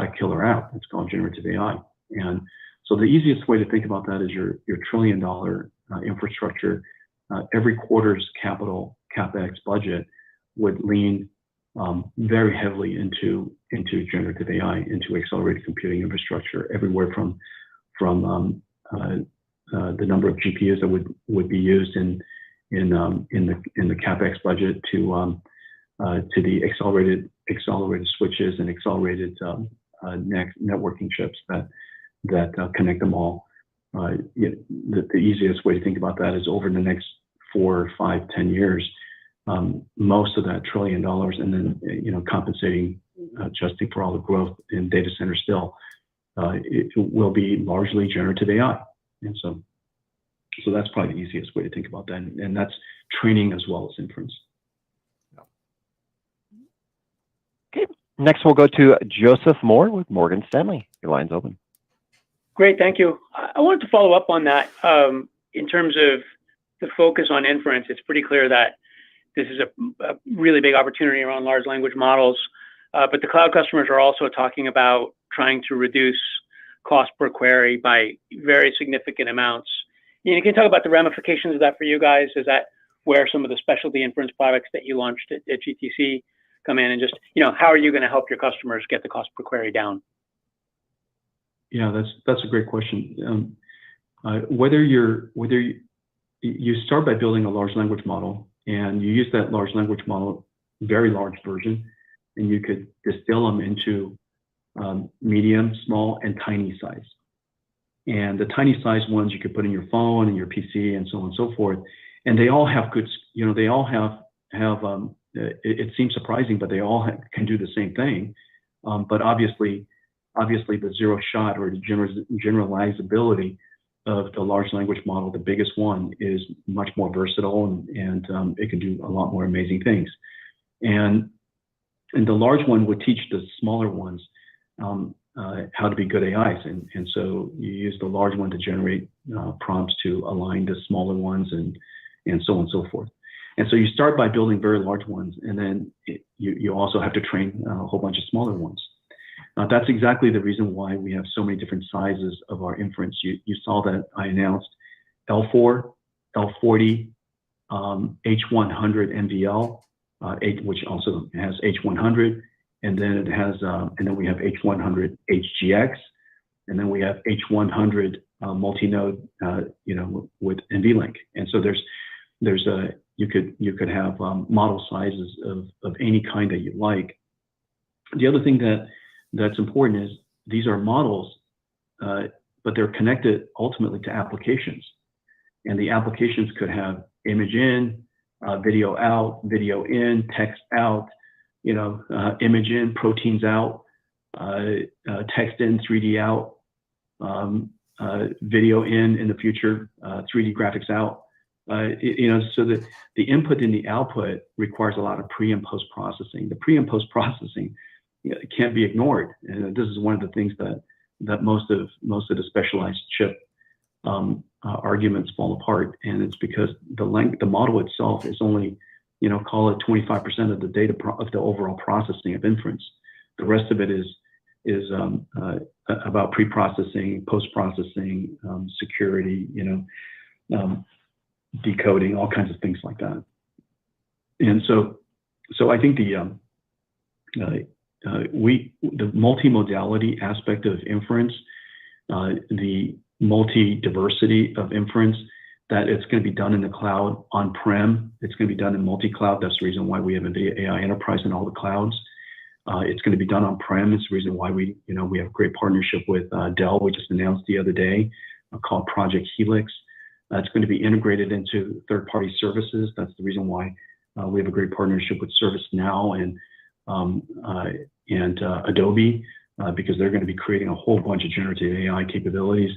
a killer app. It's called generative AI. And so the easiest way to think about that is your $1 trillion infrastructure. Every quarter's CapEx budget would lean very heavily into generative AI, into accelerated computing infrastructure, everywhere from the number of GPUs that would be used in the CapEx budget to the accelerated switches and accelerated networking chips that connect them all. The easiest way to think about that is over the next 4, 5, 10 years, most of that $1 trillion, and then compensating, adjusting for all the growth in data centers still, it will be largely generative AI. And so that's probably the easiest way to think about that, and that's training as well as inference. Okay. Next, we'll go to Joseph Moore with Morgan Stanley. Your line's open. Great, thank you. I wanted to follow up on that. In terms of the focus on inference, it's pretty clear that this is a really big opportunity around large language models, but the cloud customers are also talking about trying to reduce cost per query by very significant amounts. You can talk about the ramifications of that for you guys. Is that where some of the specialty inference products that you launched at GTC come in, and just how are you going to help your customers get the cost per query down? Yeah, that's a great question. Whether you start by building a large language model, and you use that large language model, very large version, and you could distill them into medium, small, and tiny size. And the tiny size ones you could put in your phone and your PC and so on and so forth. And they all have good, they all have it seems surprising, but they all can do the same thing. But obviously the zero shot or the generalizability of the large language model, the biggest one, is much more versatile, and it can do a lot more amazing things. And the large one would teach the smaller ones how to be good AIs. And so you use the large one to generate prompts to align the smaller ones, and so on and so forth. And so you start by building very large ones, and then you also have to train a whole bunch of smaller ones. That's exactly the reason why we have so many different sizes of our inference. You saw that I announced L4, L40, H100 NVL, which also has H100, and then we have H100 HGX, and then we have H100 multi-node, with NVLink. And so there's you could have model sizes of any kind that you like. The other thing that's important is these are models, but they're connected ultimately to applications, and the applications could have image in, video out, video in, text out, image in, proteins out, text in, 3D out, video in the future, 3D graphics out. So that the input and the output requires a lot of pre and post processing. The pre and post processing can't be ignored, and this is one of the things that most of the specialized chip arguments fall apart, and it's because the model itself is only, call it 25% of the data of the overall processing of inference. The rest of it is about pre-processing, post-processing, security, decoding, all kinds of things like that. And so I think the multimodality aspect of inference, the multi-diversity of inference, that it's going to be done in the cloud, on-prem, it's going to be done in multi-cloud. That's the reason why we have NVIDIA AI Enterprise in all the clouds. It's going to be done on-prem. It's the reason why we have a great partnership with Dell. We just announced the other day, called Project Helix. It's going to be integrated into third-party services. That's the reason why we have a great partnership with ServiceNow and Adobe, because they're going to be creating a whole bunch of generative AI capabilities.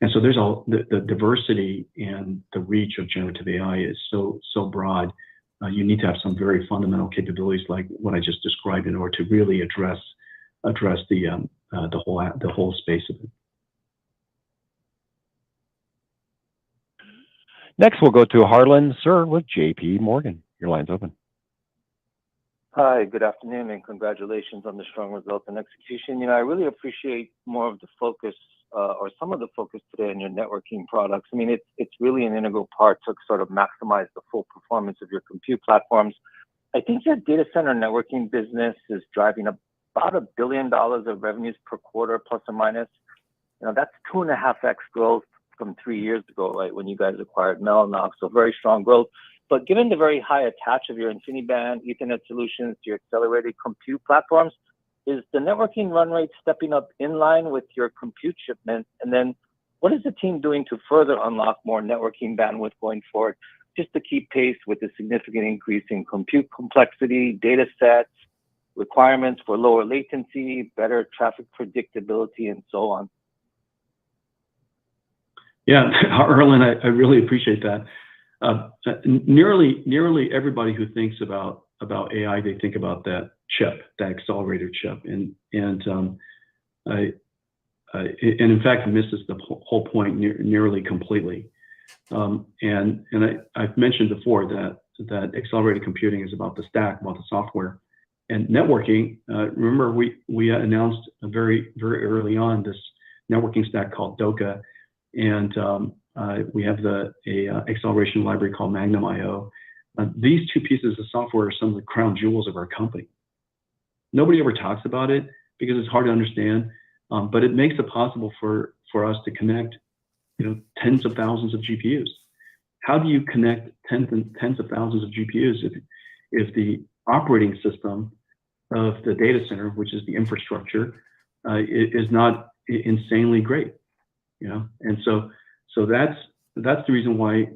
And so there's the diversity and the reach of generative AI is so broad. You need to have some very fundamental capabilities like what I just described in order to really address the whole space of it. Next, we'll go to Harlan Sur with J.P. Morgan. Your line's open. Hi, good afternoon, and congratulations on the strong results and execution. I really appreciate more of the focus, or some of the focus today on your networking products. I mean, it's really an integral part to sort of maximize the full performance of your compute platforms. I think your data center networking business is driving about $1 billion of revenues per quarter, plus or minus. That's 2.5x growth from 3 years ago, right, when you guys acquired Mellanox, so very strong growth. But given the very high attach of your InfiniBand Ethernet solutions to your accelerated compute platforms, is the networking run rate stepping up in line with your compute shipments? And then what is the team doing to further unlock more networking bandwidth going forward, just to keep pace with the significant increase in compute complexity, data sets, requirements for lower latency, better traffic predictability, and so on? Yeah, Harlan, I really appreciate that. Nearly everybody who thinks about AI, they think about that chip, that accelerator chip, and in fact misses the whole point nearly completely. And I've mentioned before that accelerated computing is about the stack, about the software, and networking. Remember, we announced very early on this networking stack called Doka, and we have a acceleration library called Magnum IO. These two pieces of software are some of the crown jewels of our company. Nobody ever talks about it because it's hard to understand, but it makes it possible for us to connect, tens of thousands of GPUs. How do you connect tens of thousands of GPUs if the operating system of the data center, which is the infrastructure, is not insanely great? And so that's the reason why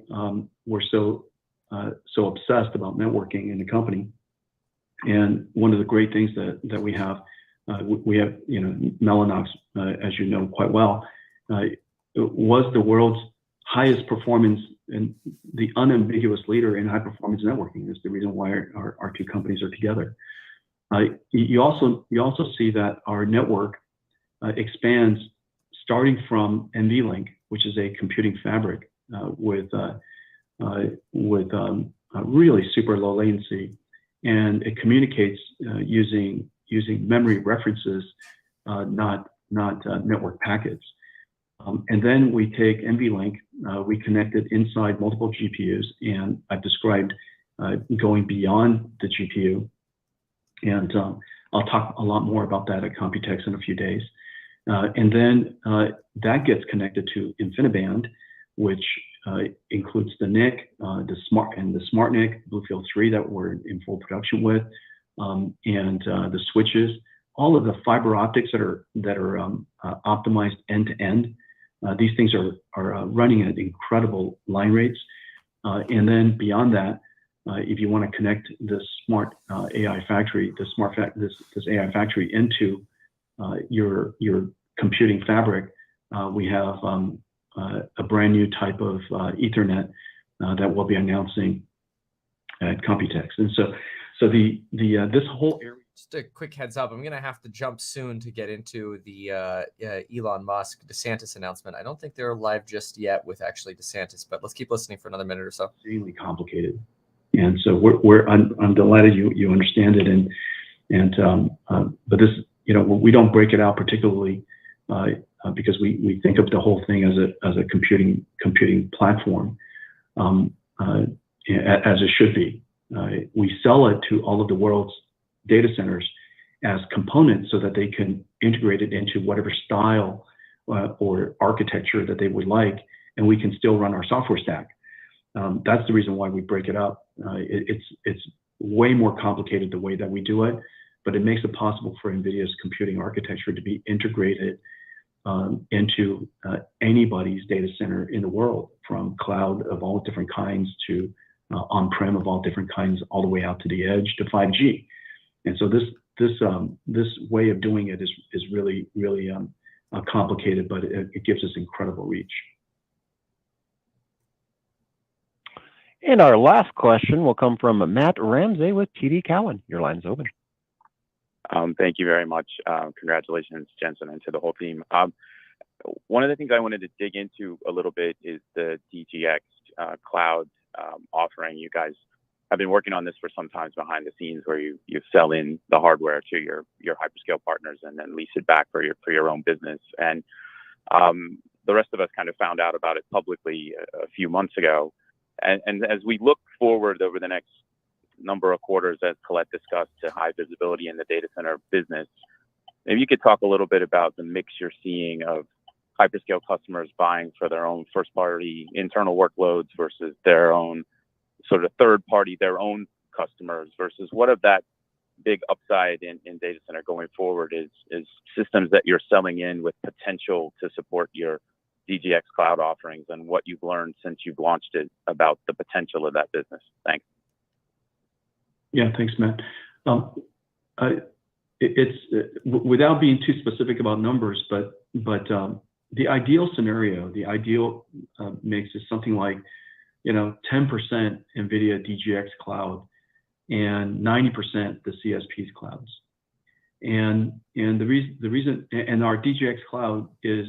we're so obsessed about networking in the company. And one of the great things that we have Mellanox, as you know quite well, was the world's highest performance and the unambiguous leader in high performance networking. Is the reason why our two companies are together. You also see that our network expands starting from NVLink, which is a computing fabric with really super low latency, and it communicates using memory references, not network packets. And then we take NVLink, we connect it inside multiple GPUs, and I've described going beyond the GPU. And I'll talk a lot more about that at Computex in a few days. And then that gets connected to InfiniBand, which includes the NIC, the Smart NIC, Bluefield 3 that we're in full production with, and the switches, all of the fiber optics that are optimized end to end. These things are running at incredible line rates. And then beyond that, if you want to connect the smart AI factory, this AI factory into your computing fabric, we have a brand new type of Ethernet that we'll be announcing at Computex. And so this whole area. Just a quick heads up, I'm going to have to jump soon to get into the Elon Musk DeSantis announcement. I don't think they're live just yet with actually DeSantis, but let's keep listening for another minute or so. Extremely complicated. And so I'm delighted you understand it. But this, we don't break it out particularly because we think of the whole thing as a computing platform, as it should be. We sell it to all of the world's data centers as components so that they can integrate it into whatever style or architecture that they would like, and we can still run our software stack. That's the reason why we break it up. It's way more complicated the way that we do it, but it makes it possible for NVIDIA's computing architecture to be integrated into anybody's data center in the world, from cloud of all different kinds to on-prem of all different kinds, all the way out to the edge to 5G. And so this way of doing it is really complicated, but it gives us incredible reach. And our last question will come from Matt Ramsay with TD Cowen. Your line's open. Thank you very much. Congratulations, Jensen, and to the whole team. One of the things I wanted to dig into a little bit is the DGX cloud offering. You guys have been working on this for some time behind the scenes, where you sell in the hardware to your hyperscale partners and then lease it back for your own business. And the rest of us kind of found out about it publicly a few months ago. And as we look forward over the next number of quarters, as Colette discussed, to high visibility in the data center business, maybe you could talk a little bit about the mix you're seeing of hyperscale customers buying for their own first-party internal workloads versus their own sort of third-party, their own customers, versus what of that big upside in data center going forward is systems that you're selling in with potential to support your DGX cloud offerings, and what you've learned since you've launched it about the potential of that business. Thanks. Yeah, thanks, Matt. It's without being too specific about numbers, but the ideal scenario, the ideal mix is something like 10% NVIDIA DGX cloud and 90% the CSP's clouds. And the reason and our DGX cloud is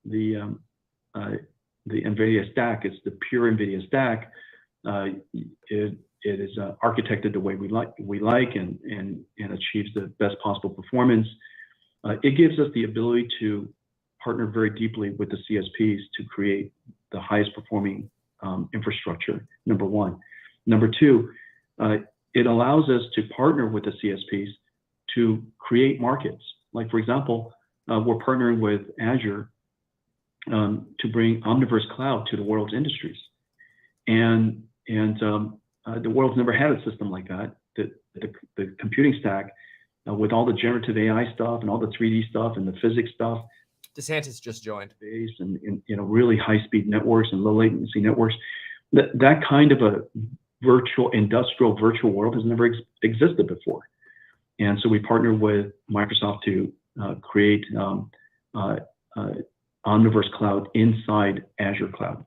the NVIDIA stack. It's the pure NVIDIA stack. It is architected the way we like and achieves the best possible performance. It gives us the ability to partner very deeply with the CSPs to create the highest performing infrastructure, number one. Number two, it allows us to partner with the CSPs to create markets. Like, for example, we're partnering with Azure to bring Omniverse Cloud to the world's industries. And the world's never had a system like that. The computing stack with all the generative AI stuff and all the 3D stuff and the physics stuff. DeSantis just joined. And really high-speed networks and low latency networks. That kind of a industrial virtual world has never existed before. And so we partnered with Microsoft to create Omniverse Cloud inside Azure Cloud.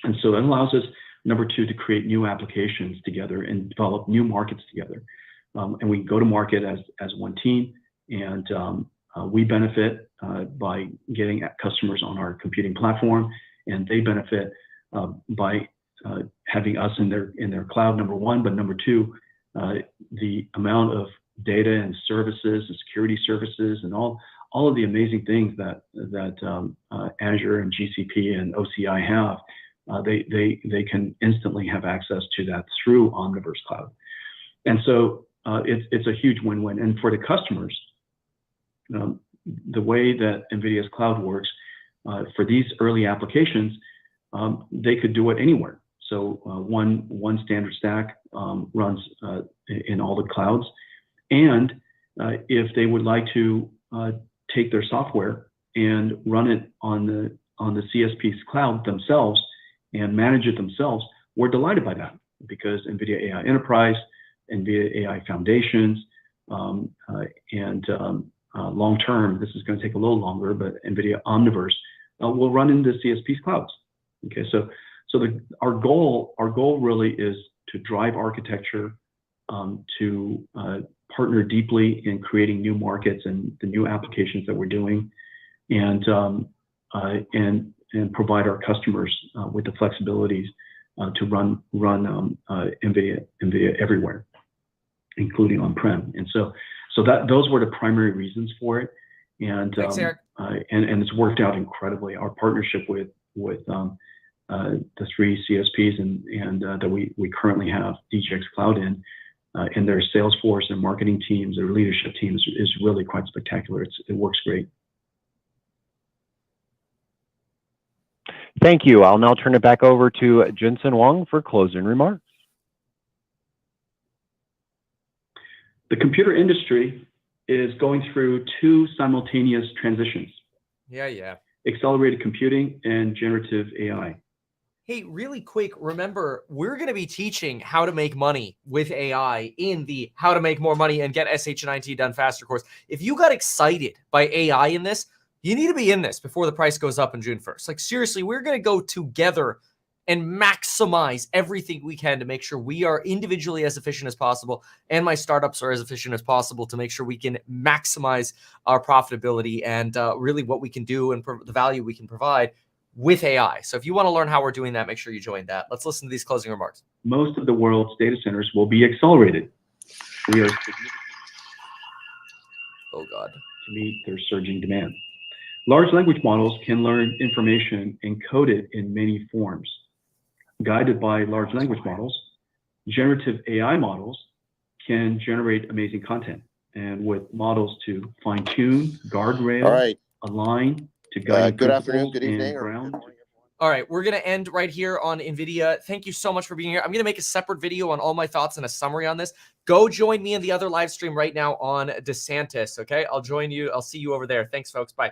And so that allows us, number two, to create new applications together and develop new markets together. And we go to market as one team, and we benefit by getting customers on our computing platform, and they benefit by having us in their cloud, number one. But number two, the amount of data and services and security services and all of the amazing things that Azure and GCP and OCI have, they can instantly have access to that through Omniverse Cloud. And so it's a huge win-win. And for the customers, the way that NVIDIA's cloud works, for these early applications, they could do it anywhere. So one standard stack runs in all the clouds. And if they would like to take their software and run it on the CSP's cloud themselves and manage it themselves, we're delighted by that, because NVIDIA AI Enterprise, NVIDIA AI Foundations, and long term, this is going to take a little longer, but NVIDIA Omniverse will run into CSP's clouds. Okay, so our goal really is to drive architecture, to partner deeply in creating new markets and the new applications that we're doing, and provide our customers with the flexibilities to run NVIDIA everywhere, including on-prem. And so those were the primary reasons for it. And thanks, Eric. And it's worked out incredibly. Our partnership with the three CSPs and that we currently have DGX Cloud in, and their sales force and marketing teams, their leadership teams, is really quite spectacular. It works great. Thank you. I'll now turn it back over to Jensen Huang for closing remarks. The computer industry is going through two simultaneous transitions. Yeah. Accelerated computing and generative AI. Hey, really quick, remember, we're going to be teaching how to make money with AI in the How to Make More Money and Get SH&IT Done Faster course. If you got excited by AI in this, you need to be in this before the price goes up on June 1st. Like, seriously, we're going to go together and maximize everything we can to make sure we are individually as efficient as possible, and my startups are as efficient as possible, to make sure we can maximize our profitability and really what we can do and the value we can provide with AI. So if you want to learn how we're doing that, make sure you join that. Let's listen to these closing remarks. Most of the world's data centers will be accelerated. We are to meet their surging demand. Large language models can learn information encoded in many forms. Guided by large language models, generative AI models can generate amazing content, and with models to fine-tune, guardrail, align to guide. Good afternoon, good evening. All right, we're going to end right here on NVIDIA. Thank you so much for being here. I'm going to make a separate video on all my thoughts and a summary on this. Go join me in the other live stream right now on DeSantis, okay? I'll join you. I'll see you over there. Thanks, folks. Bye.